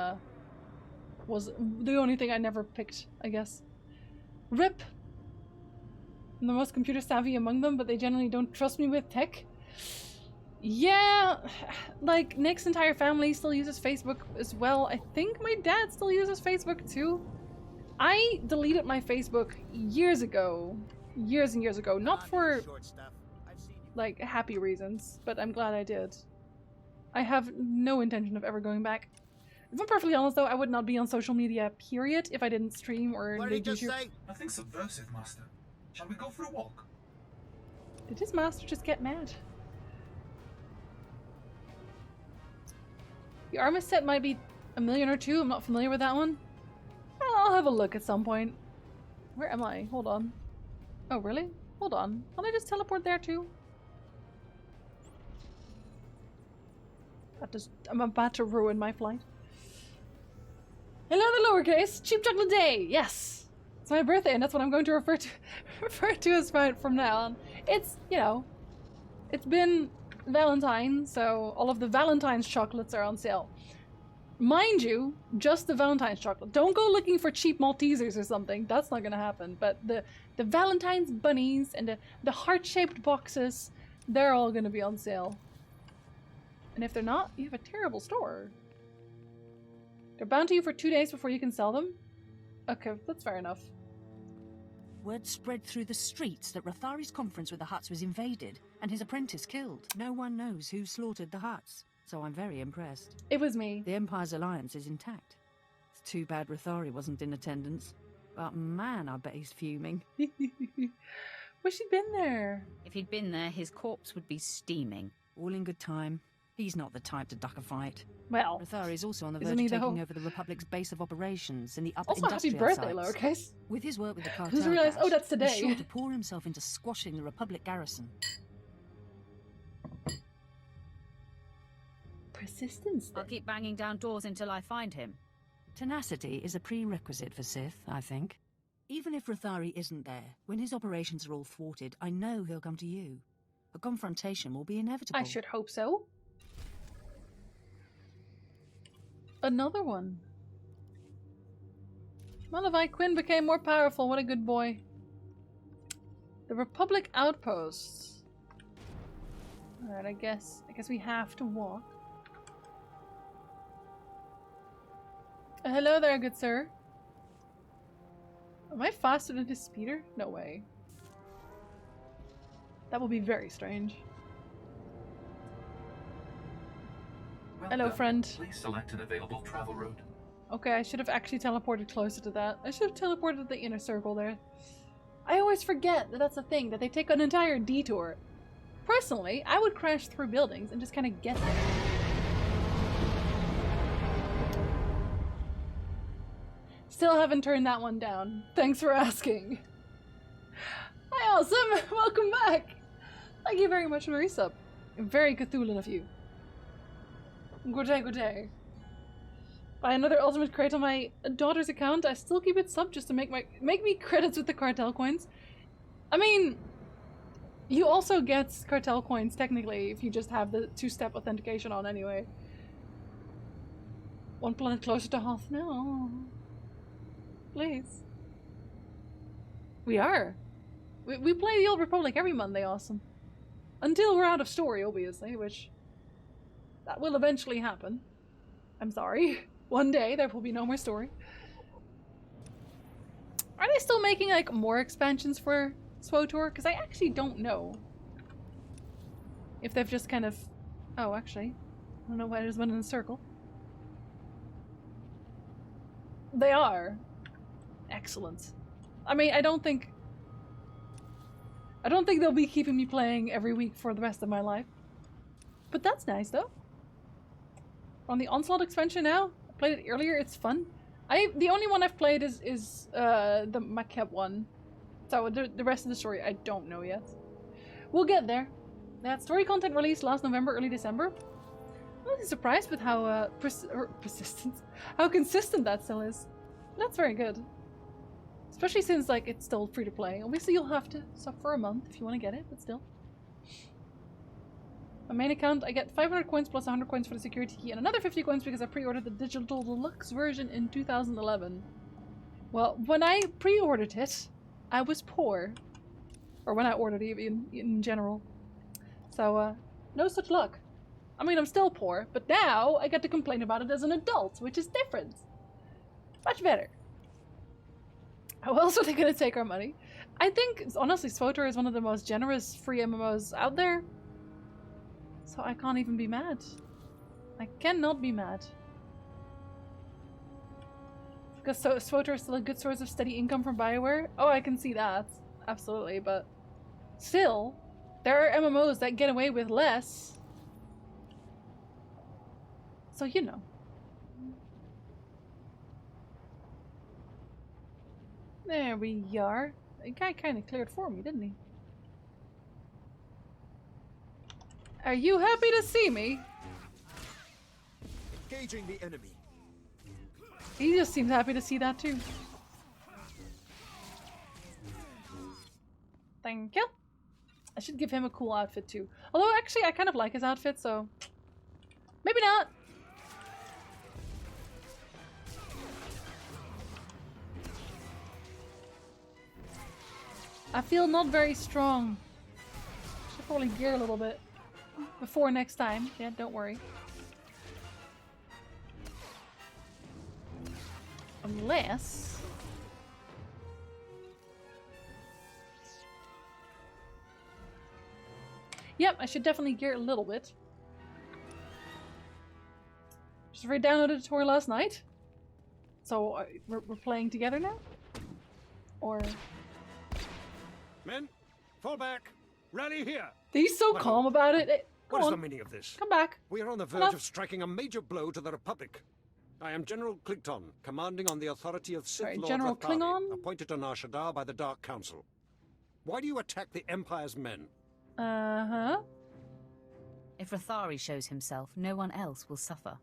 was the only thing I never picked, I guess. RIP. I'm the most computer savvy among them, but they generally don't trust me with tech. Yeah, like Nick's entire family still uses Facebook as well. I think my dad still uses Facebook too. I deleted my Facebook years ago. Years and years ago. Not for like happy reasons, but I'm glad I did. I have no intention of ever going back. If I'm perfectly honest though, I would not be on social media, period, if I didn't stream or What did he just YouTube. say? Nothing subversive, Master. Shall we go for a walk? Did his master just get mad? The armor set might be $1 million or $2 million. I'm not familiar with that one. I'll have a look at some point. Where am I? Hold on. Oh, really? Hold on. Can't I just teleport there too? I'm about to ruin my flight. Hello, the lowercase. Cheap chocolate day. Yes. It's my birthday, and that's what I'm going to refer to as from now on. It's, you know, it's been Valentine's, so all of the Valentine's chocolates are on sale. Mind you, just the Valentine's chocolate. Don't go looking for cheap Maltesers or something. That's not gonna happen. But the Valentine's bunnies and the heart-shaped boxes, they're all gonna be on sale. And if they're not, you have a terrible store. They're bound to you for 2 days before you can sell them? Okay, that's fair enough. Word spread through the streets that Rathari's conference with the Hutts was invaded and his apprentice killed. No one knows who slaughtered the Hutts, so I'm very impressed. It was me. The Empire's alliance is intact. It's too bad Rathari wasn't in attendance. But man, I bet he's fuming. Wish he'd been there. If he'd been there, his corpse would be steaming. All in good time. He's not the type to duck a fight. Well, Rathari's also on the verge of taking over the Republic's base of operations in the upper also, industrial happy birthday, sites. lowercase. With his work with the cartel, Who's realized? Oh, that's today. He's sure to pour himself into squashing the Republic garrison. Persistence. I'll keep banging down doors until I find him. Tenacity is a prerequisite for Sith, I think. Even if Rathari isn't there, when his operations are all thwarted, I know he'll come to you. A confrontation will be inevitable. I should hope so. Another one. Malavai Quinn became more powerful. What a good boy. The Republic Outpost. Alright, I guess we have to walk. Hello there, good sir. Am I faster than his speeder? No way. That will be very strange. Welcome. Hello, friend. Please select an available travel route. Okay, I should have actually teleported closer to that. I should have teleported to the inner circle there. I always forget that that's a thing, that they take an entire detour. Personally, I would crash through buildings and just kind of get there. Still haven't turned that one down. Thanks for asking. Hi, Awesome! Welcome back! Thank you very much for the resub. Very Cthulhu of you. Good day, good day. Buy another ultimate crate on my daughter's account. I still keep it sub just to make me credits with the cartel coins. I mean, you also get cartel coins technically if you just have the two-step authentication on anyway. One planet closer to Hoth. No. Please. We are. We play the Old Republic every Monday, Awesome. Until we're out of story, obviously, which that will eventually happen. I'm sorry. One day there will be no more story. Are they still making like more expansions for SWTOR? Because I actually don't know. If they've just kind of... Oh, actually. I don't know why I just went in a circle. They are. Excellent. I mean, I don't think they'll be keeping me playing every week for the rest of my life. But that's nice, though. We're on the Onslaught expansion now. I played it earlier. It's fun. The only one I've played is the Makeb one. So the rest of the story I don't know yet. We'll get there. That story content released last November, early December. I'm really surprised with how how consistent that still is. That's very good. Especially since like it's still free to play. Obviously you'll have to sub for a month if you want to get it, but still. My main account, I get 500 coins plus 100 coins for the security key and another 50 coins because I pre-ordered the digital deluxe version in 2011. Well, when I pre-ordered it, I was poor. Or when I ordered it in general. So, no such luck. I mean, I'm still poor, but now I get to complain about it as an adult, which is different. Much better. How else are they going to take our money? I think, honestly, SWTOR is one of the most generous free MMOs out there. So I can't even be mad. I cannot be mad. Because SWTOR is still a good source of steady income from BioWare. Oh, I can see that. Absolutely, but still, there are MMOs that get away with less. So, you know. There we are. The guy kind of cleared for me, didn't he? Are you happy to see me? Engaging the enemy. He just seems happy to see that too. Thank you. I should give him a cool outfit too. Although actually I kind of like his outfit, so maybe not. I feel not very strong. Should probably gear a little bit before next time. Yeah, don't worry. Unless... Yep, I should definitely gear a little bit. Just re-downloaded a tutorial last night. So we're playing together now? Or... Men, fall back. Rally here. He's so calm about it. What is the meaning of this? Come back. We are on the verge of striking a major blow to the Republic. I am General Clinton, commanding on the authority of Sith Lord General Rathari, Klingon? appointed to Nar Shaddaa by the Dark Council. Why do you attack the Empire's men? Uh-huh. If Rathari shows himself, no one else will suffer.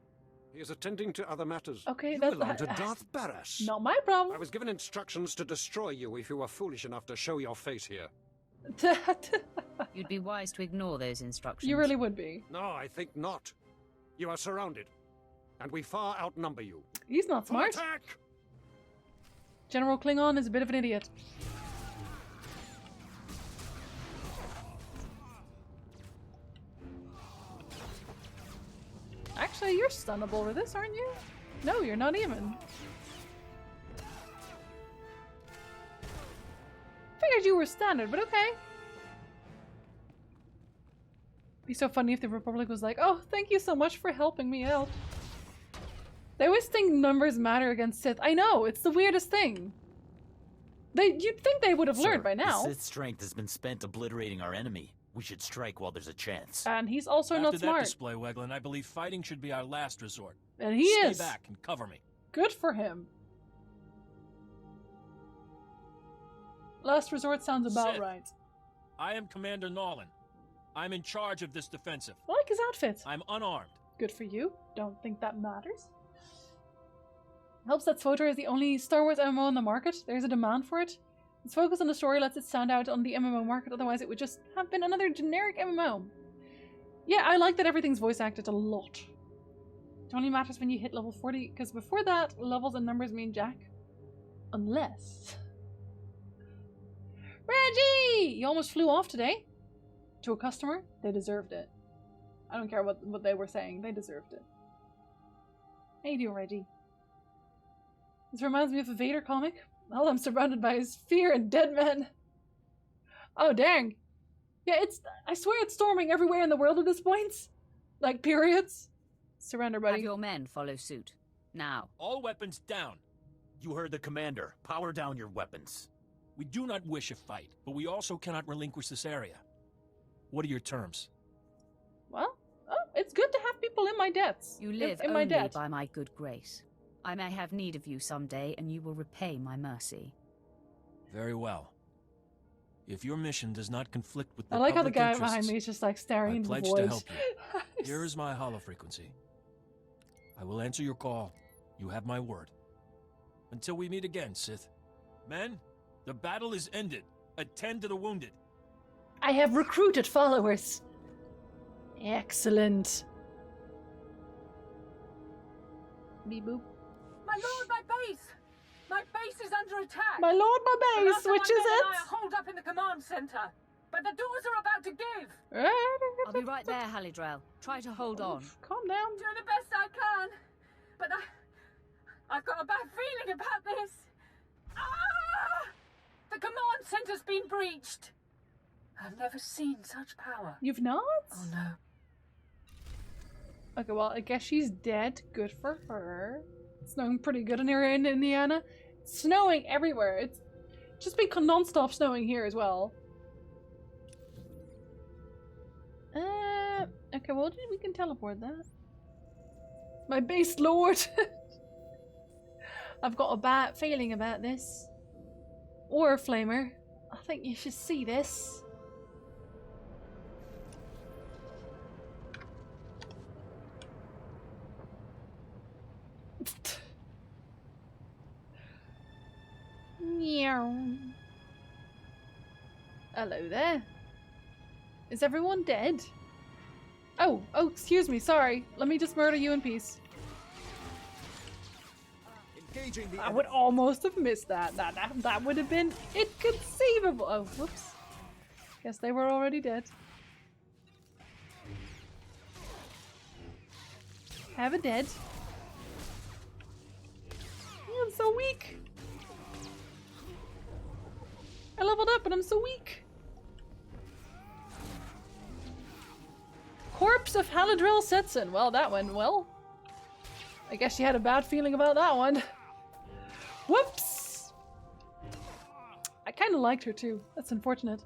He is attending to other matters. Okay, you that's belong to Darth Barras. Not my problem. I was given instructions to destroy you if you were foolish enough to show your face here. You'd be wise to ignore those instructions. You really would be. No, I think not. You are surrounded, and we far outnumber you. He's not smart. Attack! General Klingon is a bit of an idiot. Actually, you're stunnable with this, aren't you? No, you're not even. Figured you were standard, but okay. Be so funny if the Republic was like, oh, thank you so much for helping me out. They always think numbers matter against Sith. I know, it's the weirdest thing. You'd think they would have learned by now. The Sith's strength has been spent obliterating our enemy. We should strike while there's a chance. And he's also not smart. After that display, Weglin, I believe fighting should be our last resort. And he is. Stay back and cover me. Good for him. Last resort sounds about Sith. right. I am Commander Nolan. I'm in charge of this defensive. I like his outfit. I'm unarmed. Good for you. Don't think that matters. Helps that SWTOR is the only Star Wars MMO on the market. There's a demand for it. Its focus on the story lets it stand out on the MMO market, otherwise it would just have been another generic MMO. Yeah, I like that everything's voice acted a lot. It only matters when you hit level 40, because before that, levels and numbers mean jack. Unless... Reggie! You almost flew off today. To a customer, they deserved it. I don't care what they were saying, they deserved it. How you doing, Reggie? This reminds me of a Vader comic. All I'm surrounded by is fear and dead men. Oh, dang. Yeah, I swear it's storming everywhere in the world at this point. Like, periods. Surrender, buddy. Have your men follow suit. Now. All weapons down. You heard the commander. Power down your weapons. We do not wish a fight, but we also cannot relinquish this area. What are your terms? Well, It's good to have people in my debts. You live in my only debt. by my good grace. I may have need of you someday, and you will repay my mercy. Very well. If your mission does not conflict with I like how the public guy interests, behind me is just like staring I into the pledge void. to help you. Here is my holofrequency. I will answer your call. You have my word. Until we meet again, Sith. Men, the battle is ended. Attend to the wounded. I have recruited followers. Excellent. Beep boop. My lord, my base! My base is under attack! My lord, my base! Which is it? I are holed up in the command center, but the doors are about to give! I'll be right there, Halidrel. Try to hold on. Calm down. Doing the best I can, but I've got a bad feeling about this. Ah! The command center's been breached. I've never seen such power. You've not? Oh no. Okay, well, I guess she's dead. Good for her. It's snowing pretty good in here in Indiana. It's snowing everywhere. It's just been non-stop snowing here as well. Okay, well, we can teleport that. My base lord! I've got a bad feeling about this. Or Flamer. I think you should see this. Meow. Hello there. Is everyone dead? Oh, excuse me, sorry. Let me just murder you in peace. I would almost have missed that. That would have been inconceivable. Oh, whoops. Guess they were already dead. Have a dead. I'm so weak. I leveled up and I'm so weak. Corpse of Halidrel Setson. Well, that went well. I guess she had a bad feeling about that one. Whoops! I kind of liked her too. That's unfortunate.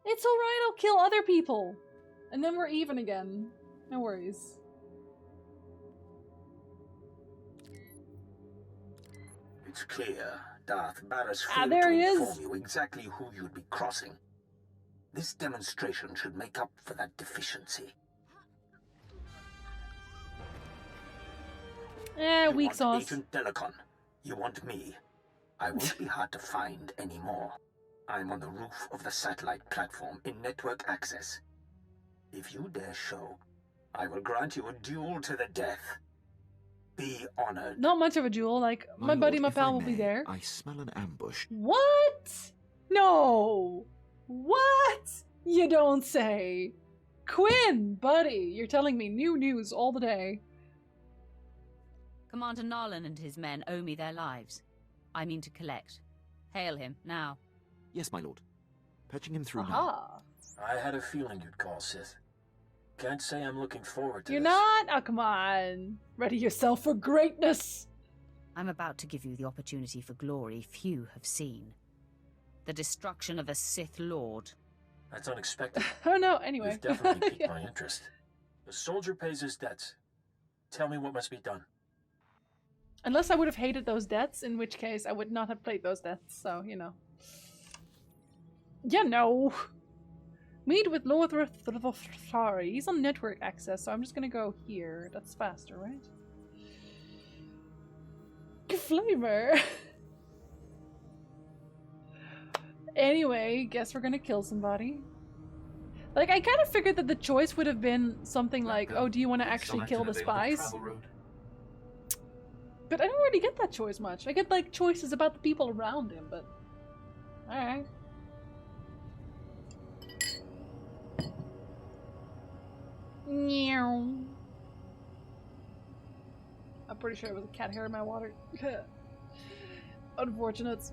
It's alright, I'll kill other people. And then we're even again. No worries. It's clear Darth Barris Ah, failed there to he is. inform you exactly who you'd be crossing. This demonstration should make up for that deficiency. Weak sauce. Agent Delicon. You want me. I won't be hard to find anymore. I'm on the roof of the satellite platform in network access. If you dare show, I will grant you a duel to the death. Be honored. Not much of a duel, like, my buddy, my Lord, if I pal will be may, there. I smell an ambush. What? No! What? You don't say. Quinn, buddy, you're telling me new news all the day. Commander Narlan and his men owe me their lives. I mean to collect. Hail him, now. Yes, my lord. Patching him through now. Aha. I had a feeling you'd call, Sith. Can't say I'm looking forward to You're this. not? Oh, come on. Ready yourself for greatness. I'm about to give you the opportunity for glory few have seen. The destruction of a Sith Lord. That's unexpected. Oh no, anyway. You've definitely piqued my interest. The soldier pays his debts. Tell me what must be done. Unless I would have hated those deaths, in which case I would not have played those deaths, so, you know. Yeah, no. Meet with Lord Rathari. He's on network access, so I'm just gonna go here. That's faster, right? Flamer! Anyway, guess we're gonna kill somebody. Like, I kind of figured that the choice would have been something like, oh, do you want to actually kill the spies? But I don't really get that choice much. I get, like, choices about the people around him, but... Alright. Meow. I'm pretty sure it was a cat hair in my water. Unfortunate.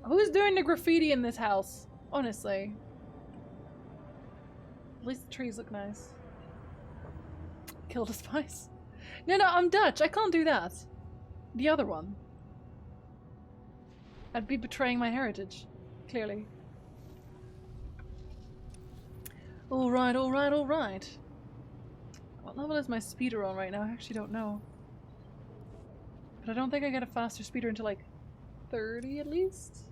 Who's doing the graffiti in this house? Honestly. At least the trees look nice. Kill the spice. No, I'm Dutch. I can't do that. The other one. I'd be betraying my heritage. Clearly. Alright, alright, alright. What level is my speeder on right now? I actually don't know. But I don't think I get a faster speeder until like 30 at least.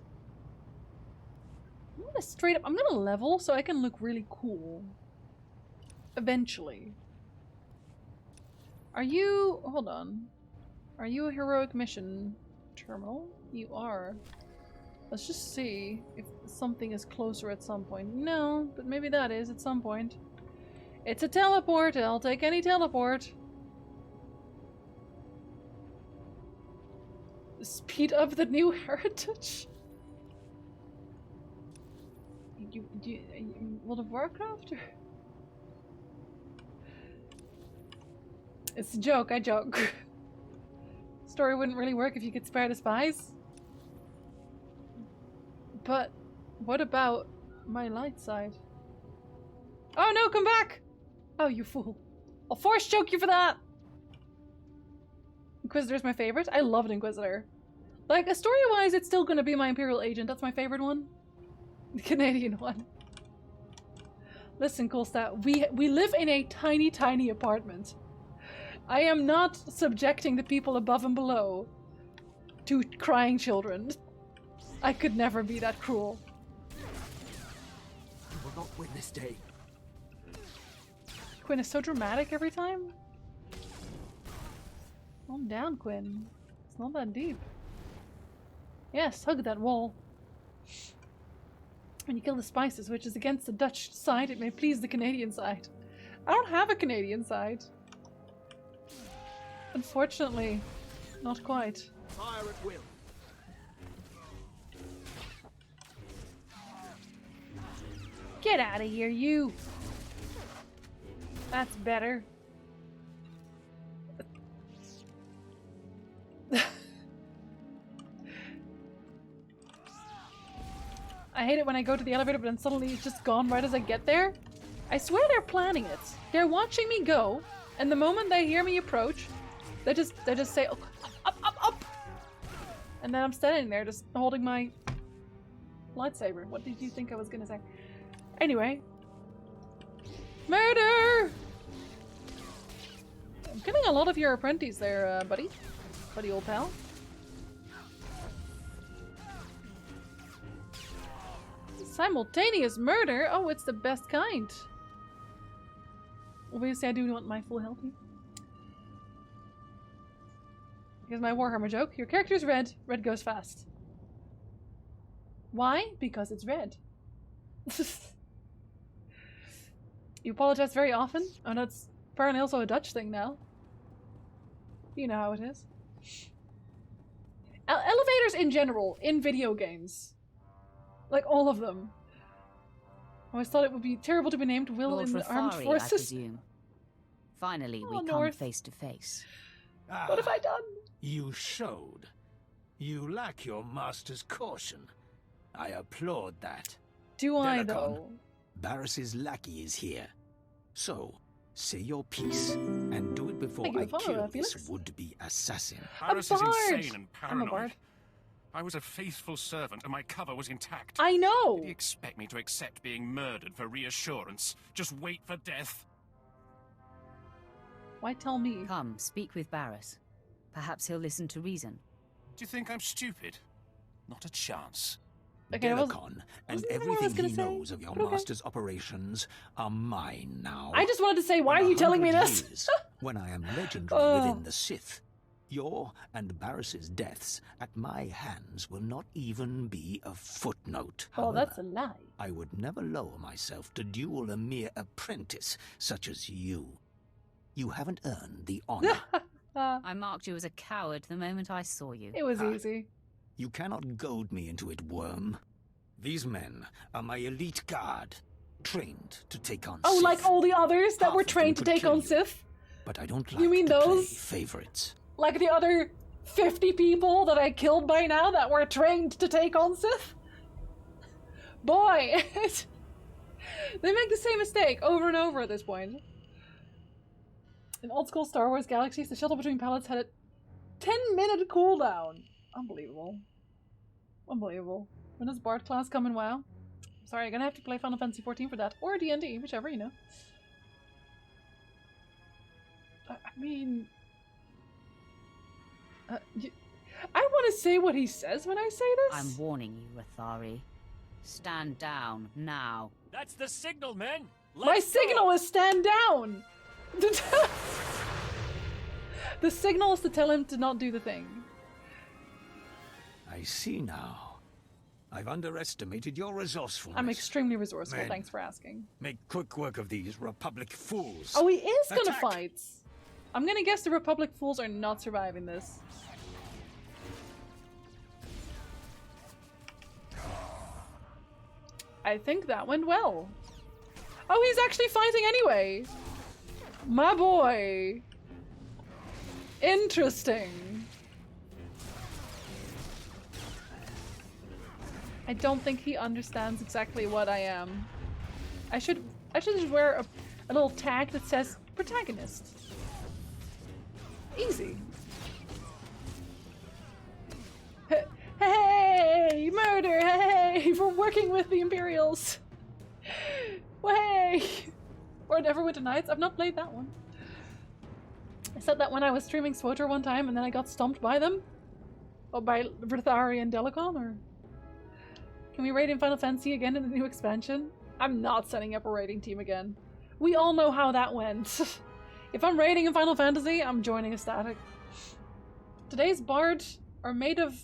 I'm gonna straight up, I'm gonna level so I can look really cool. Eventually. Are you, hold on. Are you a heroic mission terminal? You are. Let's just see if something is closer at some point. No, but maybe that is at some point. It's a teleport. I'll take any teleport. Speed up the new heritage. World of Warcraft? Or? It's a joke. I joke. Story wouldn't really work if you could spare the spies. But what about my light side? Oh no, come back! Oh, you fool. I'll force choke you for that! Inquisitor's my favorite. I love an Inquisitor. Like, story-wise, it's still gonna be my Imperial Agent. That's my favorite one. The Canadian one. Listen, Colstat, we live in a tiny, tiny apartment. I am not subjecting the people above and below to crying children. I could never be that cruel. You will not win this day. Quinn is so dramatic every time. Calm down, Quinn. It's not that deep. Yes, hug that wall. When you kill the spices, which is against the Dutch side, it may please the Canadian side. I don't have a Canadian side. Unfortunately, not quite. Fire at will. Get out of here, you! That's better. I hate it when I go to the elevator but then suddenly it's just gone right as I get there. I swear they're planning it. They're watching me go, and the moment they hear me approach, they just say, oh, up, up, up! And then I'm standing there just holding my lightsaber. What did you think I was gonna say? Anyway. Murder! I'm killing a lot of your apprentices there, buddy. Buddy old pal. Simultaneous murder? Oh, it's the best kind. Obviously, I do want my full health. Here's my Warhammer joke. Your character's red. Red goes fast. Why? Because it's red. You apologize very often? Oh, that's apparently also a Dutch thing now. You know how it is. Elevators in general, in video games. Like, all of them. I always thought it would be terrible to be named Will Lord in the Armed Rathari, Forces. I presume. Finally, we come face to face. What have I done? You showed. You lack your master's caution. I applaud that. Do I, Delacon, though? Barris's lackey is here. So, say your piece, and do it before I kill this would-be assassin. Barris is insane and I'm a bard. paranoid. I was a faithful servant and my cover was intact. I know! Did he expect me to accept being murdered for reassurance? Just wait for death? Why tell me? Come, speak with Barris. Perhaps he'll listen to reason. Do you think I'm stupid? Not a chance. Okay, Delacon and everything he knows of your master's operations are mine now. I just wanted to say, why are you telling me this? Years, when I am legendary within the Sith, your and Barris's deaths at my hands will not even be a footnote. Oh, However, that's a lie. I would never lower myself to duel a mere apprentice such as you. You haven't earned the honor. I marked you as a coward the moment I saw you. It was easy. You cannot goad me into it, worm. These men are my elite guard, trained to take on Sith. Like all the others that were trained to take on Sith? But I don't like You mean to those? play favorites. Like the other 50 people that I killed by now that were trained to take on Sith? Boy! They make the same mistake over and over at this point. In old school Star Wars galaxies, the shuttle between planets had a 10-minute cooldown. Unbelievable. Unbelievable. When does Bard class come in WoW? Sorry, I'm gonna have to play Final Fantasy 14 for that. Or D&D, whichever, you know. I mean... I want to say what he says when I say this. I'm warning you, Rathari. Stand down, now. That's the signal, men! My signal is stand down! The signal is to tell him to not do the thing. I see now. I've underestimated your resourcefulness. I'm extremely resourceful, Men, thanks for asking. Make quick work of these Republic fools. Oh, he is gonna Attack! fight! I'm gonna guess the Republic fools are not surviving this. I think that went well. Oh, he's actually fighting anyway! My boy! Interesting. I don't think he understands exactly what I am. I should just wear a little tag that says protagonist. Easy. Hey, murder! Hey, for working with the Imperials. Way. Or Neverwinter Nights. I've not played that one. I said that when I was streaming SWOTR one time, and then I got stomped by them. Or by Rathari and Delicon, or... Can we raid in Final Fantasy again in the new expansion? I'm not setting up a raiding team again. We all know how that went. If I'm raiding in Final Fantasy, I'm joining a static. Today's bard are made of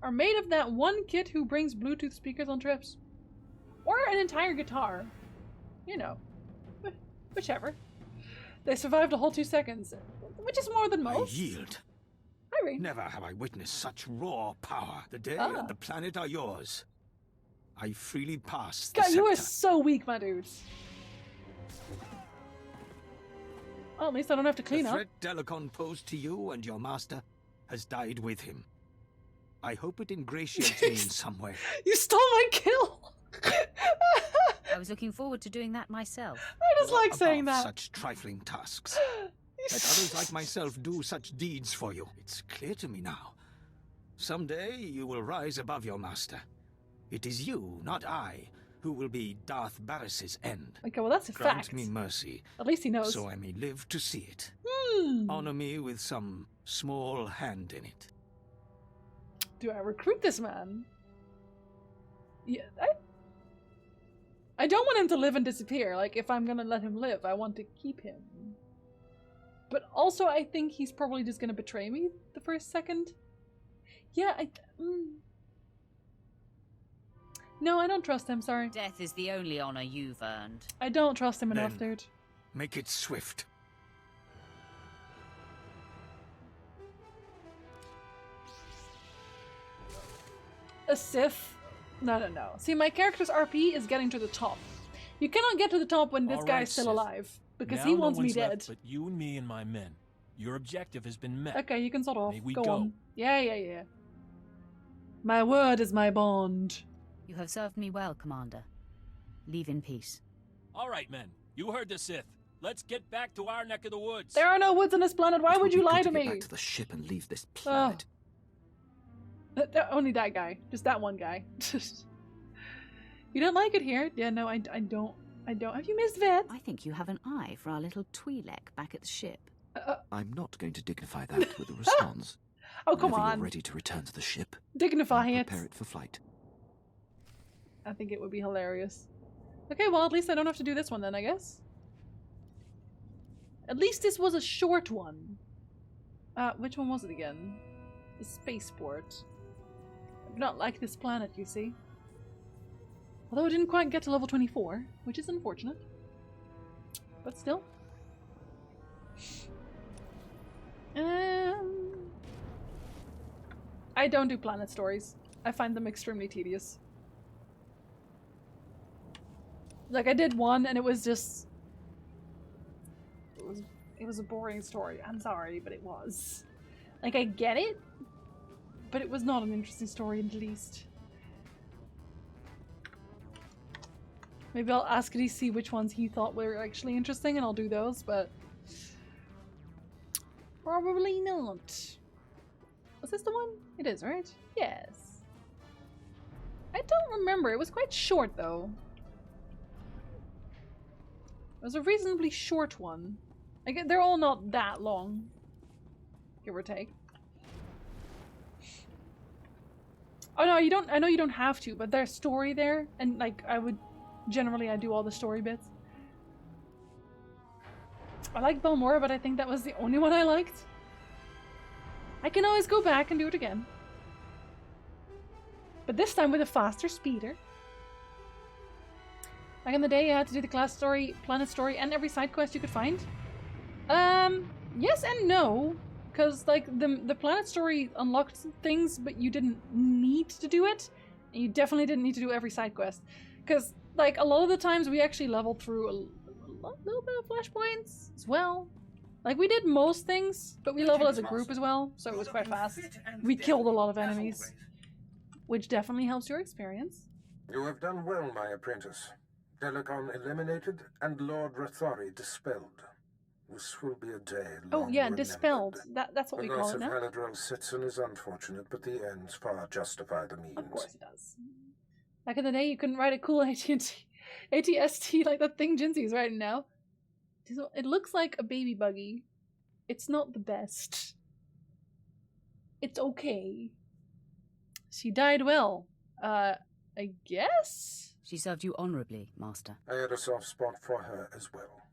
that one kid who brings Bluetooth speakers on trips. Or an entire guitar. You know. Whichever. They survived a whole 2 seconds, which is more than most. I yield. Hi, Ray. Never have I witnessed such raw power. The day and the planet are yours. I freely pass the God, you are scepter. so weak, my dude. Well, at least I don't have to clean the up. threat Delicon posed to you and your master has died with him. I hope it ingratiates me in some way. You stole my kill! I was looking forward to doing that myself. I just like saying Above that. Such trifling tasks. Let others like myself do such deeds for you. It's clear to me now. Someday you will rise above your master. It is you, not I, who will be Darth Barris's end. Okay, well that's a Grant fact. me mercy. At least he knows. So I may live to see it. Hmm. Honor me with some small hand in it. Do I recruit this man? Yeah, I don't want him to live and disappear. Like, if I'm gonna let him live, I want to keep him. But also, I think he's probably just gonna betray me the first second. Yeah, No, I don't trust him, sorry. Death is the only honor you've earned. I don't trust him enough, Then dude. Make it swift. A Sith? No. See, my character's RP is getting to the top. You cannot get to the top when this All guy's right, still Sith. alive. Because Now he no wants me one's dead. left but you and me and my men. Your objective has been met. Okay, you can sort off. May we go go. on. Yeah. My word is my bond. You have served me well, Commander. Leave in peace. All right, men. You heard the Sith. Let's get back to our neck of the woods. There are no woods on this planet. Why would you lie to Get me? back to the ship and leave this planet. Only that guy. Just that one guy. You don't like it here? Yeah, no, I don't. Have you missed Vet? I think you have an eye for our little Twi'lek back at the ship. I'm not going to dignify that with a response. Oh, come Whenever on. you're ready to return to the ship, Dignify it. prepare it for flight. I think it would be hilarious. Okay, well, at least I don't have to do this one then, I guess. At least this was a short one. Which one was it again? The spaceport. I do not like this planet, you see. Although I didn't quite get to level 24, which is unfortunate. But still. I don't do planet stories. I find them extremely tedious. Like, I did one and it was just... It was a boring story. I'm sorry, but it was. Like, I get it, but it was not an interesting story in the least. Maybe I'll ask DC which ones he thought were actually interesting and I'll do those, but... Probably not. Was this the one? It is, right? Yes. I don't remember. It was quite short, though. was a reasonably short one. They're all not that long, give or take. Oh no, you don't. I know you don't have to, but there's story there, and like I do all the story bits. I like Balmora, but I think that was the only one I liked. I can always go back and do it again, but this time with a faster speeder. Back in the day, you had to do the class story, planet story, and every side quest you could find. Yes and no, because like the planet story unlocked things, but you didn't need to do it, and you definitely didn't need to do every side quest, because like a lot of the times we actually leveled through a little bit of flashpoints as well. Like we did most things, but we leveled as a group as well, so it was quite fast. We killed a lot of enemies, which definitely helps your experience. You have done well, my apprentice. Delicon eliminated and Lord Rathori dispelled. This will be a day long remembered. Dispelled. That's what we call it now. The loss of Haladrel Sitson is unfortunate, but the ends far justify the means. Of course it does. Back in the day, you couldn't ride a cool ATST like that thing Jinxie's riding now. It looks like a baby buggy. It's not the best. It's okay. She died well. I guess? She served you honorably, Master. I had a soft spot for her as well.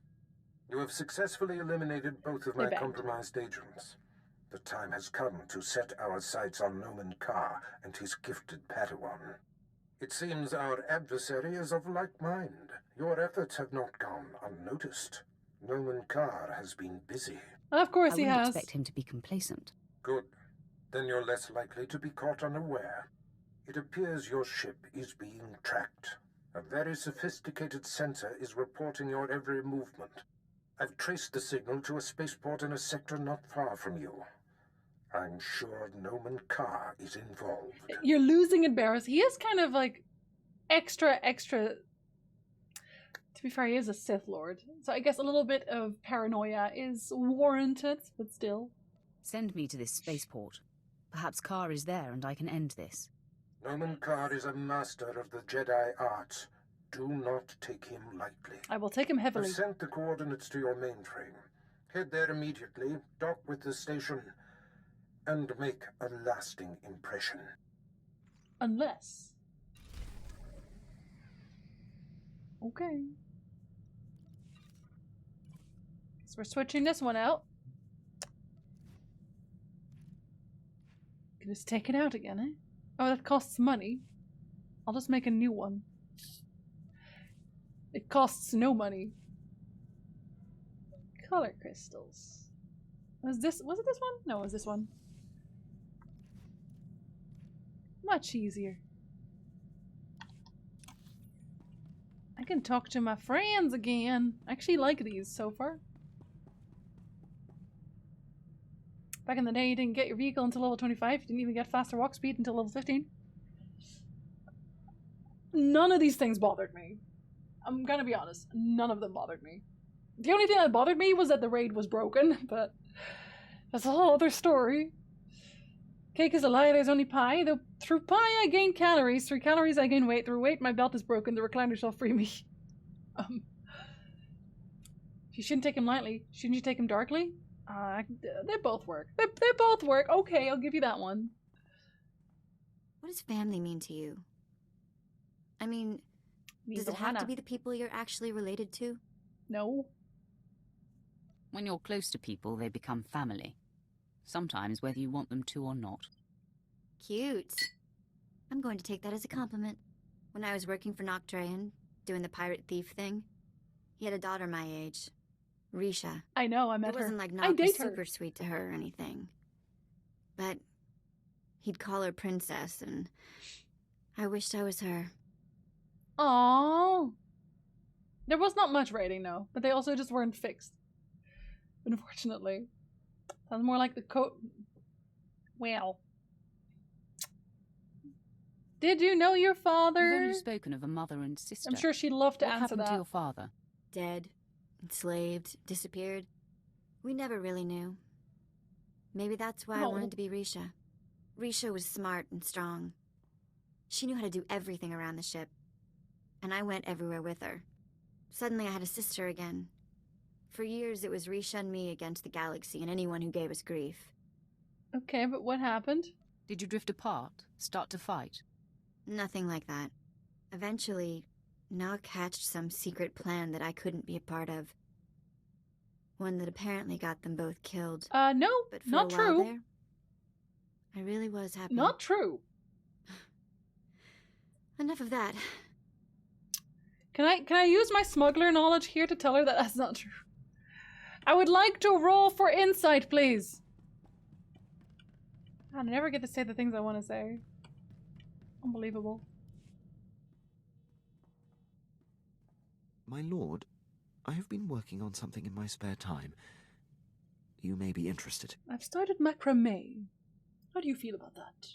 You have successfully eliminated both of my compromised agents. The time has come to set our sights on Noman Carr and his gifted Padawan. It seems our adversary is of like mind. Your efforts have not gone unnoticed. Noman Carr has been busy. Of course he has. I wouldn't expect him to be complacent. Good. Then you're less likely to be caught unaware. It appears your ship is being tracked. A very sophisticated sensor is reporting your every movement. I've traced the signal to a spaceport in a sector not far from you. I'm sure Noman Carr is involved. You're losing it, Barris. He is kind of like extra... To be fair, he is a Sith Lord. So I guess a little bit of paranoia is warranted, but still. Send me to this spaceport. Perhaps Carr is there and I can end this. Noman Carr is a master of the Jedi arts. Do not take him lightly. I will take him heavily. I've sent the coordinates to your mainframe. Head there immediately, dock with the station, and make a lasting impression. Unless... Okay. So we're switching this one out. Can just take it out again, eh? Oh, that costs money. I'll just make a new one. It costs no money. Color crystals. Was it this one? No, it was this one. Much easier. I can talk to my friends again. I actually like these so far. Back in the day, you didn't get your vehicle until level 25. You didn't even get faster walk speed until level 15. None of these things bothered me. I'm gonna be honest. None of them bothered me. The only thing that bothered me was that the raid was broken, but that's a whole other story. Cake is a lie, there's only pie. Though through pie I gain calories, through calories I gain weight, through weight my belt is broken, the recliner shall free me. You shouldn't take him lightly. Shouldn't you take him darkly? They both work. They both work. Okay, I'll give you that one. What does family mean to you? I mean, does it have to be the people you're actually related to? No. When you're close to people, they become family. Sometimes whether you want them to or not. Cute. I'm going to take that as a compliment. When I was working for Noctrayan, doing the pirate thief thing, he had a daughter my age, Risha. I know, I met her. It wasn't like Noc was super sweet to her or anything. But he'd call her princess, and I wished I was her. Aww. There was not much rating, though, but they also just weren't fixed. Unfortunately. Sounds more like the Well. Did you know your father? You've only spoken of a mother and sister. I'm sure she'd love to answer that. What happened to your father? Dead, enslaved, disappeared. We never really knew. Maybe that's why I wanted to be Risha. Risha was smart and strong. She knew how to do everything around the ship. And I went everywhere with her. Suddenly I had a sister again. For years it was re-shun me against the galaxy and anyone who gave us grief. Okay, but what happened? Did you drift apart? Start to fight? Nothing like that. Eventually, Nog hatched some secret plan that I couldn't be a part of. One that apparently got them both killed. No, but for not a while true. There, I really was happy. Not true. Enough of that. Can I use my smuggler knowledge here to tell her that that's not true? I would like to roll for insight, please. I never get to say the things I want to say. Unbelievable. My lord, I have been working on something in my spare time. You may be interested. I've started macrame. How do you feel about that?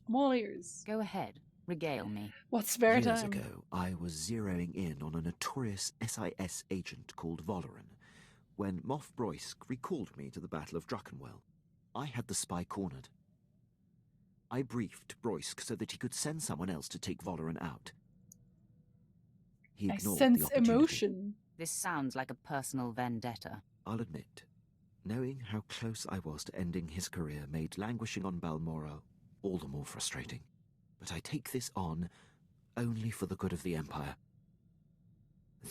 I'm all ears. Go ahead. Regale me. What's spare time? Years ago, I was zeroing in on a notorious SIS agent called Valoran. When Moff Broysk recalled me to the Battle of Druckenwell, I had the spy cornered. I briefed Broysk so that he could send someone else to take Valoran out. He ignored the opportunity. Emotion. This sounds like a personal vendetta. I'll admit, knowing how close I was to ending his career made languishing on Balmoral all the more frustrating. But I take this on only for the good of the Empire.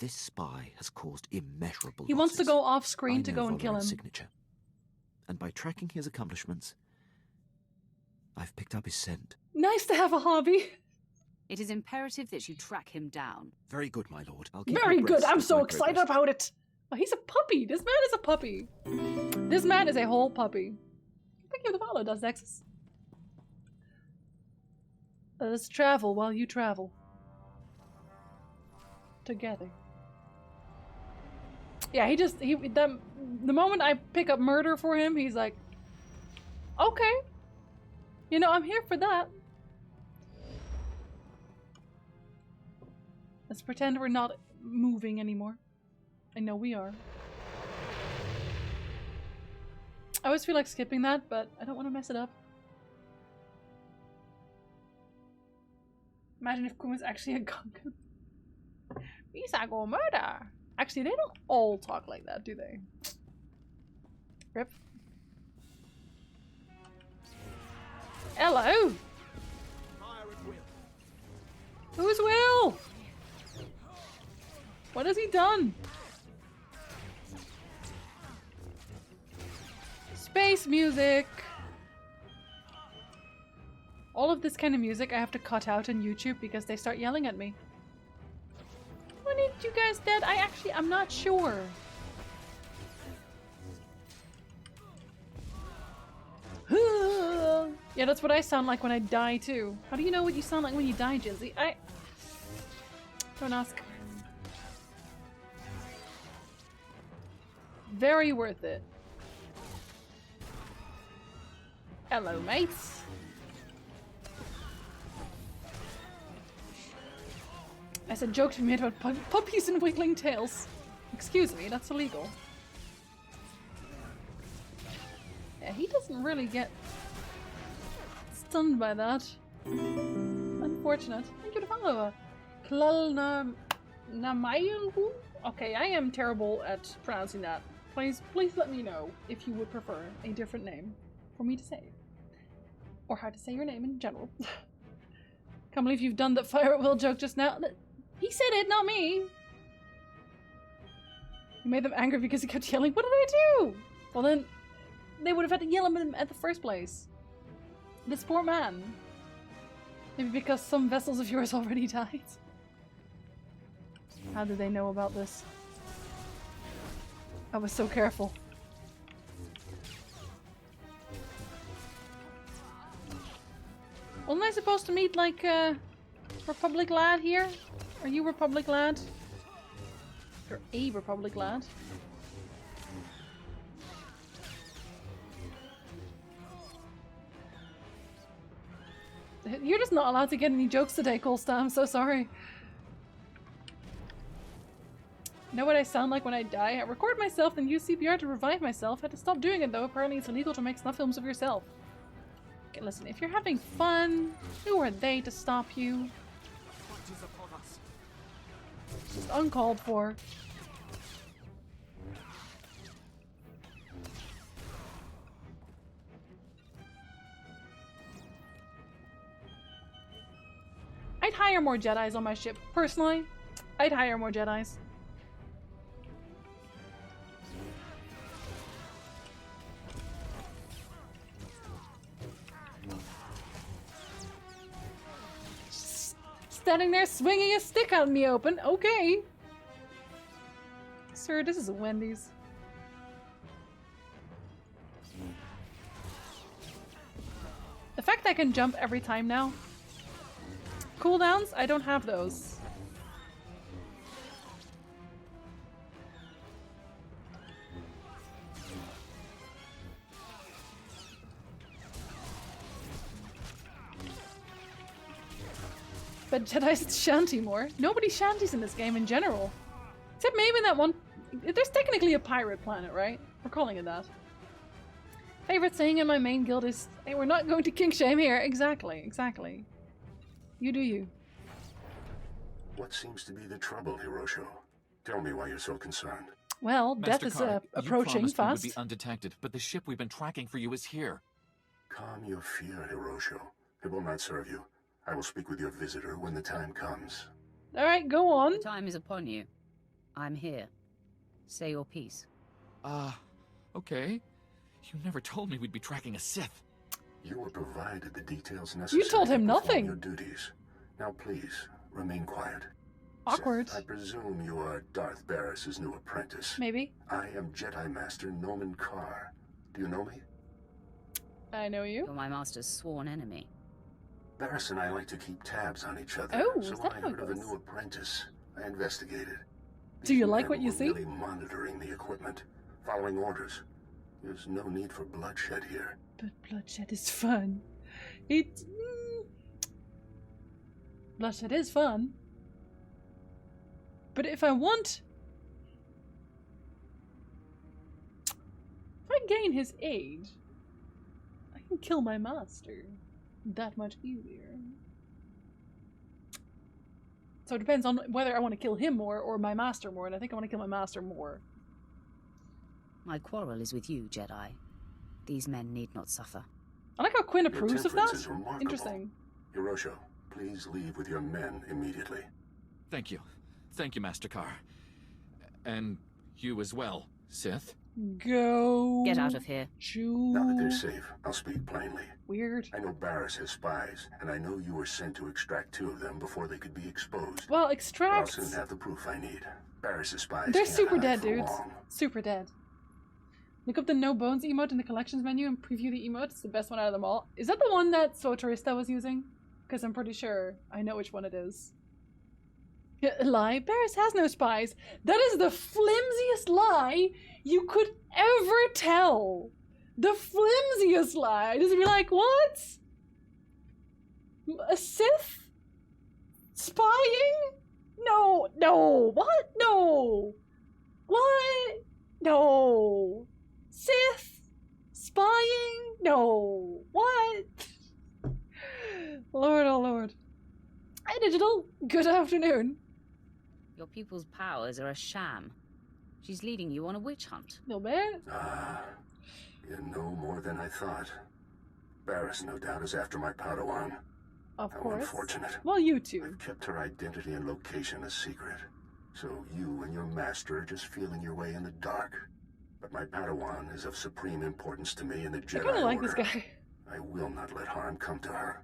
This spy has caused immeasurable He wants to go off screen to go and kill him. Signature. And by tracking his accomplishments, I've picked up his scent. Nice to have a hobby. It is imperative that you track him down. Very good, my lord. I'll keep Very you good. abreast I'm of so my excited progress. about it. Oh, he's a puppy. This man is a puppy. This man is a whole puppy. Thank you for the follow, does Nexus. Let us travel while you travel. Together. Yeah, the moment I pick up murder for him, he's like, okay. You know, I'm here for that. Let's pretend we're not moving anymore. I know we are. I always feel like skipping that, but I don't want to mess it up. Imagine if Kuma's actually a Gungan. Misa go murder. Actually, they don't all talk like that, do they? Rip. Hello. Who's Will? What has he done? Space music. All of this kind of music I have to cut out on YouTube because they start yelling at me. When did you guys dead? I'm not sure. Yeah, that's what I sound like when I die too. How do you know what you sound like when you die, Jinzy? Don't ask. Very worth it. Hello, mates. I said joke to be made about puppies and wiggling tails. Excuse me, that's illegal. Yeah, he doesn't really get stunned by that. Unfortunate. Thank you to follow. Namayu? Okay, I am terrible at pronouncing that. Please let me know if you would prefer a different name for me to say. Or how to say your name in general. Can't believe you've done that fire at will joke just now. He said it, not me. You made them angry because he kept yelling. What did I do? Well then, they would have had to yell at him at the first place. This poor man. Maybe because some vessels of yours already died. How did they know about this? I was so careful. Wasn't I supposed to meet like Republic lad here? Are you Republic lad? You're a Republic lad. You're just not allowed to get any jokes today, Colstam. I'm so sorry. Know what I sound like when I die? I record myself and use CPR to revive myself. Had to stop doing it though. Apparently it's illegal to make snuff films of yourself. Okay, listen, if you're having fun, who are they to stop you? Just uncalled for. I'd hire more Jedis on my ship. Personally, I'd hire more Jedis. Standing there swinging a stick out in the open. Okay. Sir, this is a Wendy's. The fact I can jump every time now. Cooldowns? I don't have those. But Jedi's shanty more. Nobody shanties in this game in general. Except maybe that one... There's technically a pirate planet, right? We're calling it that. Favorite saying in my main guild is, hey, we're not going to kink shame here. Exactly, exactly. You do you. What seems to be the trouble, Hirosho? Tell me why you're so concerned. Well, death is approaching you fast. We would be undetected, but the ship we've been tracking for you is here. Calm your fear, Hirosho. It will not serve you. I will speak with your visitor when the time comes. Alright, go on. The time is upon you. I'm here. Say your piece. Okay. You never told me we'd be tracking a Sith. You were provided the details necessary. You told him to perform nothing. Your duties. Now please, remain quiet. Awkward. Sith, I presume you are Darth Barris's new apprentice. Maybe. I am Jedi Master Noman Carr. Do you know me? I know you. You're my master's sworn enemy. Barris and I like to keep tabs on each other. Oh, so is when that I how it heard of a goes? new apprentice, I investigated. Do you like men what you were see? Really monitoring the equipment, following orders. There's no need for bloodshed here. But bloodshed is fun. Bloodshed is fun. But if I want... If I gain his aid, I can kill my master. That much easier. So it depends on whether I want to kill him more or my master more, and I think I want to kill my master more. My quarrel is with you, Jedi. These men need not suffer. I like how Quinn Your approves of temperance that. is remarkable. Interesting. Hirosho, please leave with your men immediately. Thank you. Thank you, Master Carr. And you as well, Sith. Go. Get out of here. Now that they're safe, I'll speak plainly. Weird. I know Barris has spies, and I know you were sent to extract 2 of them before they could be exposed. Well, I'll extract. soon have the proof I need. Barris's spies They're can't super hide dead, for dudes. long. Super dead. Look up the No Bones emote in the collections menu and preview the emote. It's the best one out of them all. Is that the one that Sotorista was using? Because I'm pretty sure I know which one it is. Lie? Barris has no spies. That is the flimsiest lie you could ever tell. The flimsiest lie. Just be like, what? A Sith? Spying? No, no. What? No. What? No. Sith? Spying? No. What? Lord, oh Lord. Hi, Digital. Good afternoon. Your pupil's powers are a sham. She's leading you on a witch hunt. No bad. You know more than I thought. Barris, no doubt, is after my Padawan. Of How course. unfortunate. Well, you too. I've kept her identity and location a secret. So you and your master are just feeling your way in the dark. But my Padawan is of supreme importance to me in the Jedi I kind of like Order. this guy. I will not let harm come to her.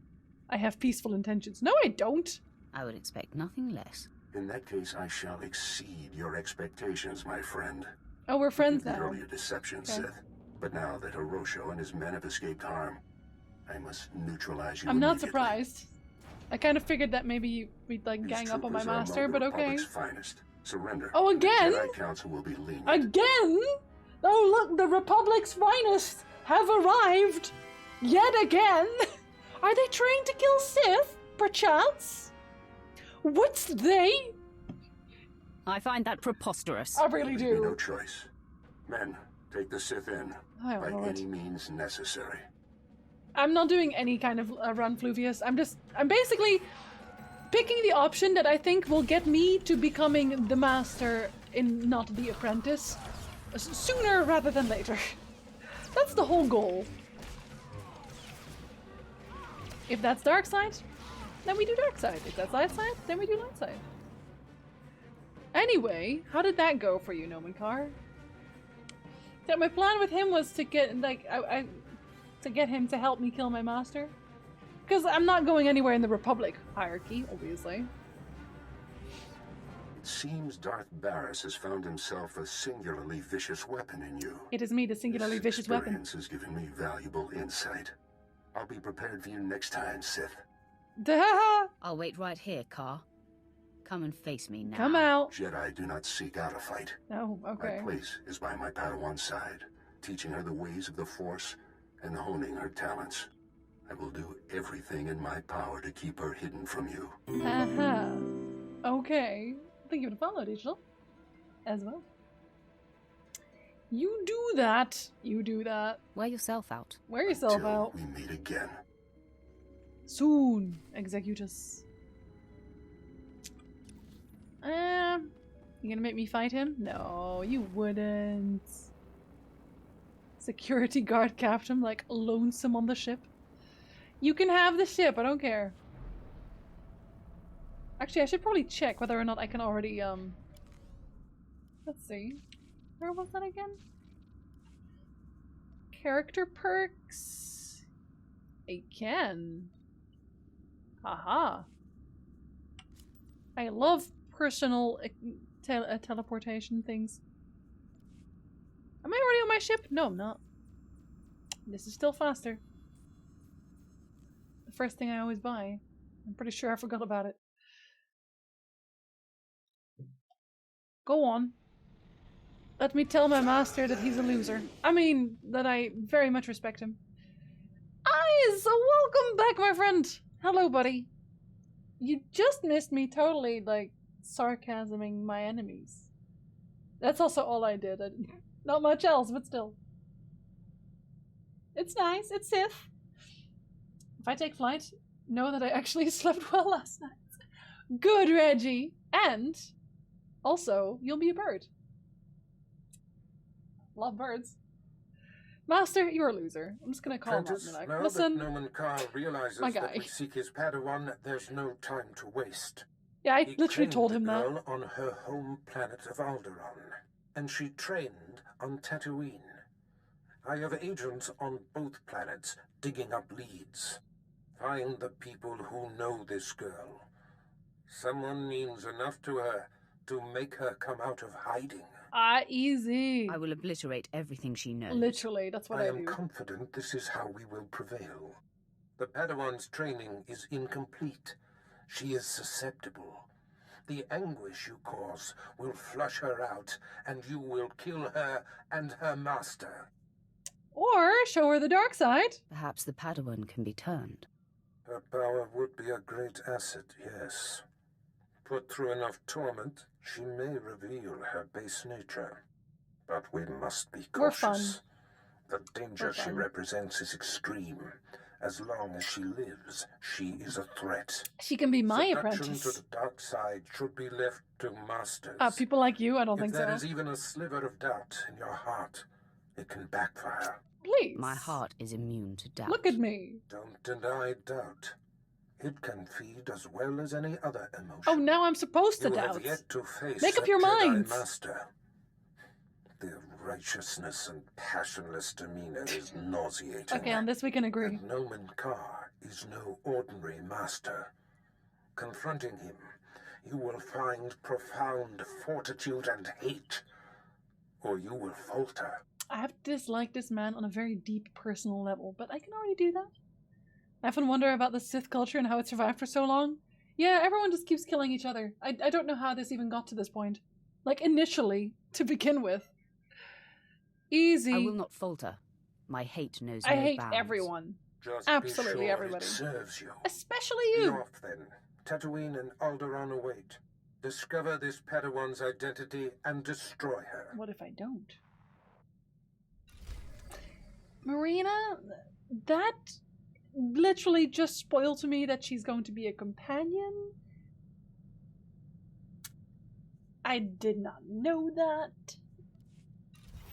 I have peaceful intentions. No, I don't. I would expect nothing less. In that case, I shall exceed your expectations, my friend. Oh, we're friends Forgive the now. earlier deception, Okay. Sith. But now that Hirosho and his men have escaped harm, I must neutralize you I'm not immediately. surprised. I kind of figured that maybe we'd like These gang up on my troopers are master, among but the okay. Republic's finest. Surrender. Oh, and the again? Jedi Council will be lenient. Again? Oh, look, the Republic's finest have arrived. Yet again. Are they trained to kill Sith, perchance? What's they? I find that preposterous. I really Leave me no do. choice. Men, take the Sith in Oh, by Lord. any means necessary. I'm not doing any kind of run Fluvius. I'm basically picking the option that I think will get me to becoming the master and not the apprentice sooner rather than later. That's the whole goal. If that's dark side, then we do dark side. If that's light side, then we do light side. Anyway, how did that go for you, Nomenkar? That my plan with him was to get to get him to help me kill my master, because I'm not going anywhere in the Republic hierarchy, obviously. It seems Darth Barris has found himself a singularly vicious weapon in you. It is me, the singularly vicious weapon. This experience has given me valuable insight. I'll be prepared for you next time, Sith. I'll wait right here, Car. Come and face me now. Come out. Jedi do not seek out a fight. Oh, okay. My place is by my Padawan's side, teaching her the ways of the Force and honing her talents. I will do everything in my power to keep her hidden from you. Okay. Thank you for the follow, Digital. As well. You do that. You do that. Wear yourself out. Wear yourself Until out. we meet again. Soon, Executus. You gonna make me fight him? No, you wouldn't. Security guard captain, like lonesome on the ship. You can have the ship, I don't care. Actually, I should probably check whether or not I can already, let's see. Where was that again? Character perks? I can. Haha. I love personal teleportation things. Am I already on my ship? No, I'm not. This is still faster. The first thing I always buy. I'm pretty sure I forgot about it. Go on. Let me tell my master that he's a loser. I mean, that I very much respect him. Eyes! Welcome back, my friend! Hello, buddy. You just missed me totally, like, sarcasming my enemies. That's also all I did. Not much else, but still. It's nice. It's Sith. If I take flight, know that I actually slept well last night. Good, Reggie! And, also, you'll be a bird. Love birds. Master, you're a loser. I'm just gonna call him up and be like, listen, now that Nomenkar realizes my guy. that we seek his Padawan, there's no time to waste. Yeah, I literally told him that. He trained the girl on her home planet of Alderaan, and she trained on Tatooine. I have agents on both planets digging up leads. Find the people who know this girl. Someone means enough to her to make her come out of hiding. Easy. I will obliterate everything she knows. Literally, that's what I do. I am confident this is how we will prevail. The Padawan's training is incomplete. She is susceptible. The anguish you cause will flush her out, and you will kill her and her master. Or show her the dark side. Perhaps the Padawan can be turned. Her power would be a great asset, yes. Put through enough torment, she may reveal her base nature. But we must be cautious. The danger she represents is extreme. As long as she lives, she is a threat. She can be my Seduction apprentice. to the dark side should be left to masters. People like you, I don't think so. If there is even a sliver of doubt in your heart, it can backfire. Please. My heart is immune to doubt. Look at me. Don't deny doubt. It can feed as well as any other emotion. Oh, now I'm supposed to You doubt. have yet to face Make up a your Jedi mind. Master. Their righteousness and passionless demeanor is nauseating. Okay, on this we can agree. And Nomenkar is no ordinary master. Confronting him, you will find profound fortitude and hate, or you will falter. I have disliked this man on a very deep personal level, but I can already do that. I often wonder about the Sith culture and how it survived for so long. Yeah, everyone just keeps killing each other. I don't know how this even got to this point. Like, initially, to begin with. Easy. I will not falter. My hate knows no I hate bounds. everyone. Just Absolutely be sure everybody. It serves you. Especially Be you. off then. Tatooine and Alderaan await. Discover this Padawan's identity and destroy her. What if I don't? Marina, that literally just spoiled to me that she's going to be a companion I did not know that.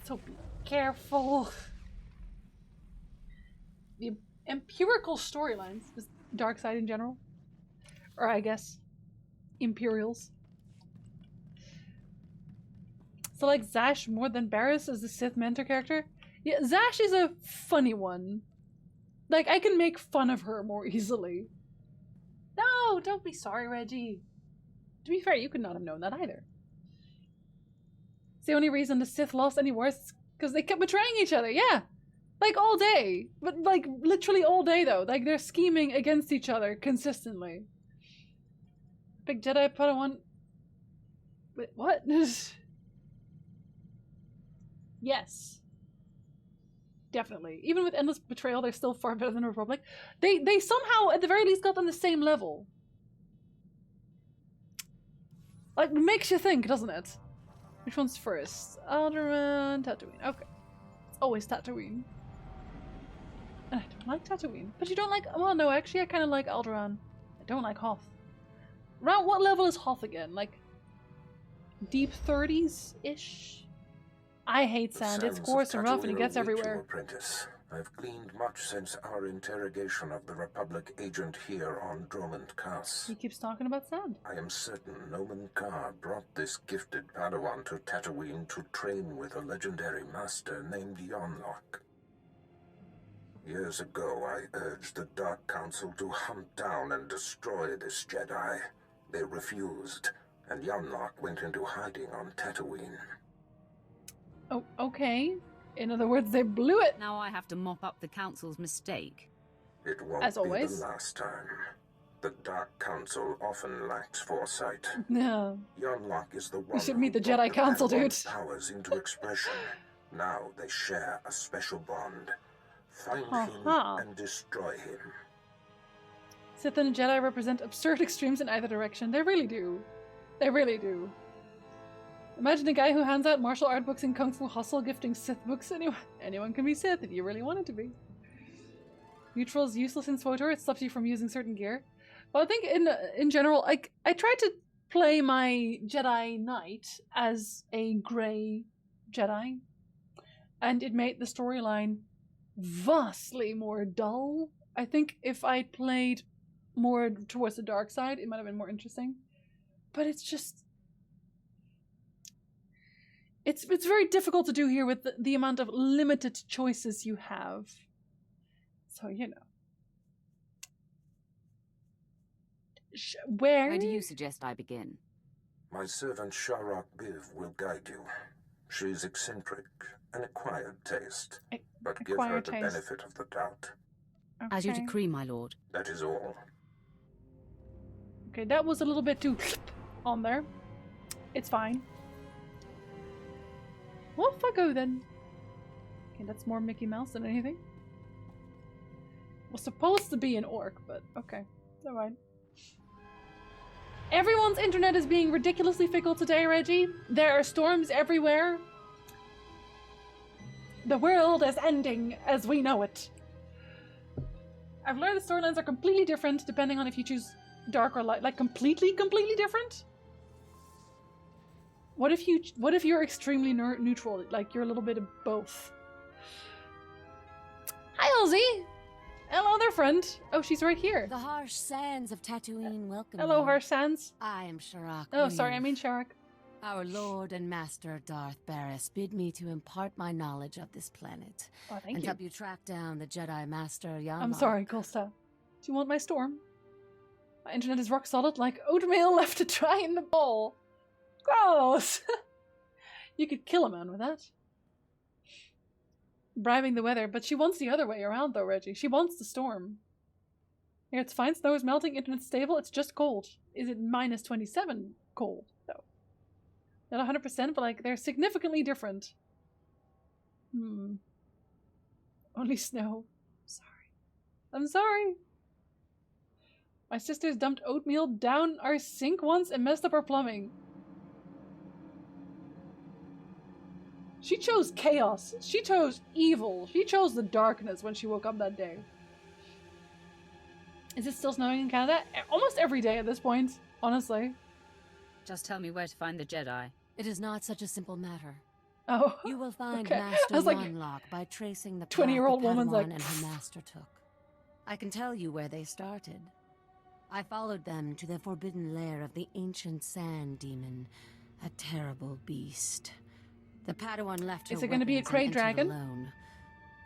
So be careful. The empirical storylines, just dark side in general. Or I guess, Imperials. So like Zash more than Barriss as the Sith mentor character? Yeah, Zash is a funny one. Like, I can make fun of her more easily. No, don't be sorry, Reggie. To be fair, you could not have known that either. It's the only reason the Sith lost any wars is because they kept betraying each other, yeah. Like, all day. But, like, literally all day, though. Like, they're scheming against each other consistently. Big Jedi Padawan... Wait, what? Yes. Definitely. Even with Endless Betrayal, they're still far better than the Republic. They somehow, at the very least, got on the same level. Like, it makes you think, doesn't it? Which one's first? Alderaan, Tatooine. Okay. It's always Tatooine. And I don't like Tatooine. But you don't like... Well, no, actually, I kind of like Alderaan. I don't like Hoth. Around what level is Hoth again? Like, deep 30s-ish? I hate sand. It's coarse and rough and it gets everywhere. Apprentice. I've gleaned much since our interrogation of the Republic agent here on Dromund Kaas. He keeps talking about sand. I am certain Nomen Karr brought this gifted Padawan to Tatooine to train with a legendary master named Yonlock. Years ago, I urged the Dark Council to hunt down and destroy this Jedi. They refused, and Yonlock went into hiding on Tatooine. Oh, okay. In other words, they blew it. Now I have to mop up the Council's mistake. It won't As be always. the last time. The Dark Council often lacks foresight. No. Yonlock is the one You should meet the Jedi Council, dude. powers into expression. Now they share a special bond. Find him and destroy him. Sith and Jedi represent absurd extremes in either direction. They really do. They really do. Imagine a guy who hands out martial art books and Kung Fu Hustle gifting Sith books. Anyone can be Sith if you really want it to be. Neutral is useless in SWTOR. It stops you from using certain gear. Well, I think in general, I tried to play my Jedi Knight as a grey Jedi. And it made the storyline vastly more dull. I think if I played more towards the dark side, it might have been more interesting. But it's just... It's very difficult to do here with the amount of limited choices you have. So, you know. Where do you suggest I begin? My servant Sharok Biv will guide you. She's eccentric, an acquired taste. But give her the benefit of the doubt. Okay. As you decree, my lord. That is all. Okay, that was a little bit too on there. It's fine. Well, fuck go then. Okay, that's more Mickey Mouse than anything. Was supposed to be an orc, but okay. Alright. Everyone's internet is being ridiculously fickle today, Reggie. There are storms everywhere. The world is ending as we know it. I've learned the storylines are completely different depending on if you choose dark or light. Like completely different? What if you're extremely neutral? Like you're a little bit of both. Hi, Elsie. Hello there, friend. Oh, she's right here. The harsh sands of Tatooine welcome Hello, you. harsh sands. I am Sharok. Oh, sorry, I mean Sharok. Our Lord and Master Darth Barriss bid me to impart my knowledge of this planet and help you track down the Jedi Master Yonlock. I'm sorry, Colsta. Do you want my storm? My internet is rock solid, like oatmeal left to dry in the bowl. Gross! You could kill a man with that. Bribing the weather, but she wants the other way around though, Reggie. She wants the storm. Here it's fine, snow is melting, internet's stable, it's just cold. Is it minus 27 cold, though? Not 100%, but like, they're significantly different. Only snow. I'm sorry. My sisters dumped oatmeal down our sink once and messed up our plumbing. She chose chaos. She chose evil. She chose the darkness when she woke up that day. Is it still snowing in Canada? Almost every day at this point, honestly. Just tell me where to find the Jedi. It is not such a simple matter. Oh, you will find okay. Master like, Yanlock by tracing the path 20-year-old the woman's Padawan like, and her master took. I can tell you where they started. I followed them to the forbidden lair of the ancient sand demon, a terrible beast. The Padawan left her. Is it going to be a Krayt dragon? Alone.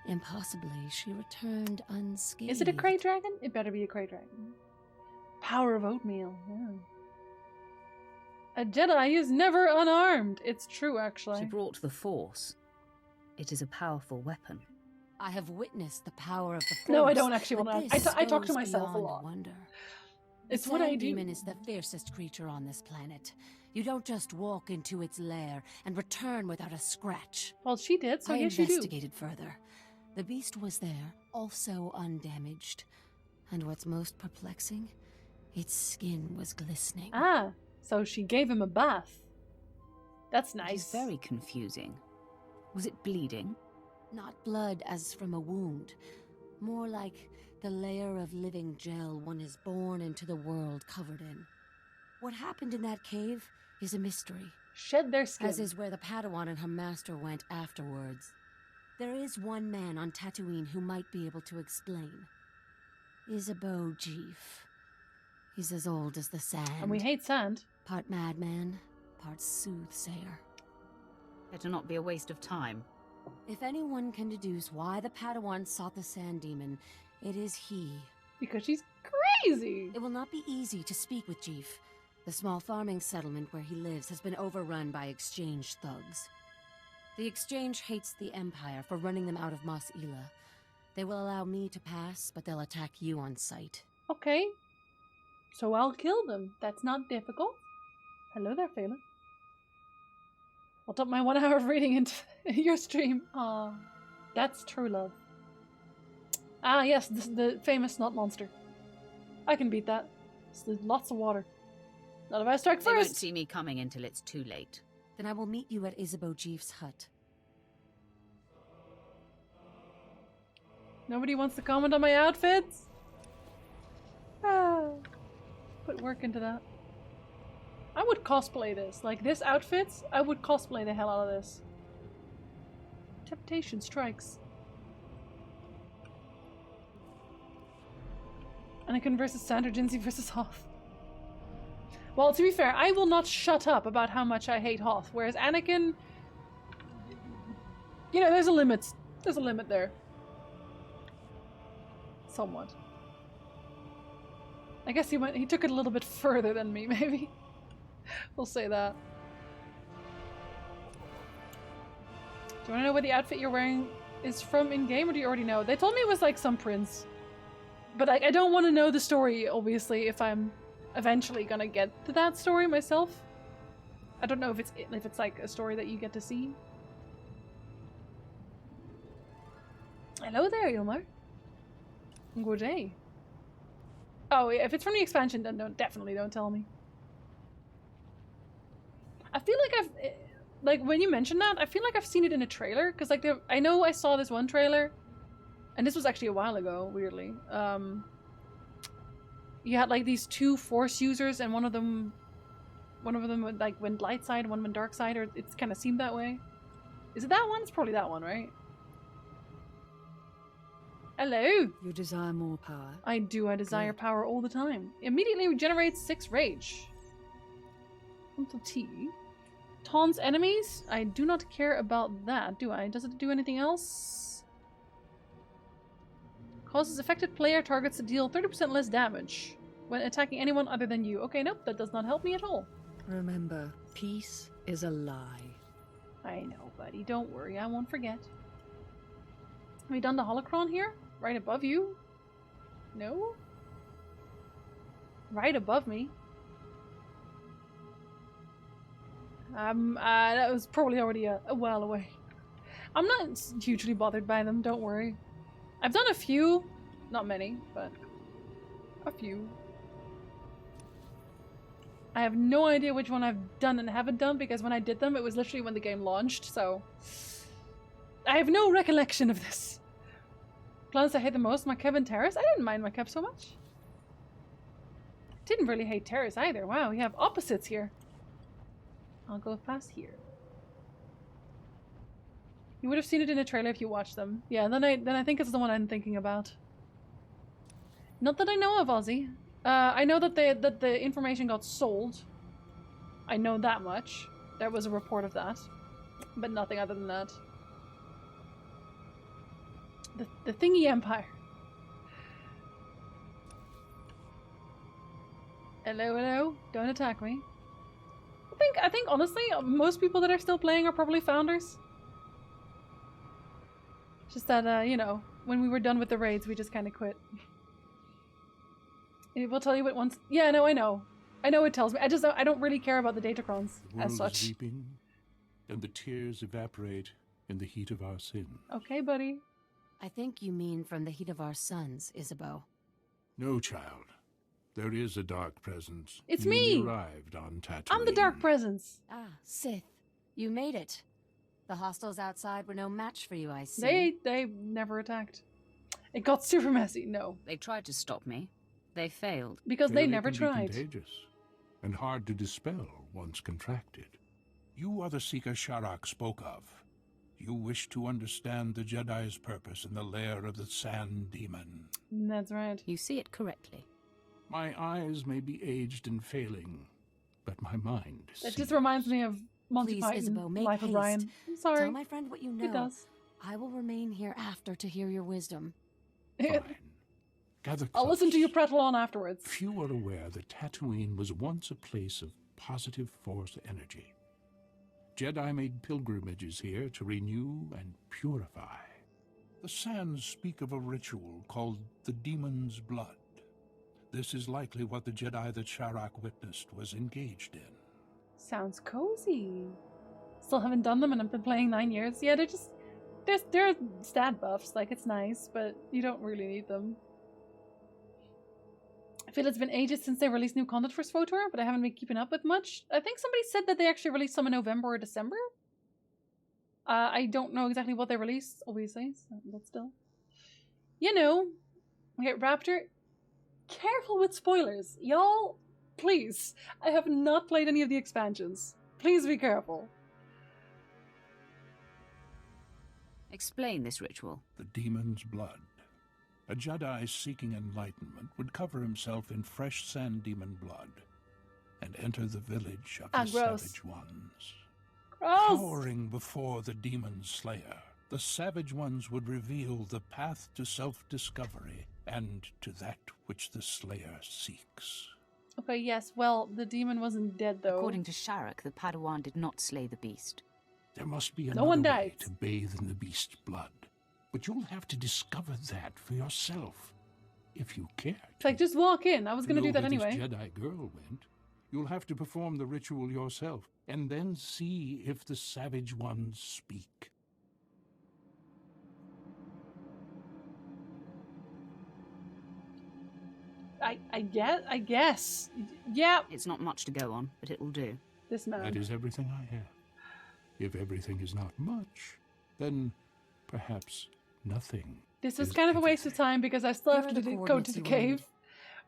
Impossibly, she returned unscathed. Is it a Krayt dragon? It better be a Krayt dragon. Power of oatmeal. Yeah. A Jedi is never unarmed. It's true, actually. She brought the Force. It is a powerful weapon. I have witnessed the power of the Force. No, I don't actually want to. I talk to myself a lot. Wonder. It's the what I Sand do. Demon is the fiercest creature on this planet. You don't just walk into its lair and return without a scratch. Well, she did, so I yes, you do. investigated further. The beast was there, also undamaged. And what's most perplexing, its skin was glistening. Ah, so she gave him a bath. That's nice. It's very confusing. Was it bleeding? Not blood as from a wound. More like the layer of living gel one is born into the world covered in. What happened in that cave is a mystery. Shed their skin. As is where the Padawan and her master went afterwards. There is one man on Tatooine who might be able to explain. Isabeau Jeef. He's as old as the sand. And we hate sand. Part madman, part soothsayer. Better not be a waste of time. If anyone can deduce why the Padawan sought the Sand Demon, it is he. Because she's crazy! It will not be easy to speak with Jeef. The small farming settlement where he lives has been overrun by Exchange thugs. The Exchange hates the Empire for running them out of Mos Ela. They will allow me to pass, but they'll attack you on sight. Okay. So I'll kill them. That's not difficult. Hello there, Phelan. I'll dump my 1 hour of reading into your stream. Ah, that's true love. Ah, yes, the famous snot monster. I can beat that. There's lots of water. Not if I strike first. They won't see me coming until it's too late. Then I will meet you at Isabeau Jeef's hut. Nobody wants to comment on my outfits? Ah, put work into that. I would cosplay this. Like, this outfits, I would cosplay the hell out of this. Temptation strikes. Anakin versus Sandra, Jinsey versus Hoth. Well, to be fair, I will not shut up about how much I hate Hoth, whereas Anakin... You know, there's a limit. There's a limit there. Somewhat. I guess he took it a little bit further than me, maybe. We'll say that. Do you want to know what the outfit you're wearing is from in-game, or do you already know? They told me it was like some prince. But I don't want to know the story, obviously, if I'm eventually gonna get to that story myself. I don't know if it's like a story that you get to see. Hello there, Ilmar. Good day. Oh, yeah, if it's from the expansion, then definitely don't tell me. I feel like when you mentioned that, I feel like I've seen it in a trailer, because like I know I saw this one trailer, and this was actually a while ago, weirdly. You had like these two Force users, and one of them like went light side, one went dark side, or it's kind of seemed that way. Is it that one? It's probably that one, right? Hello. You desire more power? I do. I desire power all the time. Immediately regenerates 6 rage. Until T. Taunts enemies? I do not care about that, do I? Does it do anything else? Causes affected player targets to deal 30% less damage when attacking anyone other than you. Okay, nope, that does not help me at all. Remember, peace is a lie. I know, buddy. Don't worry, I won't forget. Have we done the holocron here? Right above you? No? Right above me? That was probably already a while away. I'm not hugely bothered by them, don't worry. I've done a few. Not many, but a few. I have no idea which one I've done and haven't done, because when I did them, it was literally when the game launched, so... I have no recollection of this. Planets I hate the most, Makeb and Terrace? I didn't mind Makeb so much. Didn't really hate Terrace either. Wow, we have opposites here. I'll go past here. You would have seen it in a trailer if you watched them. Yeah, then I think it's the one I'm thinking about. Not that I know of, Ozzy. I know that the information got sold. I know that much. There was a report of that. But nothing other than that. The Thingy Empire. Hello, hello. Don't attack me. I think honestly, most people that are still playing are probably founders. Just that, you know, when we were done with the raids, we just kind of quit. It will tell you what once. Yeah, no, I know. I know it tells me. I don't really care about the datacrons as such. Is weeping, and the tears evaporate in the heat of our sin. Okay, buddy. I think you mean from the heat of our suns, Isabeau. No, child. There is a dark presence. It's newly me! Arrived on Tatooine. I'm the dark presence. Ah, Sith. You made it. The hostiles outside were no match for you, I see. They never attacked. It got super messy, no. They tried to stop me. They failed. Because they never can tried. Be contagious and hard to dispel once contracted. You are the Seeker Sharak spoke of. You wish to understand the Jedi's purpose in the lair of the Sand Demon. That's right. You see it correctly. My eyes may be aged and failing, but my mind is It just reminds me of Monty Please, Python, Isabeau, make Life haste. of Brian. I'm sorry. Tell my friend what you know. It does. I will remain here after to hear your wisdom. Gather I'll listen to you prattle on afterwards. Few are aware that Tatooine was once a place of positive force energy. Jedi made pilgrimages here to renew and purify. The sands speak of a ritual called the Demon's Blood. This is likely what the Jedi that Sharak witnessed was engaged in. Sounds cozy. Still haven't done them and I've been playing 9 years. Yeah, they're stat buffs, like it's nice, but you don't really need them. I feel it's been ages since they released new content for SWTOR, but I haven't been keeping up with much. I think somebody said that they actually released some in November or December. I don't know exactly what they released, obviously, but still. You know. Okay, Raptor. Careful with spoilers. Y'all, please. I have not played any of the expansions. Please be careful. Explain this ritual. The Demon's Blood. A Jedi seeking enlightenment would cover himself in fresh Sand Demon blood and enter the village of the gross. Savage Ones. Gross. Cowering before the Demon Slayer, the Savage Ones would reveal the path to self-discovery and to that which the Slayer seeks. Okay, yes, well, the demon wasn't dead, though. According to Sharak, the Padawan did not slay the beast. There must be No one another way died. to bathe in the beast's blood. But you'll have to discover that for yourself, if you care. It's like, just walk in. I was going to do that Where anyway. this Jedi girl went, you'll have to perform the ritual yourself, and then see if the Savage Ones speak. I guess. Yeah. It's not much to go on, but it will do. This man. That is everything I have. If everything is not much, then perhaps nothing. This was kind of a waste of time because I still have to go to the cave.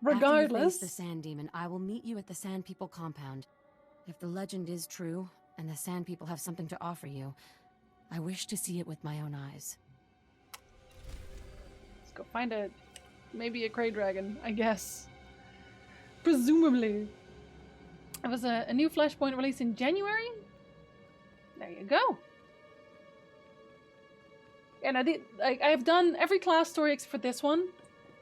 Regardless. After you face the Sand Demon, I will meet you at the Sand People compound. If the legend is true, and the Sand People have something to offer you, I wish to see it with my own eyes. Let's go find maybe a Grey Dragon, I guess. Presumably. It was a new Flashpoint release in January? There you go. And I've done every class story except for this one.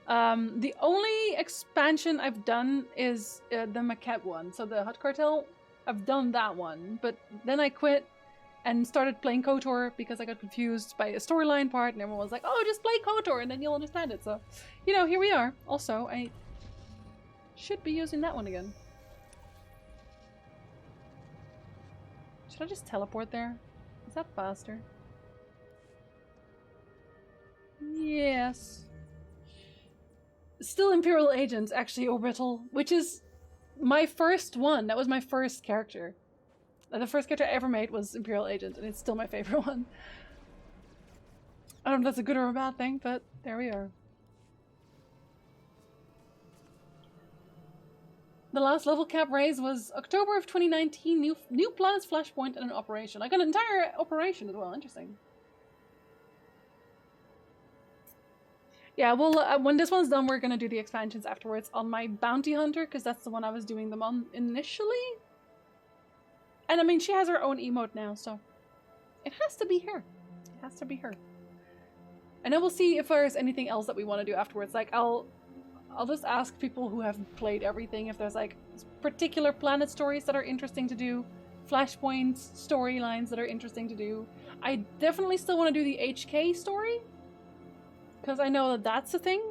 The only expansion I've done is the Maquette one. So the Hut Cartel, I've done that one. But then I quit and started playing KOTOR because I got confused by a storyline part and everyone was like, oh, just play KOTOR and then you'll understand it. So, you know, here we are. Also, I should be using that one again. Should I just teleport there? Is that faster? Yes. Still Imperial Agents, actually Orbital, which is my first one. That was my first character. The first character I ever made was Imperial Agent, and it's still my favorite one. I don't know if that's a good or a bad thing, but there we are. The last level cap raise was October of 2019. New planets, flashpoint, and an operation. Like an entire operation as well. Interesting. Yeah, well, when this one's done, we're gonna do the expansions afterwards on my bounty hunter, because that's the one I was doing them on initially. And I mean, she has her own emote now, so it has to be her. It has to be her. And then we'll see if there's anything else that we want to do afterwards. Like, I'll just ask people who have played everything if there's like particular planet stories that are interesting to do, flashpoints, storylines that are interesting to do. I definitely still want to do the HK story, because I know that that's a thing.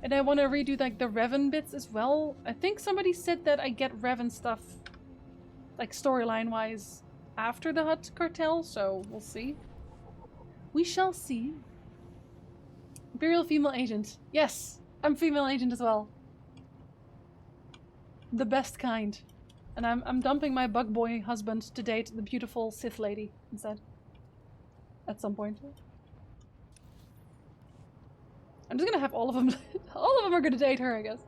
And I want to redo like the Revan bits as well. I think somebody said that I get Revan stuff, like storyline wise, after the Hutt cartel, so we'll see. We shall see. Imperial female agent. Yes, I'm female agent as well. The best kind. And I'm dumping my bug boy husband to date the beautiful Sith lady instead. At some point. I'm just gonna have all of them. All of them are gonna date her, I guess.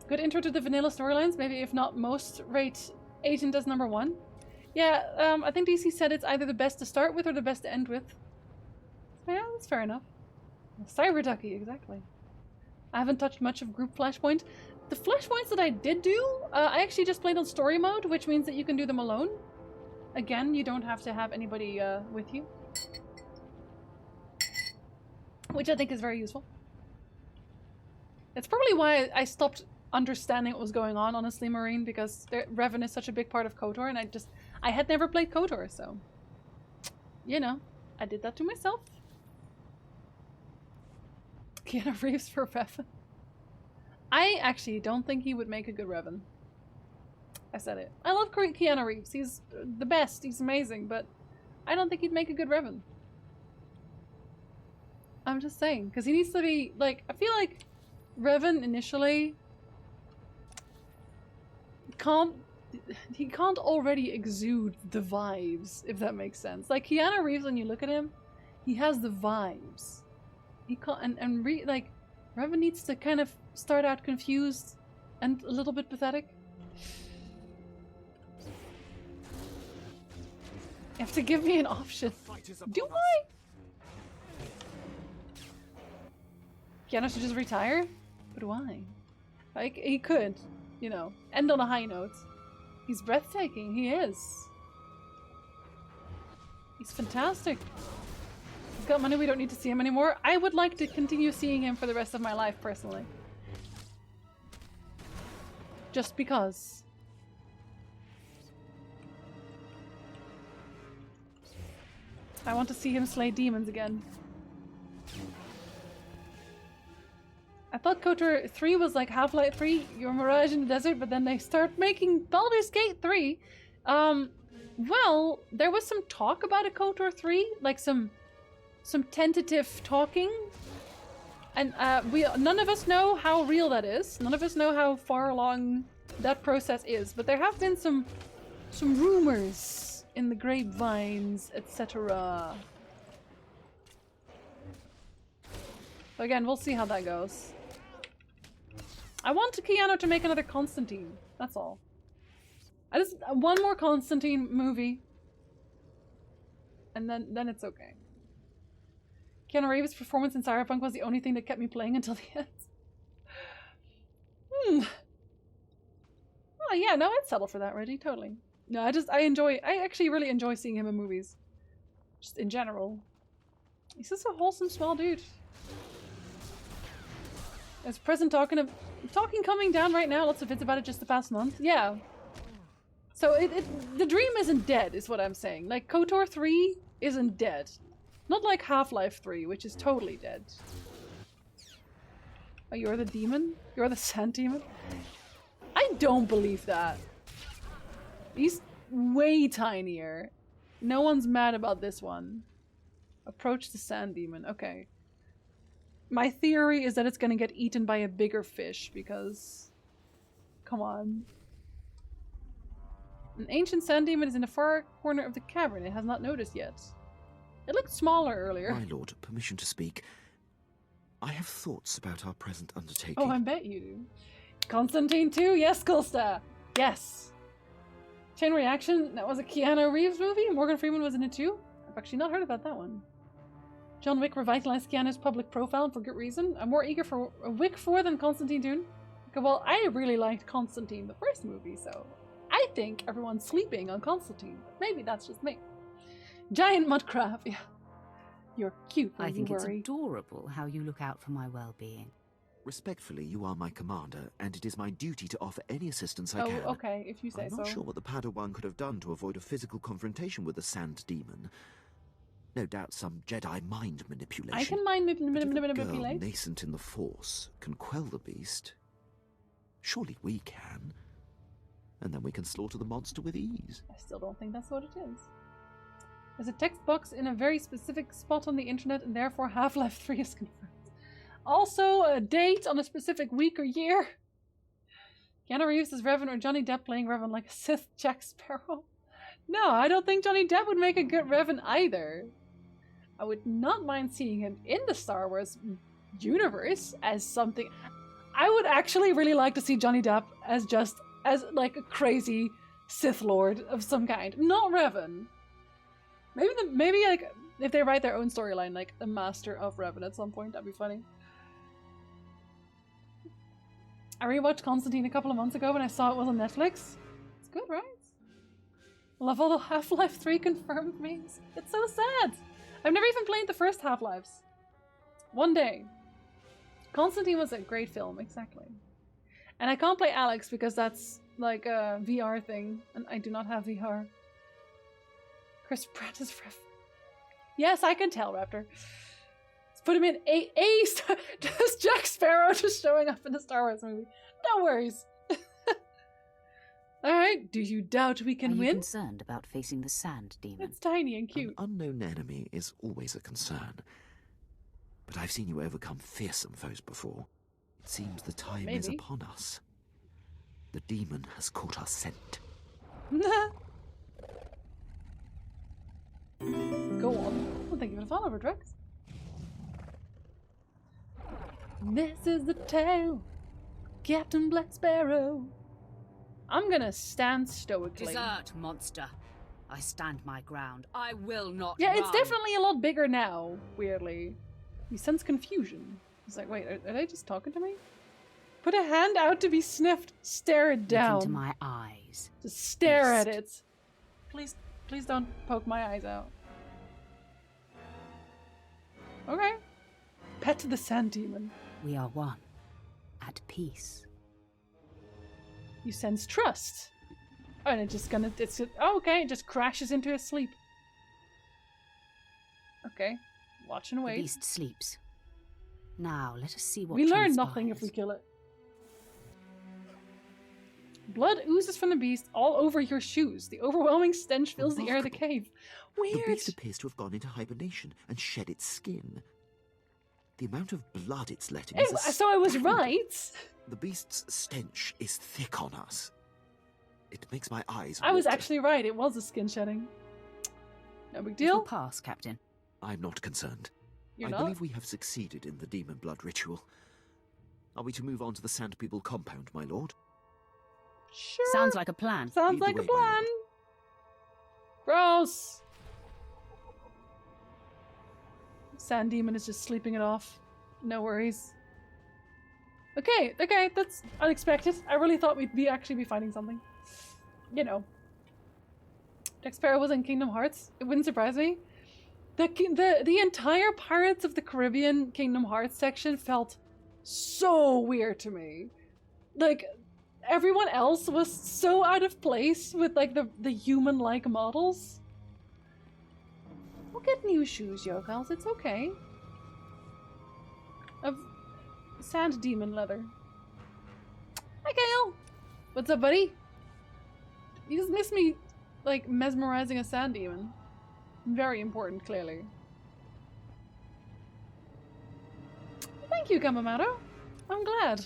Good intro to the vanilla storylines. Maybe if not most, rate Agent as #1. Yeah, I think DC said it's either the best to start with or the best to end with. Yeah, that's fair enough. Cyber Ducky, exactly. I haven't touched much of group Flashpoint. The Flashpoints that I did do, I actually just played on story mode, which means that you can do them alone. Again, you don't have to have anybody with you. Which I think is very useful. It's probably why I stopped understanding what was going on, honestly, Marine, because Revan is such a big part of KOTOR, and I had never played KOTOR, so, you know, I did that to myself. Keanu Reeves for Revan. I actually don't think he would make a good Revan. I said it. I love Keanu Reeves. He's the best. He's amazing, but I don't think he'd make a good Revan. I'm just saying, because he needs to be, like, I feel like Revan initially he can't already exude the vibes, if that makes sense. Like, Keanu Reeves, when you look at him, he has the vibes. He can't, like, Revan needs to kind of start out confused and a little bit pathetic. You have to give me an option. Do I? Keanu should just retire? But why? Like, he could, you know, end on a high note. He's breathtaking, he is. He's fantastic. He's got money, we don't need to see him anymore. I would like to continue seeing him for the rest of my life, personally. Just because. I want to see him slay demons again. I thought KOTOR 3 was like Half-Life 3, your Mirage in the Desert, but then they start making Baldur's Gate 3. Well, there was some talk about a KOTOR 3, like some tentative talking. And none of us know how real that is. None of us know how far along that process is, but there have been some rumors in the grapevines, etc. Again, we'll see how that goes. I want Keanu to make another Constantine. That's all. I just one more Constantine movie, and then it's okay. Keanu Reeves' performance in Cyberpunk was the only thing that kept me playing until the end. Oh yeah, no, I'd settle for that, Reggie. Totally. No, I actually really enjoy seeing him in movies. Just in general. He's just a wholesome, small dude. There's present talking coming down right now. Lots of vids about it just the past month. Yeah. So the dream isn't dead, is what I'm saying. Like, KOTOR 3 isn't dead. Not like Half-Life 3, which is totally dead. Oh, you're the demon? You're the sand demon? I don't believe that. He's way tinier. No one's mad about this one. Approach the sand demon. Okay. My theory is that it's gonna get eaten by a bigger fish, because... Come on. An ancient sand demon is in the far corner of the cavern. It has not noticed yet. It looked smaller earlier. My lord, permission to speak. I have thoughts about our present undertaking. Oh, I bet you do. Constantine 2, yes, Kulsta. Yes. Chain Reaction, that was a Keanu Reeves movie. Morgan Freeman was in it too. I've actually not heard about that one. John Wick revitalized Keanu's public profile for good reason. I'm more eager for Wick 4 than Constantine 2. Okay, well, I really liked Constantine, the first movie, so I think everyone's sleeping on Constantine. Maybe that's just me. Giant Mudcraft, yeah. You're cute when I think you it's worry. adorable how you look out for my well-being. Respectfully, you are my commander, and it is my duty to offer any assistance I Oh, can. okay, if you say I'm not so. sure what the Padawan could have done to avoid a physical confrontation with the Sand Demon. No doubt some Jedi mind manipulation. I can mind But if a girl manipulate. nascent in the Force can quell the beast, surely we can. And then we can slaughter the monster with ease. I still don't think that's what it is. There's a text box in a very specific spot on the internet, and therefore Half-Life 3 is confirmed. Also, a date on a specific week or year. Keanu Reeves as Revan or Johnny Depp playing Revan like a Sith Jack Sparrow. No, I don't think Johnny Depp would make a good Revan either. I would not mind seeing him in the Star Wars universe as something. I would actually really like to see Johnny Depp as like a crazy Sith Lord of some kind. Not Revan. Maybe like if they write their own storyline, like the Master of Revan at some point, that'd be funny. I rewatched Constantine a couple of months ago when I saw it was on Netflix. It's good, right? Love all the Half-Life 3 confirmed memes. It's so sad. I've never even played the first Half-Lives. One day. Constantine was a great film, exactly. And I can't play Alex because that's like a VR thing, and I do not have VR. Chris Pratt is Rev. Yes, I can tell, Raptor. Let's put him in just Jack Sparrow just showing up in the Star Wars movie. No worries. Alright, do you doubt we can Are you win? concerned about facing the Sand Demon? It's tiny and cute. An unknown enemy is always a concern. But I've seen you overcome fearsome foes before. It seems the time is Maybe. upon us. The demon has caught our scent. Go on. Well, thank you for the follow, Rex. This is the tale, Captain Black Sparrow. I'm gonna stand stoically. Desert, monster. I stand my ground. I will not Yeah, it's run. definitely a lot bigger now, weirdly. You sense confusion. It's like, wait, are they just talking to me? Put a hand out to be sniffed. Stare it down. Look into my eyes. Just stare at it. Please don't poke my eyes out. Okay. Pet the Sand Demon. We are one. At peace. You sense trust. Oh, and okay, it just crashes into his sleep. Okay. Watch and The wait. beast sleeps. Now, let us see what We learn transpires. nothing if we kill it. Blood oozes from the beast all over your shoes. The overwhelming stench fills the air of the cave. Weird. The beast appears to have gone into hibernation and shed its skin. The amount of blood it's letting is So I was right. The beast's stench is thick on us. It makes my eyes I was water. actually right. It was a skin shedding. No big It deal. will pass, Captain. I'm not concerned. You're I not? believe we have succeeded in the demon blood ritual. Are we to move on to the Sand People compound, my lord? Sure. Sounds like a plan. Sounds Either like a way, my plan. Gross. Sand Demon is just sleeping it off. No worries. Okay, that's unexpected. I really thought we'd actually be finding something. You know. Jack Sparrow was in Kingdom Hearts. It wouldn't surprise me. The entire Pirates of the Caribbean Kingdom Hearts section felt so weird to me. Like, everyone else was so out of place with like the human-like models. We'll get new shoes, Yokals. It's okay. Of sand demon leather. Hi, Kale. What's up, buddy? You just missed me, like, mesmerizing a sand demon. Very important, clearly. Thank you, Gamamato. I'm glad.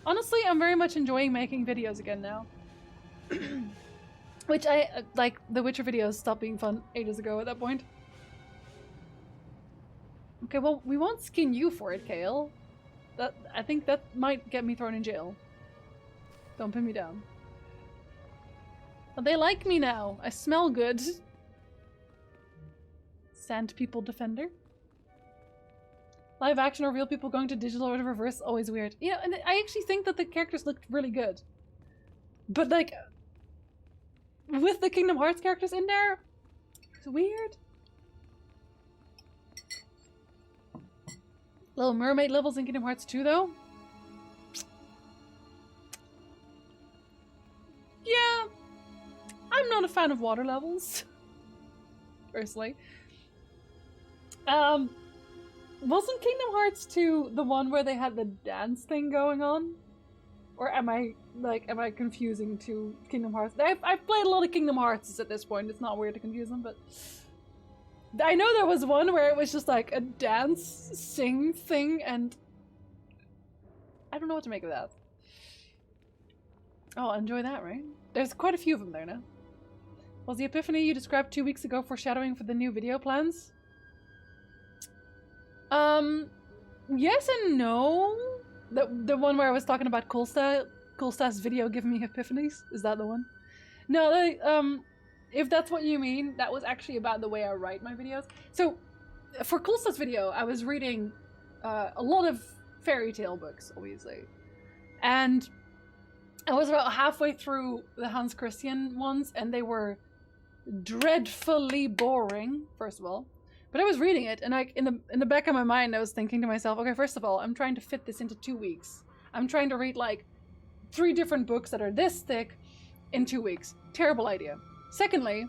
Honestly, I'm very much enjoying making videos again now. Which like, the Witcher videos stopped being fun ages ago at that point. Okay, well, we won't skin you for it, Kale. I think that might get me thrown in jail. Don't pin me down. But they like me now. I smell good. Sand people defender. Live action or real people going to digital or reverse, always weird. You know, and I actually think that the characters looked really good. But like, with the Kingdom Hearts characters in there, it's weird. Little Mermaid levels in Kingdom Hearts 2 though. Yeah, I'm not a fan of water levels. Personally. Wasn't Kingdom Hearts 2 the one where they had the dance thing going on? Or am I confusing two Kingdom Hearts? I've played a lot of Kingdom Hearts at this point. It's not weird to confuse them, but I know there was one where it was just like a dance sing thing, and I don't know what to make of that. Oh, enjoy that, right? There's quite a few of them there now. Was the epiphany you described 2 weeks ago foreshadowing for the new video plans? Yes and no. The one where I was talking about Coolsta's video giving me epiphanies? Is that the one? No, if that's what you mean, that was actually about the way I write my videos. So, for Coolsta's video, I was reading a lot of fairy tale books, obviously. And I was about halfway through the Hans Christian ones, and they were dreadfully boring, first of all. But I was reading it, and in the back of my mind, I was thinking to myself, okay, first of all, I'm trying to fit this into 2 weeks. I'm trying to read like 3 different books that are this thick in 2 weeks. Terrible idea. Secondly,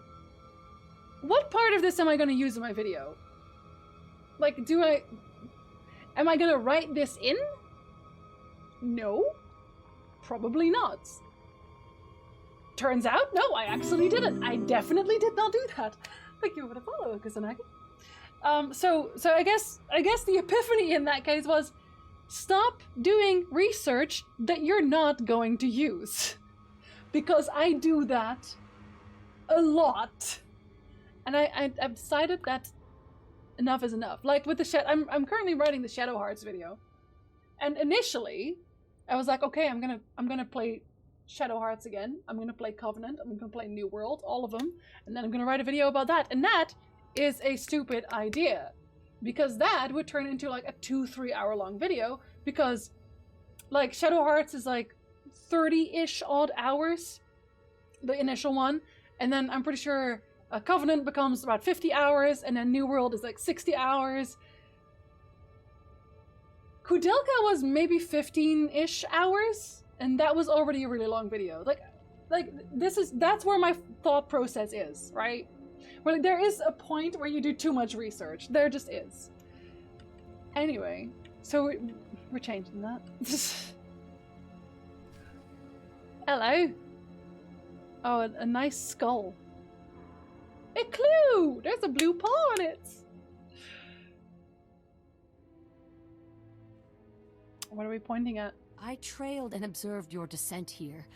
what part of this am I going to use in my video? Like, am I going to write this in? No. Probably not. Turns out, no, I actually didn't. I definitely did not do that. Thank you for the follow, Kusanagi. So I guess the epiphany in that case was stop doing research that you're not going to use. Because I do that a lot. And I've decided that enough is enough. Like with the I'm currently writing the Shadow Hearts video. And initially, I was like, okay, I'm gonna play Shadow Hearts again. I'm gonna play Covenant. I'm gonna play New World, all of them. And then I'm gonna write a video about that. And that is a stupid idea, because that would turn into like a 2-3 hour long video, because like Shadow Hearts is like 30-ish odd hours, the initial one, and then I'm pretty sure Covenant becomes about 50 hours, and then New World is like 60 hours. Kudelka was maybe 15-ish hours, and that was already a really long video. Like that's where my thought process is, right? Well, there is a point where you do too much research. There just is. Anyway, so we're changing that. Hello. Oh, a nice skull. A clue! There's a blue paw on it. What are we pointing at? I trailed and observed your descent here.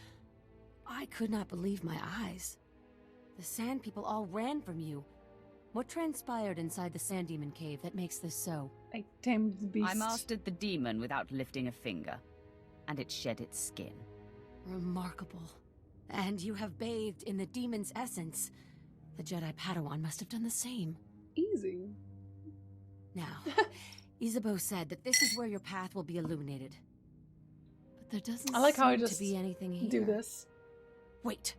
I could not believe my eyes. The Sand People all ran from you. What transpired inside the Sand Demon Cave that makes this so? I tamed the beast. I mastered the demon without lifting a finger, and it shed its skin. Remarkable. And you have bathed in the demon's essence. The Jedi Padawan must have done the same. Easy. Now, Isabeau said that this is where your path will be illuminated. But there doesn't seem to be anything here. Do this. Wait.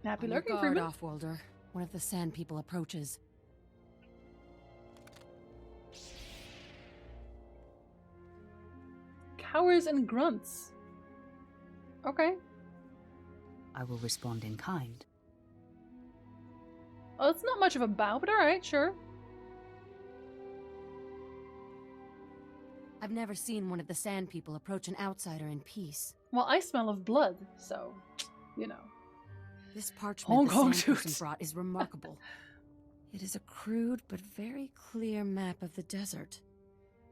Happy On lurking your for guard, me. Offworlder. One of the Sand People approaches. Cowers and grunts. Okay. I will respond in kind. Oh, it's not much of a bow, but alright, sure. I've never seen one of the Sand People approach an outsider in peace. Well, I smell of blood, so, you know. This parchment the Sand Person brought is remarkable. It is a crude but very clear map of the desert.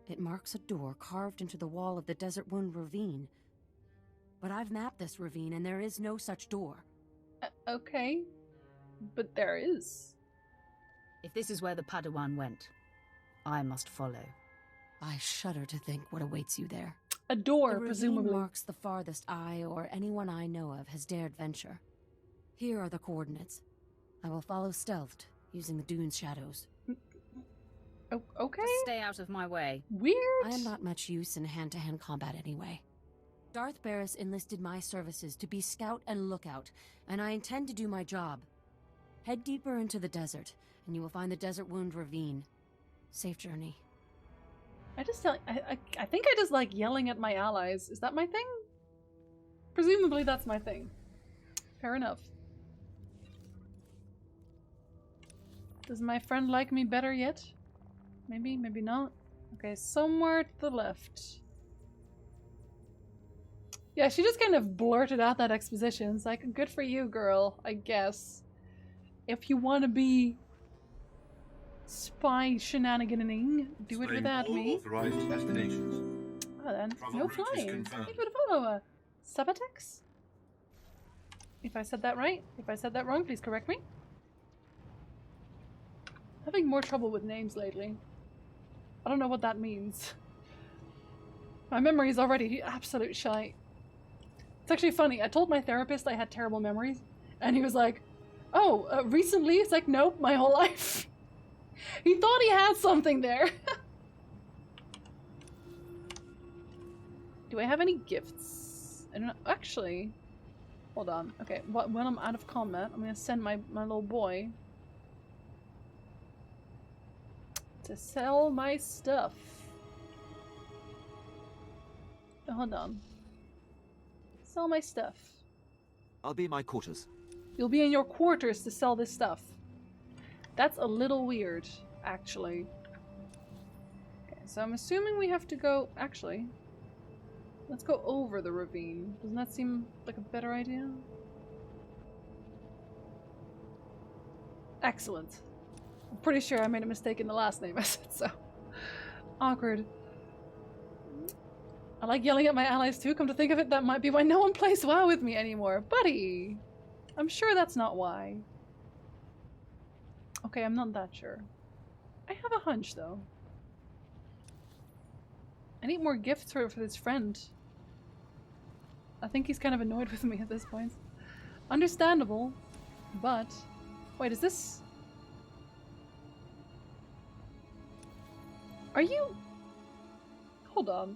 It marks a door carved into the wall of the Desert Wound Ravine. But I've mapped this ravine and there is no such door. Okay. But there is. If this is where the Padawan went, I must follow. I shudder to think what awaits you there. A door, the ravine presumably. marks the farthest I or anyone I know of has dared venture. Here are the coordinates. I will follow stealthed, using the dune's shadows. Oh, okay. Just stay out of my way. Weird. I am not much use in hand-to-hand combat anyway. Darth Barris enlisted my services to be scout and lookout, and I intend to do my job. Head deeper into the desert, and you will find the Desert Wound Ravine. Safe journey. I think I just like yelling at my allies. Is that my thing? Presumably that's my thing. Fair enough. Does my friend like me better yet? Maybe, maybe not. Okay, somewhere to the left. Yeah, she just kind of blurted out that exposition. It's like, good for you, girl, I guess. If you want to be spy shenaniganing, do it without me. Authorized destinations. Oh then, Travel no route is flying. confirmed. Thank you for the follow. Sabatex? If I said that right, if I said that wrong, please correct me. Having more trouble with names lately. I don't know what that means. My memory is already absolute shite. It's actually funny. I told my therapist I had terrible memories, and he was like, "Oh, recently?" It's like, nope, my whole life. He thought he had something there. Do I have any gifts? I don't know. Actually, hold on. Okay, when I'm out of combat, I'm gonna send my little boy to sell my stuff. Oh, hold on. Sell my stuff. I'll be in my quarters. You'll be in your quarters to sell this stuff. That's a little weird, actually. Okay, so I'm assuming we have to go... Actually, let's go over the ravine. Doesn't that seem like a better idea? Excellent. I'm pretty sure I made a mistake in the last name I said, so... Awkward. I like yelling at my allies too. Come to think of it, that might be why no one plays WoW with me anymore. Buddy! I'm sure that's not why. Okay, I'm not that sure. I have a hunch, though. I need more gifts for this friend. I think he's kind of annoyed with me at this point. Understandable, but... Wait, is this... Are you... Hold on.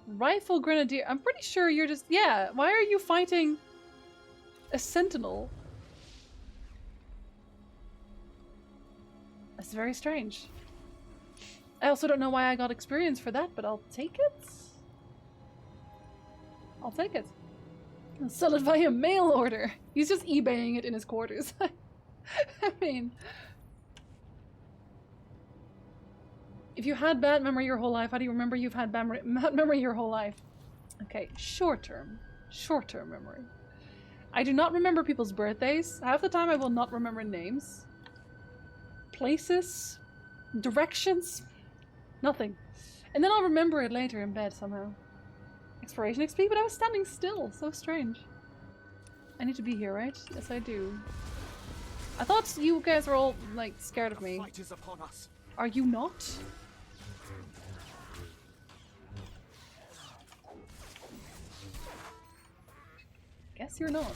Rifle Grenadier. I'm pretty sure you're just... Yeah, why are you fighting a sentinel? That's very strange. I also don't know why I got experience for that, but I'll take it. I'll take it. I'll sell it via mail order. He's just eBaying it in his quarters. I mean... If you had bad memory your whole life, how do you remember you've had bad memory your whole life? Okay, short-term. Short-term memory. I do not remember people's birthdays. Half the time I will not remember names. Places. Directions. Nothing. And then I'll remember it later in bed somehow. Exploration XP, but I was standing still. So strange. I need to be here, right? Yes, I do. I thought you guys were all, like, scared of me. The fight is upon us. Are you not? Guess you're not.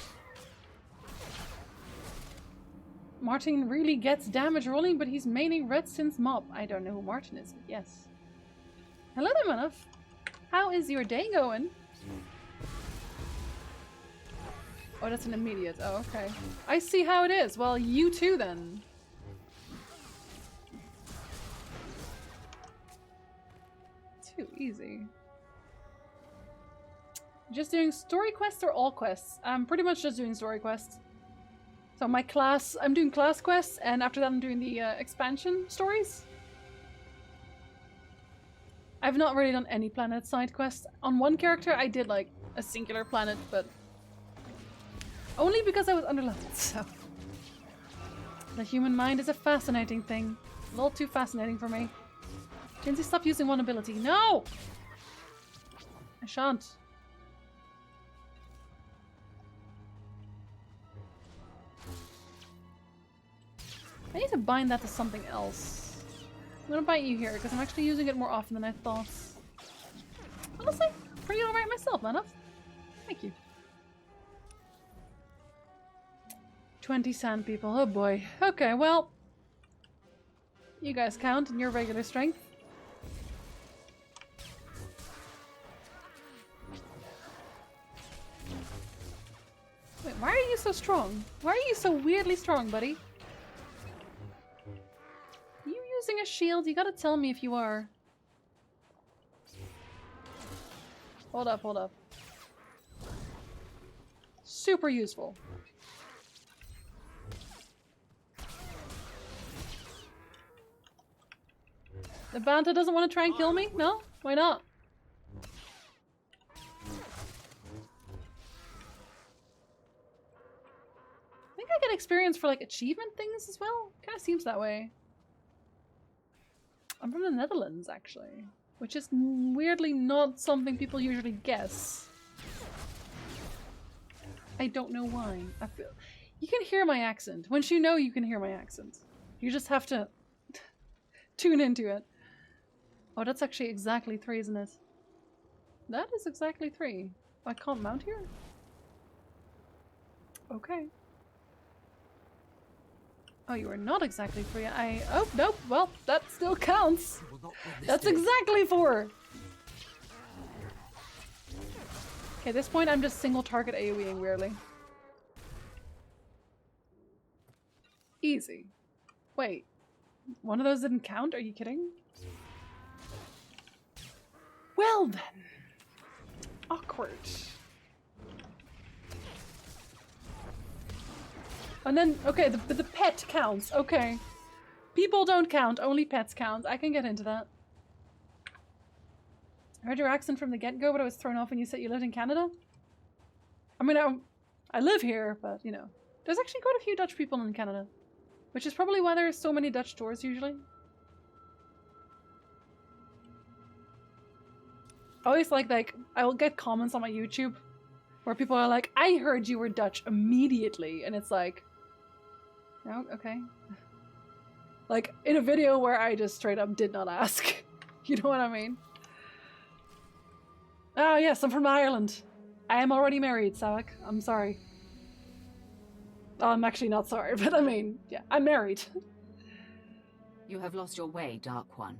Martin really gets damage rolling, but he's mainly red since mob. I don't know who Martin is, but yes. Hello there, Manaf. How is your day going? Oh, that's an immediate. Oh, okay. I see how it is. Well, you too, then. Too easy. Just doing story quests or all quests? I'm pretty much just doing story quests. So my class, I'm doing class quests, and after that I'm doing the expansion stories. I've not really done any planet side quests. On one character I did like a singular planet, but only because I was underleveled, so. The human mind is a fascinating thing. A little too fascinating for me. Jinsey, stop using one ability. No! I shan't. I need to bind that to something else. I'm gonna bite you here because I'm actually using it more often than I thought. Honestly, pretty alright myself, man. Thank you. 20 sand people. Oh boy. Okay, well. You guys count in your regular strength. Wait, why are you so strong? Why are you so weirdly strong, buddy? Are you using a shield? You gotta tell me if you are. Hold up, hold up. Super useful. The Banta doesn't want to try and kill me? No? Why not? I think I get experience for like achievement things as well. Kind of seems that way. I'm from the Netherlands actually, which is weirdly not something people usually guess. I don't know why. I feel you can hear my accent. Once you know, you can hear my accent. You just have to tune into it. Oh, that's actually exactly 3, isn't it? That is exactly 3. I can't mount here? Okay. Oh, you are not exactly 3. Oh, nope. Well, that still counts. That's exactly 4. Okay, at this point, I'm just single target AoEing weirdly. Easy. Wait. One of those didn't count? Are you kidding? Well then. Awkward. And then, okay, the pet counts. Okay. People don't count, only pets count. I can get into that. I heard your accent from the get-go, but I was thrown off when you said you lived in Canada. I mean, I live here, but, you know. There's actually quite a few Dutch people in Canada. Which is probably why there's so many Dutch stores usually. I always like, I will get comments on my YouTube where people are like, I heard you were Dutch immediately. And it's like, oh, okay. Like, in a video where I just straight up did not ask. You know what I mean? Oh, yes, I'm from Ireland. I am already married, Sawak. I'm sorry. Oh, I'm actually not sorry, but I mean, yeah, I'm married. You have lost your way, Dark One,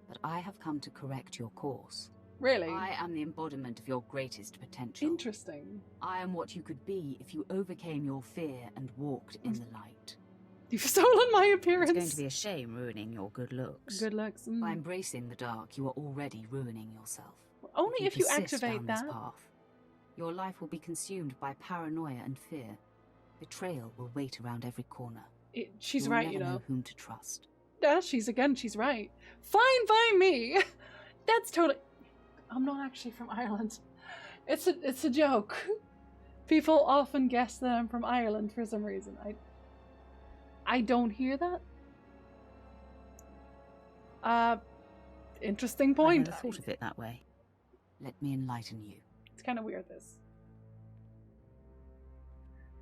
but I have come to correct your course. Really? I am the embodiment of your greatest potential. Interesting. I am what you could be if you overcame your fear and walked in the light. You've stolen my appearance. It's going to be a shame ruining your good looks. Good looks. Mm. By embracing the dark, you are already ruining yourself. Well, only if you activate down that. This path, your life will be consumed by paranoia and fear. Betrayal will wait around every corner. She's You'll right, never you know. Whom to trust. Yeah, she's right. Fine by me. That's totally. I'm not actually from Ireland. It's a joke. People often guess that I'm from Ireland for some reason. I don't hear that. Interesting point. I never thought of it that way. Let me enlighten you. It's kind of weird, this.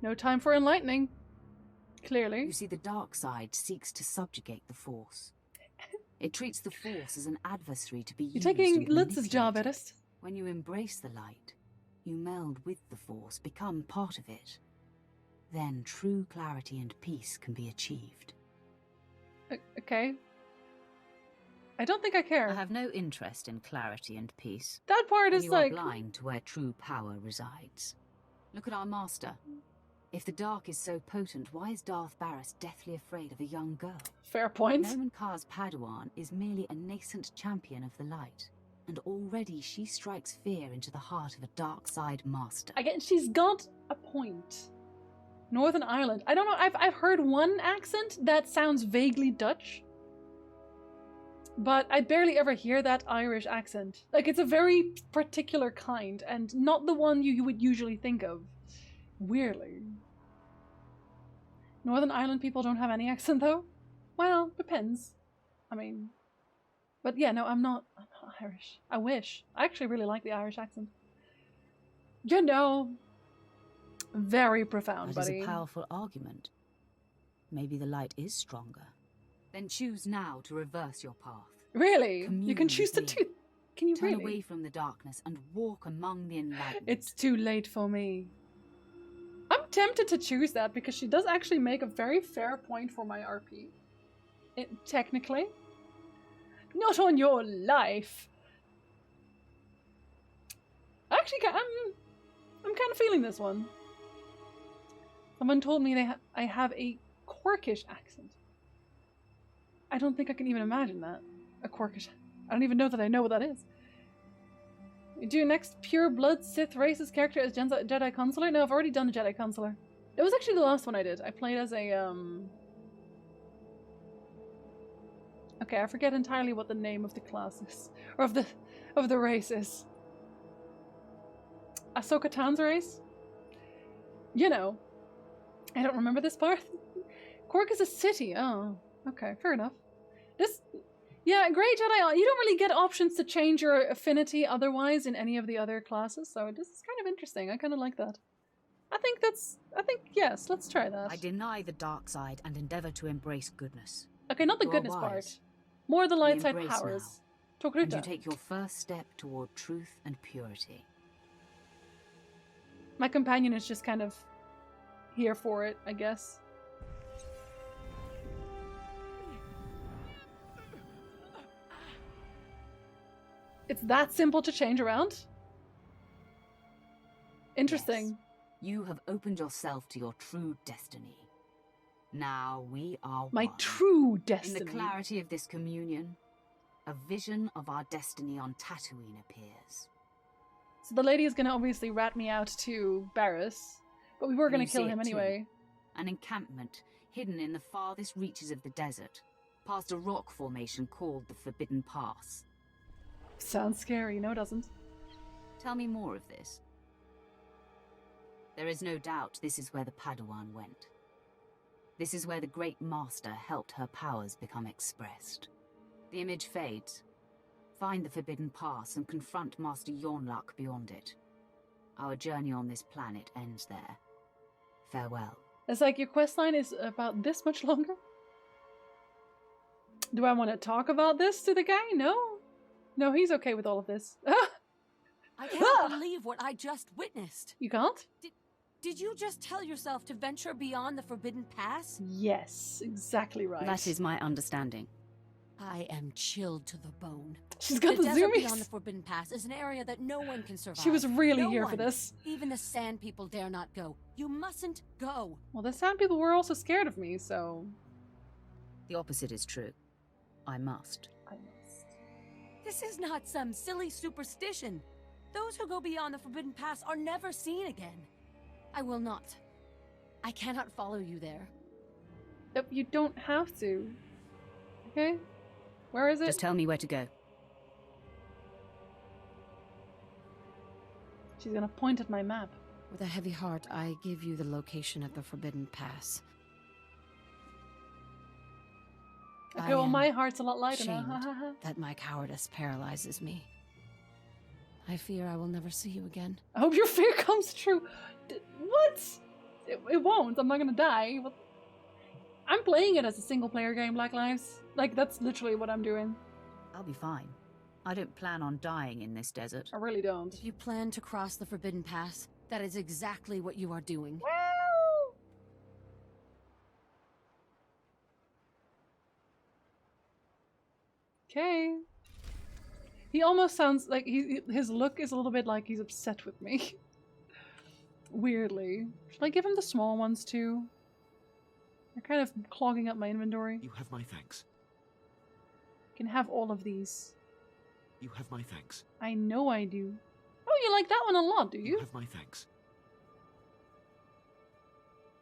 No time for enlightening. Clearly. You see, the dark side seeks to subjugate the Force. It treats the Force as an adversary to be used. You're taking Litz's job, Edist. When you embrace the light, you meld with the Force, become part of it. Then true clarity and peace can be achieved. Okay. I don't think I care. I have no interest in clarity and peace. That part is like... You are blind to where true power resides. Look at our master. If the dark is so potent, why is Darth Barris deathly afraid of a young girl? Fair point. Nomen Karr's Padawan is merely a nascent champion of the light, and already she strikes fear into the heart of a dark side master. Again, she's got a point. Northern Ireland. I don't know, I've heard one accent that sounds vaguely Dutch. But I barely ever hear that Irish accent. Like, it's a very particular kind, and not the one you would usually think of. Weirdly. Northern Ireland people don't have any accent, though? Well, depends. I mean... But yeah, no, I'm not Irish. I wish. I actually really like the Irish accent. You know... Very profound, buddy. That is a powerful argument. Maybe the light is stronger. Then choose now to reverse your path. Really? Commune You can choose to with do... Can you Turn really? away from the darkness and walk among the enlightened. It's too late for me. I'm tempted to choose that because she does actually make a very fair point for my RP. Technically. Not on your life. Actually, I'm kind of feeling this one. Someone told me I have a Quirkish accent. I don't think I can even imagine that. A Quirkish. I don't even know that I know what that is. You do next pure blood Sith racist character as Jedi Consular? No, I've already done a Jedi Consular. It was actually the last one I did. I played as a okay, I forget entirely what the name of the class is. Or of the race is. Ahsoka Tan's race? You know. I don't remember this part. Quark is a city. Oh, okay, fair enough. Yeah, Grey Jedi, you don't really get options to change your affinity otherwise in any of the other classes, so this is kind of interesting. I kind of like that. I think, yes, let's try that. I deny the dark side and endeavor to embrace goodness. Okay, not the You are goodness wise. part. More the light We side embrace powers. now, and you Togruta. take your first step toward truth and purity. My companion is just kind of here for it, I guess. It's that simple to change around? Interesting. Yes. You have opened yourself to your true destiny. Now we are My one. true destiny. In the clarity of this communion, a vision of our destiny on Tatooine appears. So the lady is going to obviously rat me out to Barriss, but we were going You to kill see him it too. anyway. An encampment hidden in the farthest reaches of the desert, past a rock formation called the Forbidden Pass. Sounds scary. No, it doesn't. Tell me more of this. There is no doubt this is where the Padawan went. This is where the Great Master helped her powers become expressed. The image fades. Find the Forbidden Pass and confront Master Yornluk beyond it. Our journey on this planet ends there. Farewell. It's like your questline is about this much longer? Do I want to talk about this to the guy? No. No, he's okay with all of this. I can't believe what I just witnessed. You can't? Did you just tell yourself to venture beyond the Forbidden Pass? Yes, exactly right. That is my understanding. I am chilled to the bone. She's got the desert zoomies. beyond the Forbidden Pass is an area that no one can survive. She was really No here for one. this. Even the Sand People dare not go. You mustn't go. Well, the Sand People were also scared of me, so... The opposite is true. I must. This is not some silly superstition. Those who go beyond the Forbidden Pass are never seen again. I will not. I cannot follow you there. Nope, you don't have to. Okay? Where is it? Just tell me where to go. She's gonna point at my map. With a heavy heart, I give you the location of the Forbidden Pass. Okay, well, my heart's a lot lighter Shamed now. that my cowardice paralyzes me. I fear I will never see you again. I hope your fear comes true. What? It won't. I'm not gonna die. What? I'm playing it as a single-player game, Black Lives. Like, that's literally what I'm doing. I'll be fine. I don't plan on dying in this desert. I really don't. If you plan to cross the Forbidden Pass, that is exactly what you are doing. Okay. He almost sounds like his look is a little bit like he's upset with me. Weirdly. Should I give him the small ones too? They're kind of clogging up my inventory. You have my thanks. You can have all of these. You have my thanks. I know I do. Oh, you like that one a lot, do you? You have my thanks.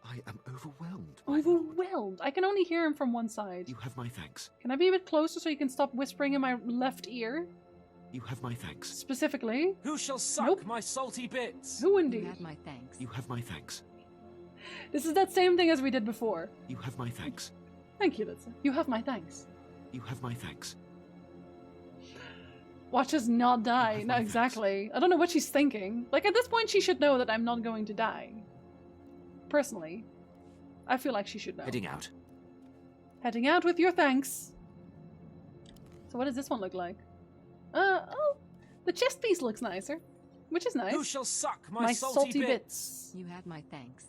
I am overwhelmed. Overwhelmed? I can only hear him from one side. You have my thanks. Can I be a bit closer so you can stop whispering in my left ear? You have my thanks. Specifically? Who shall suck my salty bits? Who indeed? You have my thanks. You have my thanks. This is that same thing as we did before. You have my thanks. Thank you, Litsa. You have my thanks. You have my thanks. Watch us not die. No, exactly. I don't know what she's thinking. Like, at this point, she should know that I'm not going to die. Personally. I feel like she should know. Heading out. Heading out with your thanks. So what does this one look like? Oh, the chest piece looks nicer, which is nice. You shall suck my salty bits. You have my thanks.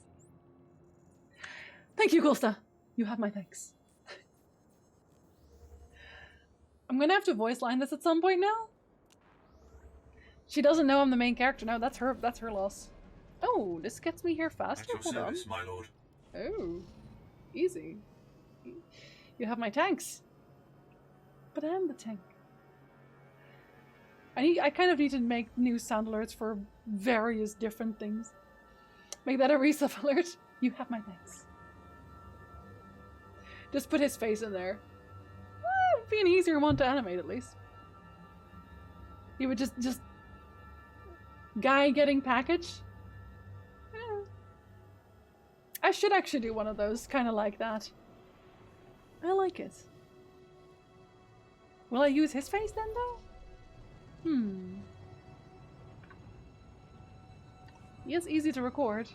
Thank you, Costa. You have my thanks. I'm gonna have to voice line this at some point now. She doesn't know I'm the main character. No, that's her loss. Oh, this gets me here faster. At your Hold service, on. my lord. Oh, easy. You have my tanks. But I am the tank. I kind of need to make new sound alerts for various different things. Make that a resub alert. You have my thanks. Just put his face in there. It'd be an easier one to animate at least. He would just guy getting package. Yeah. I should actually do one of those, kind of like that. I like it. Will I use his face then, though? He is easy to record.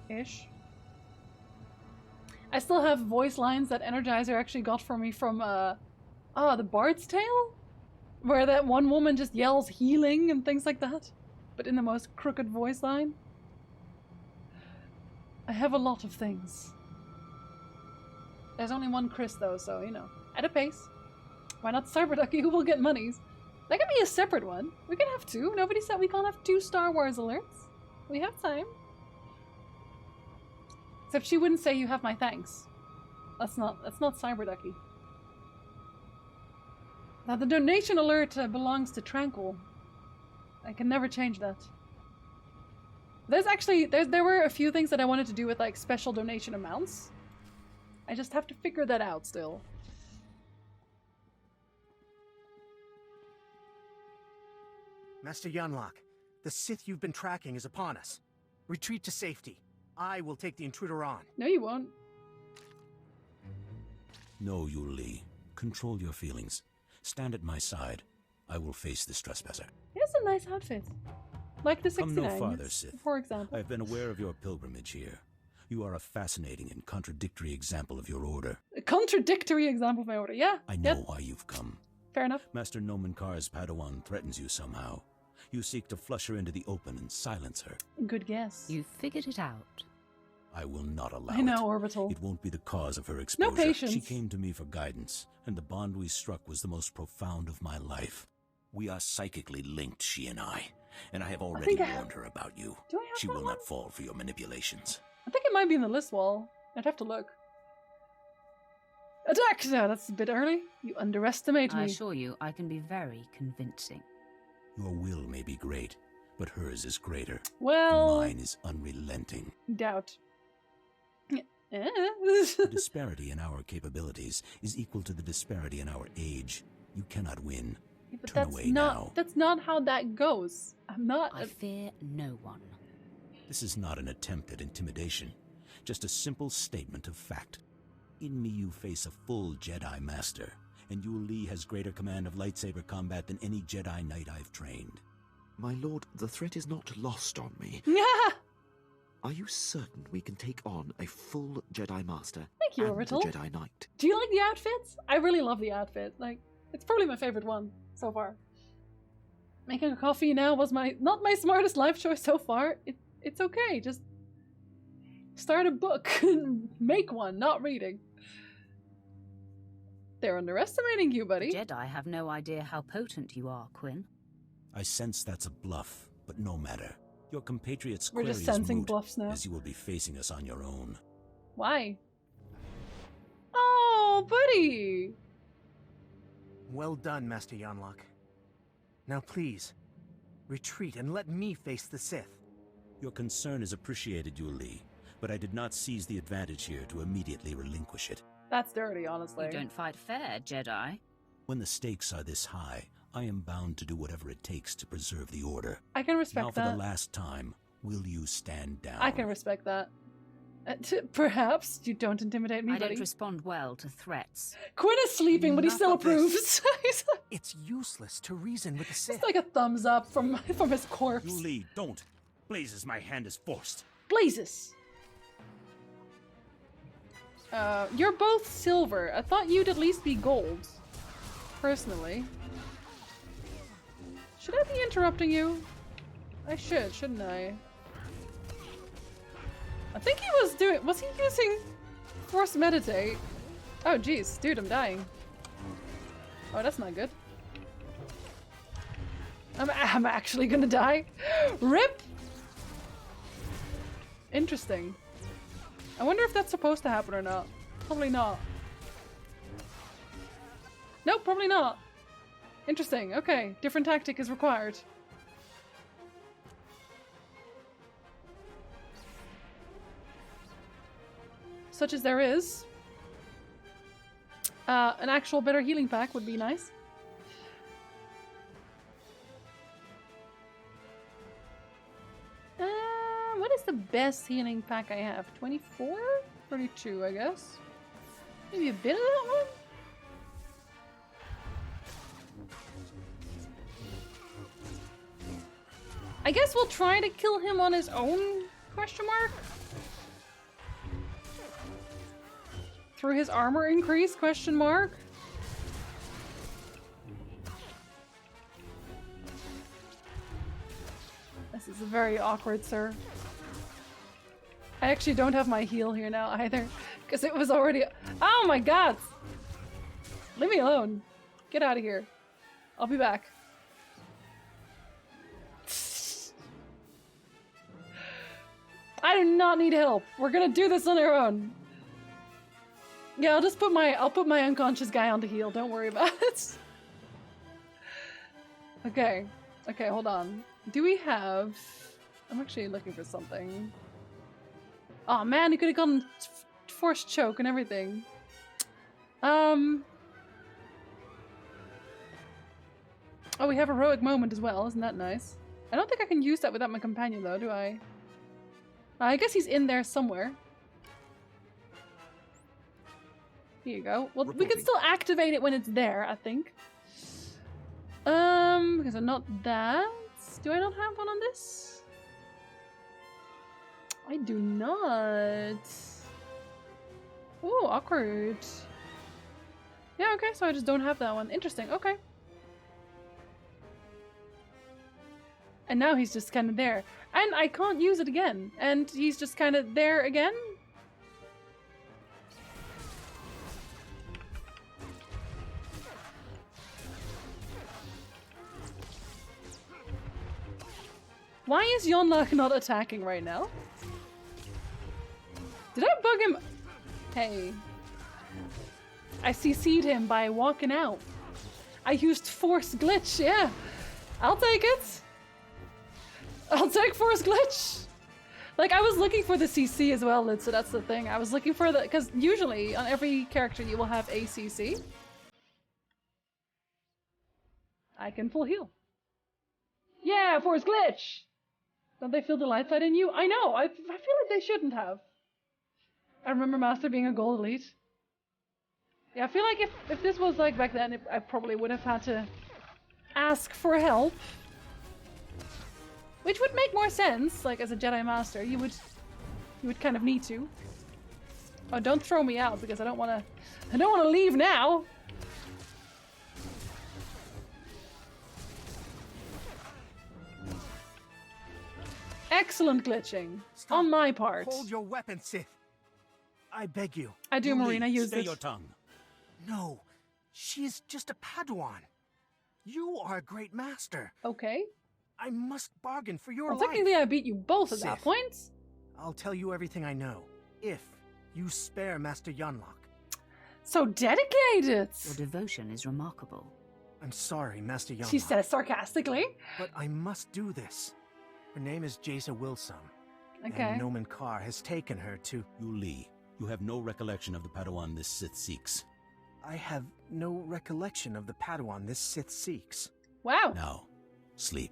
Ish. I still have voice lines that Energizer actually got for me from, the Bard's Tale? Where that one woman just yells healing and things like that. But in the most crooked voice line. I have a lot of things. There's only one Chris though, so, you know. At a pace. Why not Cyberducky, who will get monies? That could be a separate one. We can have two. Nobody said we can't have 2 Star Wars alerts. We have time. Except she wouldn't say you have my thanks. That's not Cyberducky. Now the donation alert belongs to Tranquil. I can never change that. There's actually, there were a few things that I wanted to do with like special donation amounts. I just have to figure that out still. Master Yunlock, the Sith you've been tracking is upon us. Retreat to safety. I will take the intruder on. No, you won't. No, Yuli. Control your feelings. Stand at my side. I will face this trespasser. He has a nice outfit. Like the 69, Come no farther, Sith. For example. I have been aware of your pilgrimage here. You are a fascinating and contradictory example of your order. A contradictory example of my order, yeah. I know why you've come. Fair enough. Master Nomenkar's Padawan threatens you somehow. You seek to flush her into the open and silence her. Good guess. You figured it out. I will not allow it. I know, Orbital. It won't be the cause of her exposure. No patience. She came to me for guidance, and the bond we struck was the most profound of my life. We are psychically linked, she and I have already warned her about you. Do I have She that will one? not fall for your manipulations. I think it might be in the list wall. I'd have to look. Attack! No, that's a bit early. You underestimate me. I assure you, I can be very convincing. Your will may be great, but hers is greater. Well... Mine is unrelenting. Doubt. The disparity in our capabilities is equal to the disparity in our age. You cannot win. Yeah, but Turn away now. That's not how that goes. I'm not... I fear no one. This is not an attempt at intimidation, just a simple statement of fact. In me you face a full Jedi Master, and Yuli has greater command of lightsaber combat than any Jedi Knight I've trained. My lord, the threat is not lost on me. Are you certain we can take on a full Jedi Master Thank you, and Orbital. a Jedi Knight? Do you like the outfits? I really love the outfit. Like, it's probably my favorite one so far. Making a coffee now was not my smartest life choice so far. It's okay. Just start a book and make one, not reading. They're underestimating you, buddy. The Jedi have no idea how potent you are, Quinn. I sense that's a bluff, but no matter. Your compatriot's We're query just is sensing moot, bluffs now. as you will be facing us on your own. Why? Oh, buddy! Well done, Master Yunlock. Now please, retreat and let me face the Sith. Your concern is appreciated, Yuli, but I did not seize the advantage here to immediately relinquish it. That's dirty, honestly. You don't fight fair, Jedi. When the stakes are this high, I am bound to do whatever it takes to preserve the order. I can respect now, for that. the last time, will you stand down? I can respect that. Perhaps you don't intimidate me, I buddy. don't respond well to threats. Quinn is sleeping, but he still approves. It's useless to reason with the Sith. It's like a thumbs up from his corpse. Yuli, don't. Blazes, my hand is forced. Blazes. You're both silver. I thought you'd at least be gold. Personally. Should I be interrupting you? I should, shouldn't I? I think he was doing- was he using Force Meditate? Oh jeez, dude, I'm dying. Oh, that's not good. I'm actually gonna die. RIP! Interesting. I wonder if that's supposed to happen or not. Probably not. Nope, probably not. Interesting, okay. Different tactic is required. Such as there is. An actual better healing pack would be nice. What is the best healing pack I have? 24? 32, I guess. Maybe a bit of that one? I guess we'll try to kill him on his own? Question mark? Through his armor increase? Question mark? This is very awkward, sir. I actually don't have my heal here now either, because it was already- Oh my god! Leave me alone. Get out of here. I'll be back. I do not need help. We're gonna do this on our own. Yeah, I'll put my unconscious guy on to heal. Don't worry about it. Okay. Okay, hold on. Do we have... I'm actually looking for something. Oh man, he could have gone force choke and everything. Oh, we have a heroic moment as well. Isn't that nice? I don't think I can use that without my companion though, do I? I guess he's in there somewhere. Here you go. Well, we can still activate it when it's there, I think. Because I'm not that. Do I not have one on this? I do not. Ooh, awkward. Yeah, okay, so I just don't have that one. Interesting, okay. And now he's just kind of there. And I can't use it again. And he's just kind of there again? Why is Yonlach not attacking right now? Did I bug him? Hey. I CC'd him by walking out. I used Force Glitch, yeah. I'll take it. I'll take Force Glitch. Like, I was looking for the CC as well, so that's the thing. I was looking for the... Because usually, on every character, you will have a CC. I can full heal. Yeah, Force Glitch! Don't they feel the light side in you? I know! I feel like they shouldn't have. I remember Master being a gold elite. Yeah, I feel like if this was like back then, I probably would have had to ask for help. Which would make more sense, like as a Jedi Master, you would kind of need to. Oh, don't throw me out because I don't wanna leave now! Excellent glitching. Stop. On my part. Hold your weapon, Sith. I beg you. I do, Marina. Use Stay it. your tongue. No, she is just a Padawan. You are a great master. Okay. I must bargain for your Well, life. technically I beat you both at Sith, that point. I'll tell you everything I know, if you spare Master Yonlach. So dedicated! Your devotion is remarkable. I'm sorry, Master Yonlach. She says sarcastically. But I must do this. Her name is Jaisa Wilson. Okay. And Noman Carr has taken her to... Yuli, you have no recollection of the Padawan this Sith seeks. I have no recollection of the Padawan this Sith seeks. Wow. Now, sleep.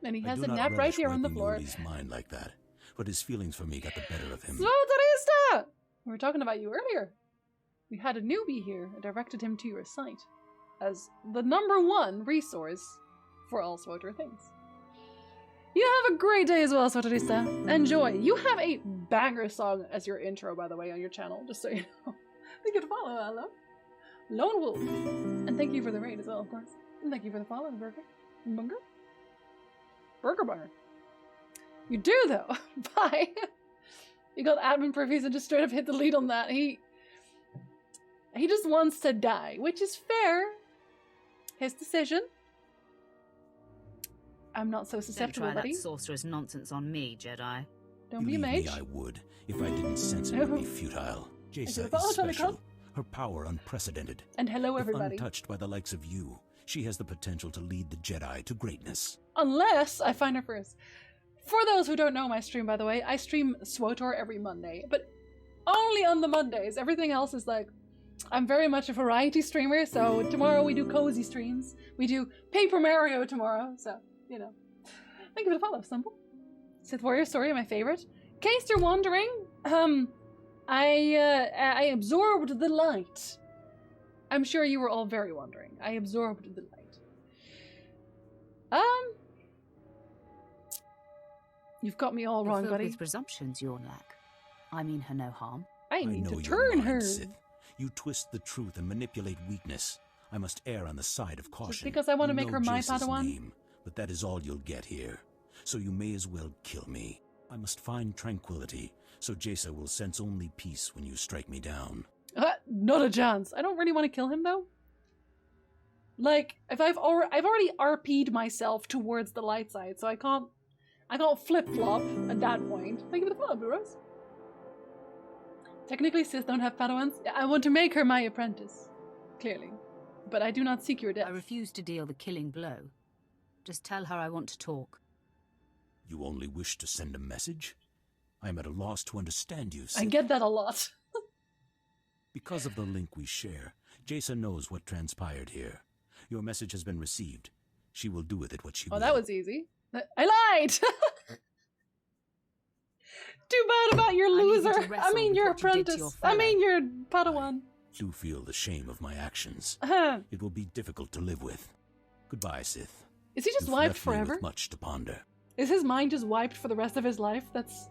And he has a nap right here on the floor. Yuli's mind like that, but his feelings for me got the better of him. Slow, we were talking about you earlier. We had a newbie here and directed him to your site as the #1 resource for all SWTOR things. You have a great day as well, Sotorista. Enjoy. You have a banger song as your intro, by the way, on your channel, just so you know. Thank you for follow, hello. Lone Wolf. And thank you for the raid as well, of course. And thank you for the follow, Burger. Bunger? Burger Bunger. You do, though. Bye. You got admin previews and just straight up hit delete on that. He just wants to die, which is fair. His decision. I'm not so susceptible, Don't try buddy. that sorcerer's nonsense on me, Jedi. Don't be a mage. Believe me, I would, if I didn't sense it would be futile. Jaisa is special. Her power unprecedented. And hello, everybody. If untouched by the likes of you, she has the potential to lead the Jedi to greatness. Unless I find her first. For those who don't know my stream, by the way, I stream SWTOR every Monday, but only on the Mondays. Everything else is like, I'm very much a variety streamer, so tomorrow we do cozy streams. We do Paper Mario tomorrow, so, you know. Thank you for the follow, Stumble. Sith Warrior Story, my favorite. In case you're wondering, I absorbed the light. I'm sure you were all very wondering. I absorbed the light. You've got me all wrong, You're filled buddy. with presumptions, Yorlak. I mean her no harm. I need know to your turn mind, her. Sith. You twist the truth and manipulate weakness. I must err on the side of caution. Just because I want to You make know her my Jace's Padawan? name, but that is all you'll get here. So you may as well kill me. I must find tranquility, so Jaisa will sense only peace when you strike me down. Not a chance. I don't really want to kill him, though. Like, if I've already RP'd myself towards the light side, so I can't flip-flop at that point. Thank you for the follow, Blue Rose. Technically, Sith don't have Padawans. I want to make her my apprentice. Clearly. But I do not seek your death. I refuse to deal the killing blow. Just tell her I want to talk. You only wish to send a message? I am at a loss to understand you, Sith. I get that a lot. Because of the link we share, Jaisa knows what transpired here. Your message has been received. She will do with it what she will. Oh, that was easy. I lied! Too bad about your loser. I mean, your apprentice. I mean, your Padawan. Do feel the shame of my actions. Uh-huh. It will be difficult to live with. Goodbye, Sith. Is he just You've wiped left me forever? with much to ponder. Is his mind just wiped for the rest of his life? That's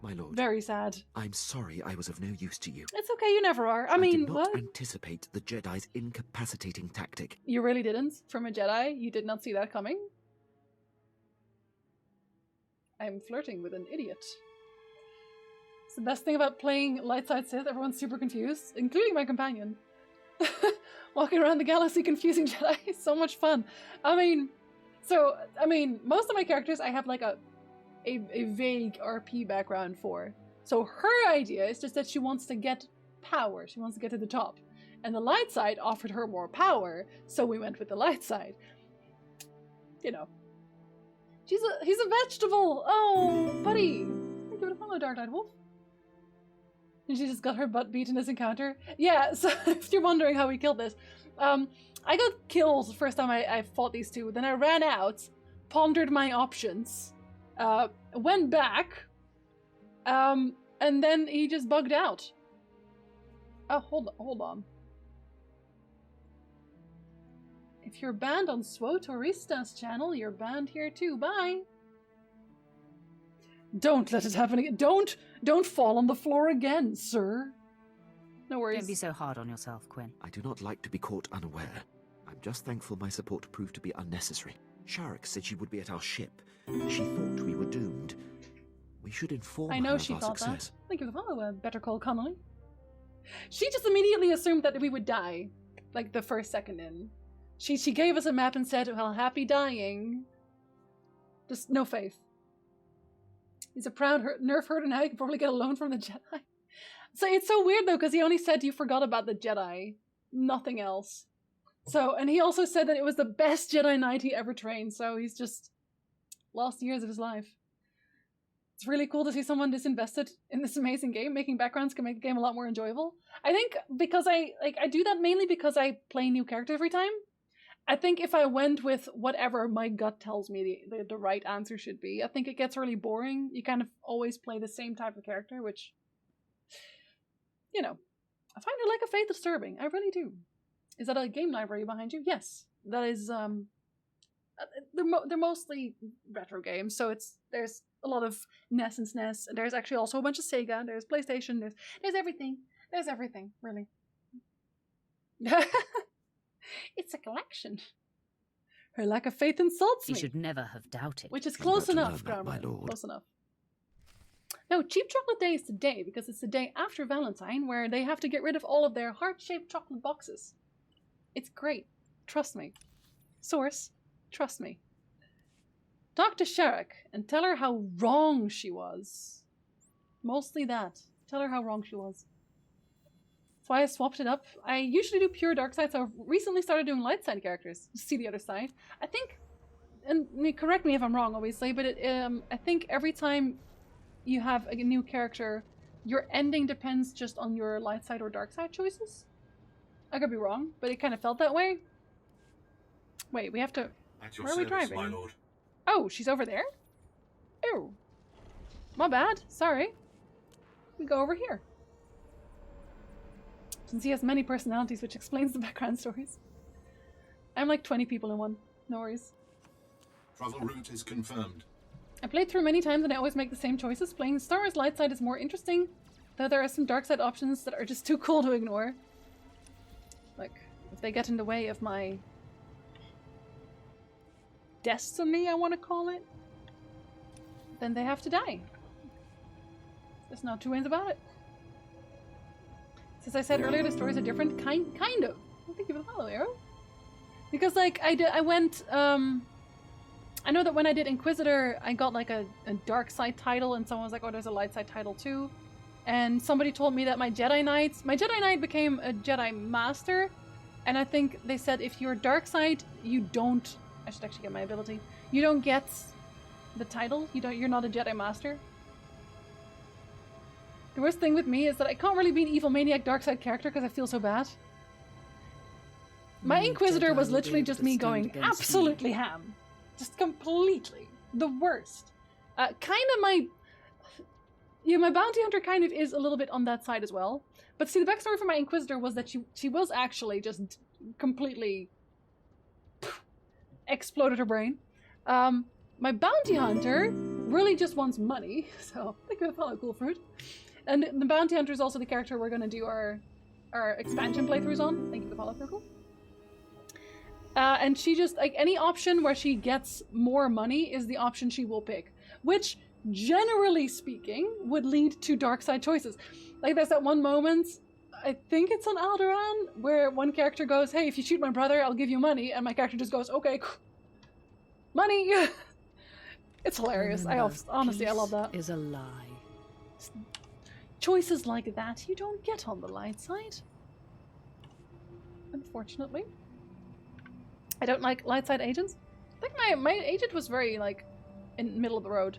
My lord, very sad. I'm sorry I was of no use to you. It's okay, you never are. I mean, did not what? anticipate the Jedi's incapacitating tactic. You really didn't? From a Jedi? You did not see that coming? I'm flirting with an idiot. It's the best thing about playing Light Side Sith. Everyone's super confused, including my companion. Walking around the galaxy confusing Jedi is so much fun. I mean, most of my characters I have like a vague RP background for. So her idea is just that she wants to get power. She wants to get to the top. And the light side offered her more power, so we went with the light side. You know. He's a vegetable! Oh, buddy! Thank you for the follow, Dark-Eyed Wolf. And she just got her butt beat in this encounter. Yeah, so if you're wondering how we killed this, I got killed the first time I fought these two. Then I ran out, pondered my options, went back, and then he just bugged out. Oh, hold on. If you're banned on SWTORista's channel, you're banned here too. Bye. Don't let it happen again. Don't fall on the floor again, sir. No worries. Don't be so hard on yourself, Quinn. I do not like to be caught unaware. I'm just thankful my support proved to be unnecessary. Sharak said she would be at our ship. She thought we were doomed. We should inform I know her she of our thought success. that. Thank you for the follow, Better Call Connolly. She just immediately assumed that we would die, like the first second in. She gave us a map and said, well, happy dying. Just no faith. He's a proud nerf herder now. He can probably get a loan from the Jedi. So it's so weird though, because he only said you forgot about the Jedi. Nothing else. So, and he also said that it was the best Jedi Knight he ever trained. So he's just lost years of his life. It's really cool to see someone disinvested in this amazing game. Making backgrounds can make the game a lot more enjoyable. I think because I do that mainly because I play new characters every time. I think if I went with whatever my gut tells me the right answer should be, I think it gets really boring. You kind of always play the same type of character, which, you know, I find it like a faith disturbing. I really do. Is that a game library behind you? Yes. That is they're mostly retro games, so there's a lot of NES and SNES. And there's actually also a bunch of Sega. There's PlayStation. There's everything. There's everything, really. It's a collection. Her lack of faith insults me. You should never have doubted. Which is close enough, Garma. Close enough. No, Cheap Chocolate Day is today because it's the day after Valentine where they have to get rid of all of their heart-shaped chocolate boxes. It's great. Trust me. Source, trust me. Talk to Sherrick and tell her how wrong she was. Mostly that. Tell her how wrong she was. That's why I swapped it up. I usually do pure dark side, so I've recently started doing light side characters to see the other side. I think, and correct me if I'm wrong, obviously, but I think every time you have a new character, your ending depends just on your light side or dark side choices. I could be wrong, but it kind of felt that way. Wait, we have to... Where are we driving? My lord. Oh, she's over there? Oh. My bad. Sorry. We go over here. Since he has many personalities, which explains the background stories. I'm like 20 people in one. No worries. Travel route is confirmed. I played through many times and I always make the same choices. Playing Star Wars light side is more interesting, though there are some dark side options that are just too cool to ignore. Like, if they get in the way of my destiny, I want to call it, then they have to die. There's no two ways about it. As I said earlier, the stories are different, kind of. I think you will follow, Arrow. Because, like, I went, I know that when I did Inquisitor, I got, like, a dark side title, and someone was like, oh, there's a light side title, too. And somebody told me that my Jedi Knight became a Jedi Master, and I think they said if you're dark side, you don't, I should actually get my ability, you don't get the title, you're not a Jedi Master. The worst thing with me is that I can't really be an evil maniac dark side character because I feel so bad. My Inquisitor was literally just me going absolutely ham. Just completely. The worst. Kind of my... Yeah, my bounty hunter kind of is a little bit on that side as well. But see, the backstory for my Inquisitor was that she was actually just completely exploded her brain. My bounty hunter really just wants money, so I think I follow Cool Fruit. And the bounty hunter is also the character we're going to do our expansion playthroughs on. Thank you for the follow, Cool. And she just, like, any option where she gets more money is the option she will pick. Which, generally speaking, would lead to dark side choices. Like, there's that one moment, I think it's on Alderaan, where one character goes, hey, if you shoot my brother, I'll give you money. And my character just goes, okay, money! It's hilarious. Honestly, I love that. Is a lie. Choices like that you don't get on the light side. Unfortunately. I don't like light side agents. I think my agent was very, like, in the middle of the road.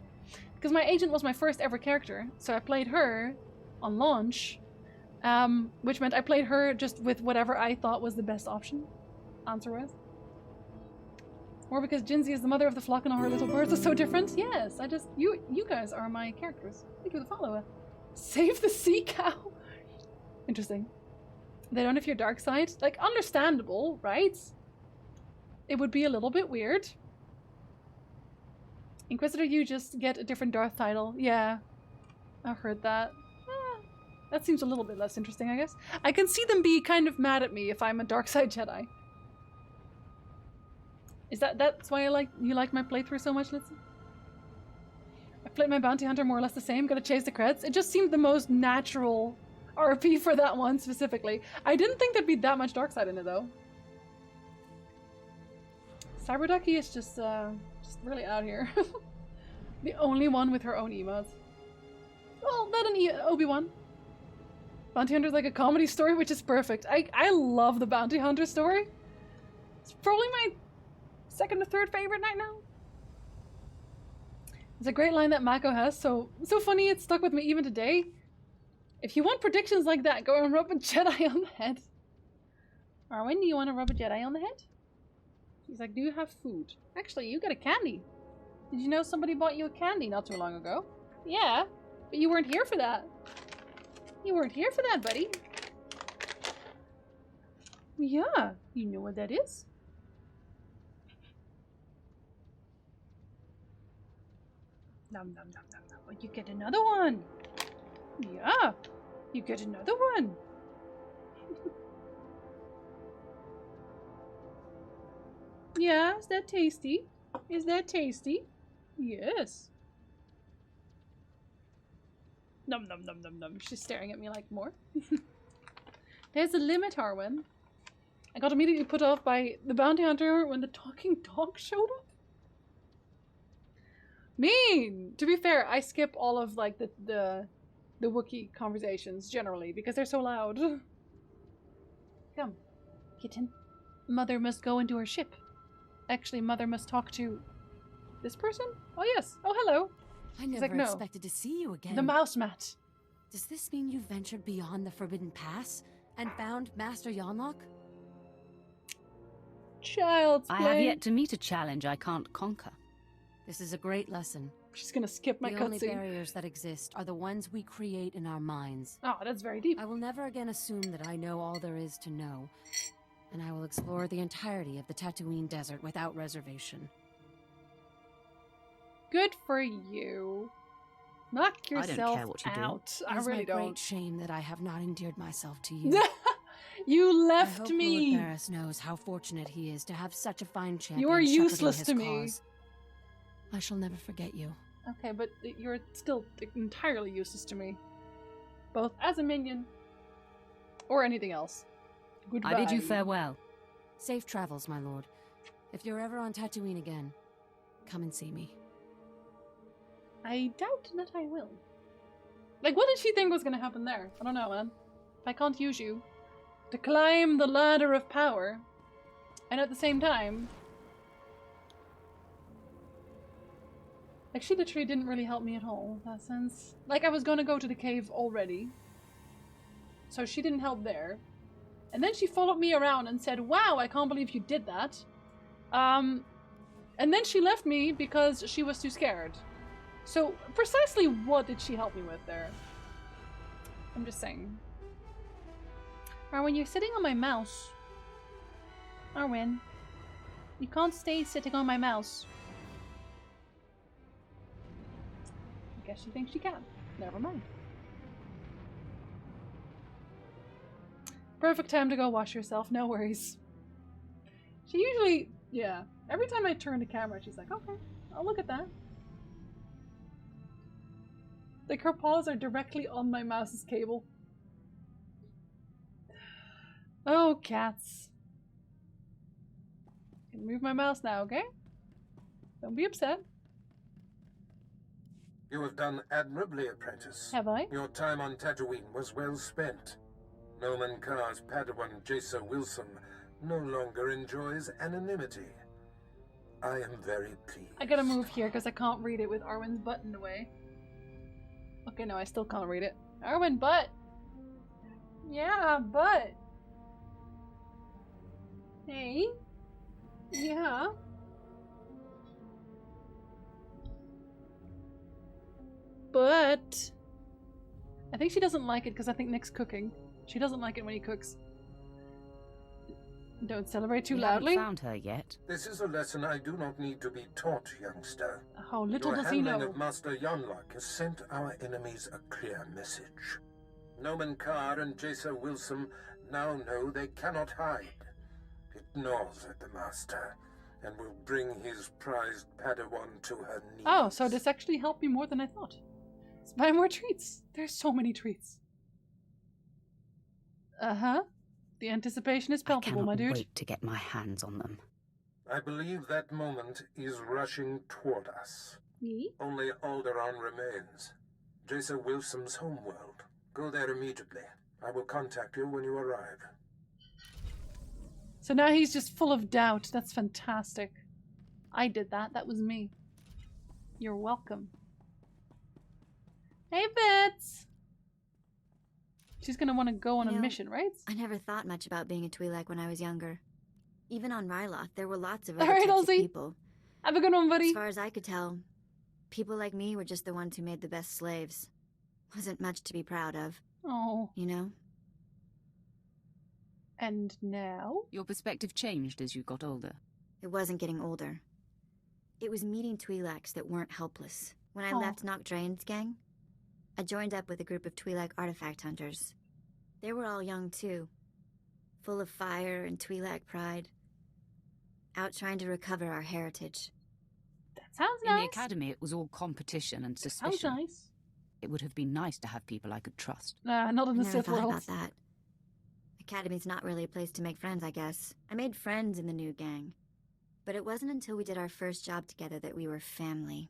Because my agent was my first ever character, so I played her on launch, which meant I played her just with whatever I thought was the best option, answer-wise. More because Jinzi is the mother of the flock and all her little birds are so different. Yes, you guys are my characters. Thank you for the follower. Save the sea cow. Interesting. They don't have your dark side. Like, understandable, right? It would be a little bit weird. Inquisitor, you just get a different Darth title. Yeah, I heard that. That seems a little bit less interesting, I guess. I can see them be kind of mad at me if I'm a dark side Jedi. Is that's why you like my playthrough so much, Litzy? I played my bounty hunter more or less the same. Gotta chase the creds. It just seemed the most natural RP for that one specifically. I didn't think there'd be that much dark side in it though. Cyberducky is just really out here. The only one with her own emotes. Well, that and Obi-Wan. Bounty Hunter's like a comedy story, which is perfect. I love the Bounty Hunter story. It's probably my second or third favorite right now. It's a great line that Mako has, so funny it's stuck with me even today. If you want predictions like that, go and rub a Jedi on the head. Arwen, do you want to rub a Jedi on the head? He's like, do you have food? Actually, you got a candy. Did you know somebody bought you a candy not too long ago? Yeah, but you weren't here for that. You weren't here for that, buddy. Yeah, you know what that is. Nom nom nom nom nom. Oh, you get another one. Yeah, you get another one. Yeah, is that tasty? Is that tasty? Yes. Nom nom nom nom nom. She's staring at me like more. There's a limit, Harwin. I got immediately put off by the bounty hunter when the talking dog showed up. Mean! To be fair, I skip all of like the Wookiee conversations generally because they're so loud. Come, kitten. Mother must go into her ship. Actually, Mother must talk to this person? Oh yes. Oh hello. I never expected to see you again. The mouse mat. Does this mean you ventured beyond the Forbidden Pass and found Master Yonlock? Child's play. I have yet to meet a challenge I can't conquer. This is a great lesson. She's gonna skip my cutscene. The only barriers that exist are the ones we create in our minds. Oh, that's very deep. I will never again assume that I know all there is to know, and I will explore the entirety of the Tatooine Desert without reservation. Good for you. Knock yourself I don't care what you out. do. I It's really my don't. great shame that I have not endeared myself to you. You left I hope me. Lord Barris knows how fortunate he is to have such a fine champion. You are shepherding useless his to me. cause. I shall never forget you. Okay, but you're still entirely useless to me. Both as a minion or anything else. Goodbye. I bid you farewell. Safe travels, my lord. If you're ever on Tatooine again, come and see me. I doubt that I will. Like, what did she think was going to happen there? I don't know, man. If I can't use you to climb the ladder of power, and at the same time, like, she literally didn't really help me at all in that sense. Like, I was going to go to the cave already, so she didn't help there. And then she followed me around and said, wow, I can't believe you did that. And then she left me because she was too scared. So, precisely what did she help me with there? I'm just saying. Arwen, you're sitting on my mouse. Arwen, you can't stay sitting on my mouse. I guess she thinks she can. Never mind. Perfect time to go wash yourself, no worries. She usually, yeah, every time I turn the camera, she's like, okay, I'll look at that. Like, her paws are directly on my mouse's cable. Oh, cats. I can move my mouse now, okay? Don't be upset. You have done admirably, apprentice. Have I? Your time on Tatooine was well spent. Noman Carr's Padawan Jason Wilson no longer enjoys anonymity. I am very pleased. I gotta move here because I can't read it with Arwen's butt in the way. Okay, no, I still can't read it. Arwen, butt! Yeah, butt! Hey? Yeah? But I think she doesn't like it because I think Nick's cooking. She doesn't like it when he cooks. Don't celebrate too loudly. Haven't found her yet. This is a lesson I do not need to be taught, youngster. How little does he Your know? handling of Master Yonlock has sent our enemies a clear message. Noman Carr and Jason Wilson now know they cannot hide. It gnaws at the Master, and will bring his prized Padawan to her knees. Oh, so this actually helped me more than I thought. Let's buy more treats. There's so many treats. Uh-huh. The anticipation is palpable, my dude. I cannot wait to get my hands on them. I believe that moment is rushing toward us. Me? Only Alderaan remains. Jason Wilson's homeworld. Go there immediately. I will contact you when you arrive. So now he's just full of doubt. That's fantastic. I did that. That was me. You're welcome. Hey, Bits! She's gonna want to go on a mission, right? I never thought much about being a Twi'lek when I was younger. Even on Ryloth, there were lots of All other right, types of Elsie. people. Have a good one, buddy. As far as I could tell, people like me were just the ones who made the best slaves. Wasn't much to be proud of. Oh. You know? And now? Your perspective changed as you got older. It wasn't getting older. It was meeting Twi'leks that weren't helpless. When I left Noct Draen's gang, I joined up with a group of Twi'lek artifact hunters. They were all young, too. Full of fire and Twi'lek pride. Out trying to recover our heritage. That sounds nice. In the academy, it was all competition and suspicion. Sounds nice. It would have been nice to have people I could trust. Not in the Sith world. About that. Academy's not really a place to make friends, I guess. I made friends in the new gang. But it wasn't until we did our first job together that we were family.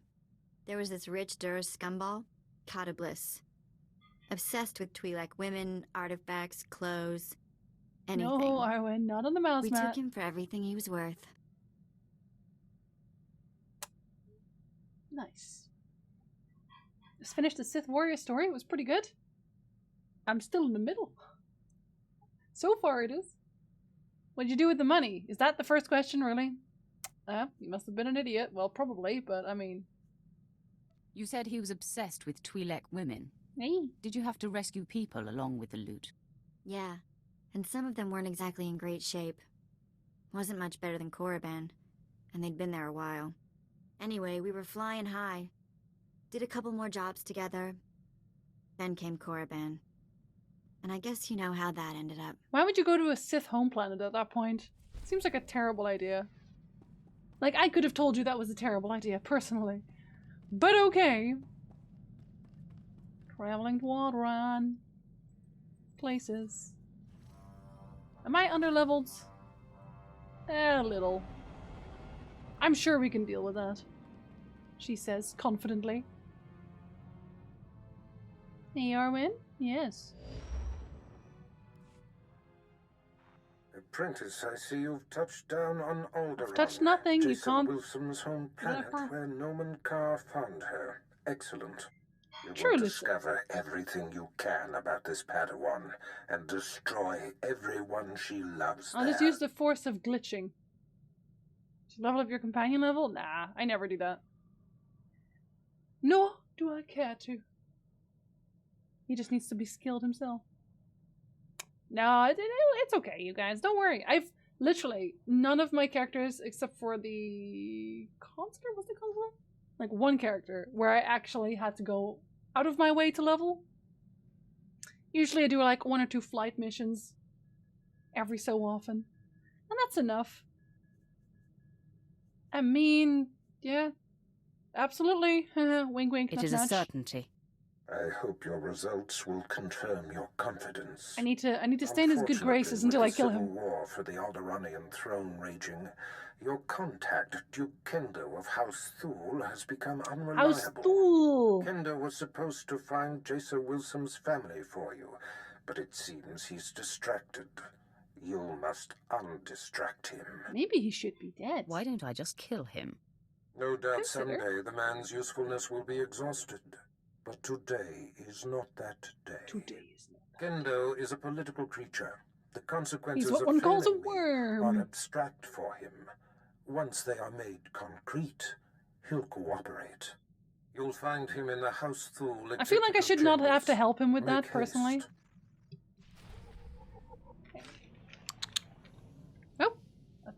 There was this rich Duras scumball, Kata Bliss. Obsessed with Twi'lek women, artifacts, clothes, anything. No, Arwen, not on the mouse mat. We took him for everything he was worth. Nice. Just finished the Sith Warrior story. It was pretty good. I'm still in the middle. So far it is. What'd you do with the money? Is that the first question, really? You must have been an idiot. Well, probably, but I mean... You said he was obsessed with Twi'lek women. Hey. Did you have to rescue people along with the loot? Yeah, and some of them weren't exactly in great shape. Wasn't much better than Korriban, and they'd been there a while. Anyway, we were flying high. Did a couple more jobs together. Then came Korriban. And I guess you know how that ended up. Why would you go to a Sith home planet at that point? Seems like a terrible idea. Like, I could have told you that was a terrible idea, personally. But okay. Traveling to Alderaan. Places. Am I underleveled? A little. I'm sure we can deal with that. She says confidently. Hey, Arwen? Yes. Apprentice, I see you've touched down on Alderaan. I've touched nothing, you can't... Wilson's home planet, where Noman Carr found her. Excellent. You True, will discover everything you can about this Padawan, and destroy everyone she loves I'll just use the force of glitching. Level up your companion level? Nah, I never do that. Nor do I care to. He just needs to be skilled himself. No, it's okay, you guys. Don't worry. I've literally none of my characters, except for the Consular, was the Consular? Like one character where I actually had to go out of my way to level. Usually I do like 1 or 2 flight missions every so often. And that's enough. I mean, yeah. Absolutely. Wink wink. It is a certainty. I hope your results will confirm your confidence. I need to stay in his good graces until I kill him. With the civil war for the Alderaanian throne raging, your contact, Duke Kendo of House Thule, has become unreliable. House Thule! Kendo was supposed to find Jason Wilson's family for you, but it seems he's distracted. You must undistract him. Maybe he should be dead. Why don't I just kill him? No doubt someday the man's usefulness will be exhausted. But today is not that day. Today is not. Kendo is a political creature. The consequences He's what of one calls a failing me worm. are abstract for him. Once they are made concrete, he'll cooperate. You'll find him in the House Thule. I feel like I should not have to help him with that, personally. Okay. Well, I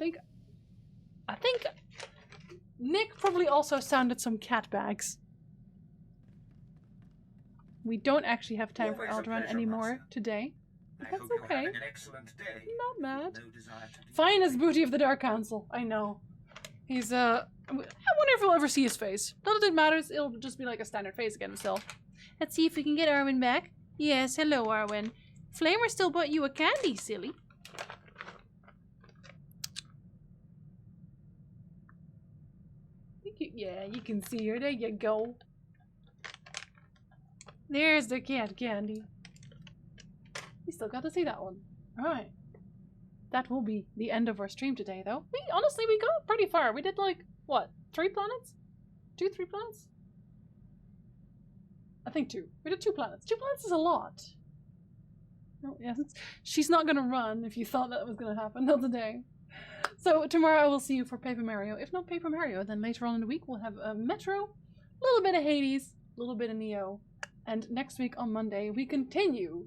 think Nick probably also sounded some cat bags. We don't actually have time for Alderaan anymore today. But that's okay. An excellent day. Not mad. Finest booty of the Dark Council. I know. He's I wonder if we'll ever see his face. Not that it matters. It'll just be like a standard face again. So, let's see if we can get Arwen back. Yes, hello, Arwen. Flamer still bought you a candy, silly. Yeah, you can see her. There you go. There's the cat candy. We still got to see that one. Alright. That will be the end of our stream today, though. Honestly, we got pretty far. We did, like, what? 3 planets? 3 planets? I think 2. We did 2 planets. 2 planets is a lot. No, yes. She's not gonna run if you thought that was gonna happen. Not today. So, tomorrow I will see you for Paper Mario. If not Paper Mario, then later on in the week we'll have Metro, a little bit of Hades, a little bit of Neo. And next week on Monday, we continue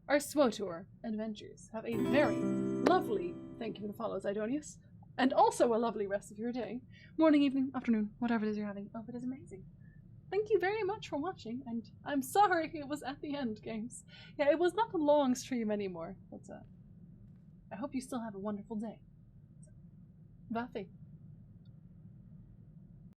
our SWOTOR adventures. Have a very lovely, thank you for the follows, Idonius, and also a lovely rest of your day. Morning, evening, afternoon, whatever it is you're having. Oh, it is amazing. thank you very much for watching, and I'm sorry it was at the end, games. Yeah, it was not a long stream anymore, but I hope you still have a wonderful day. Buffy.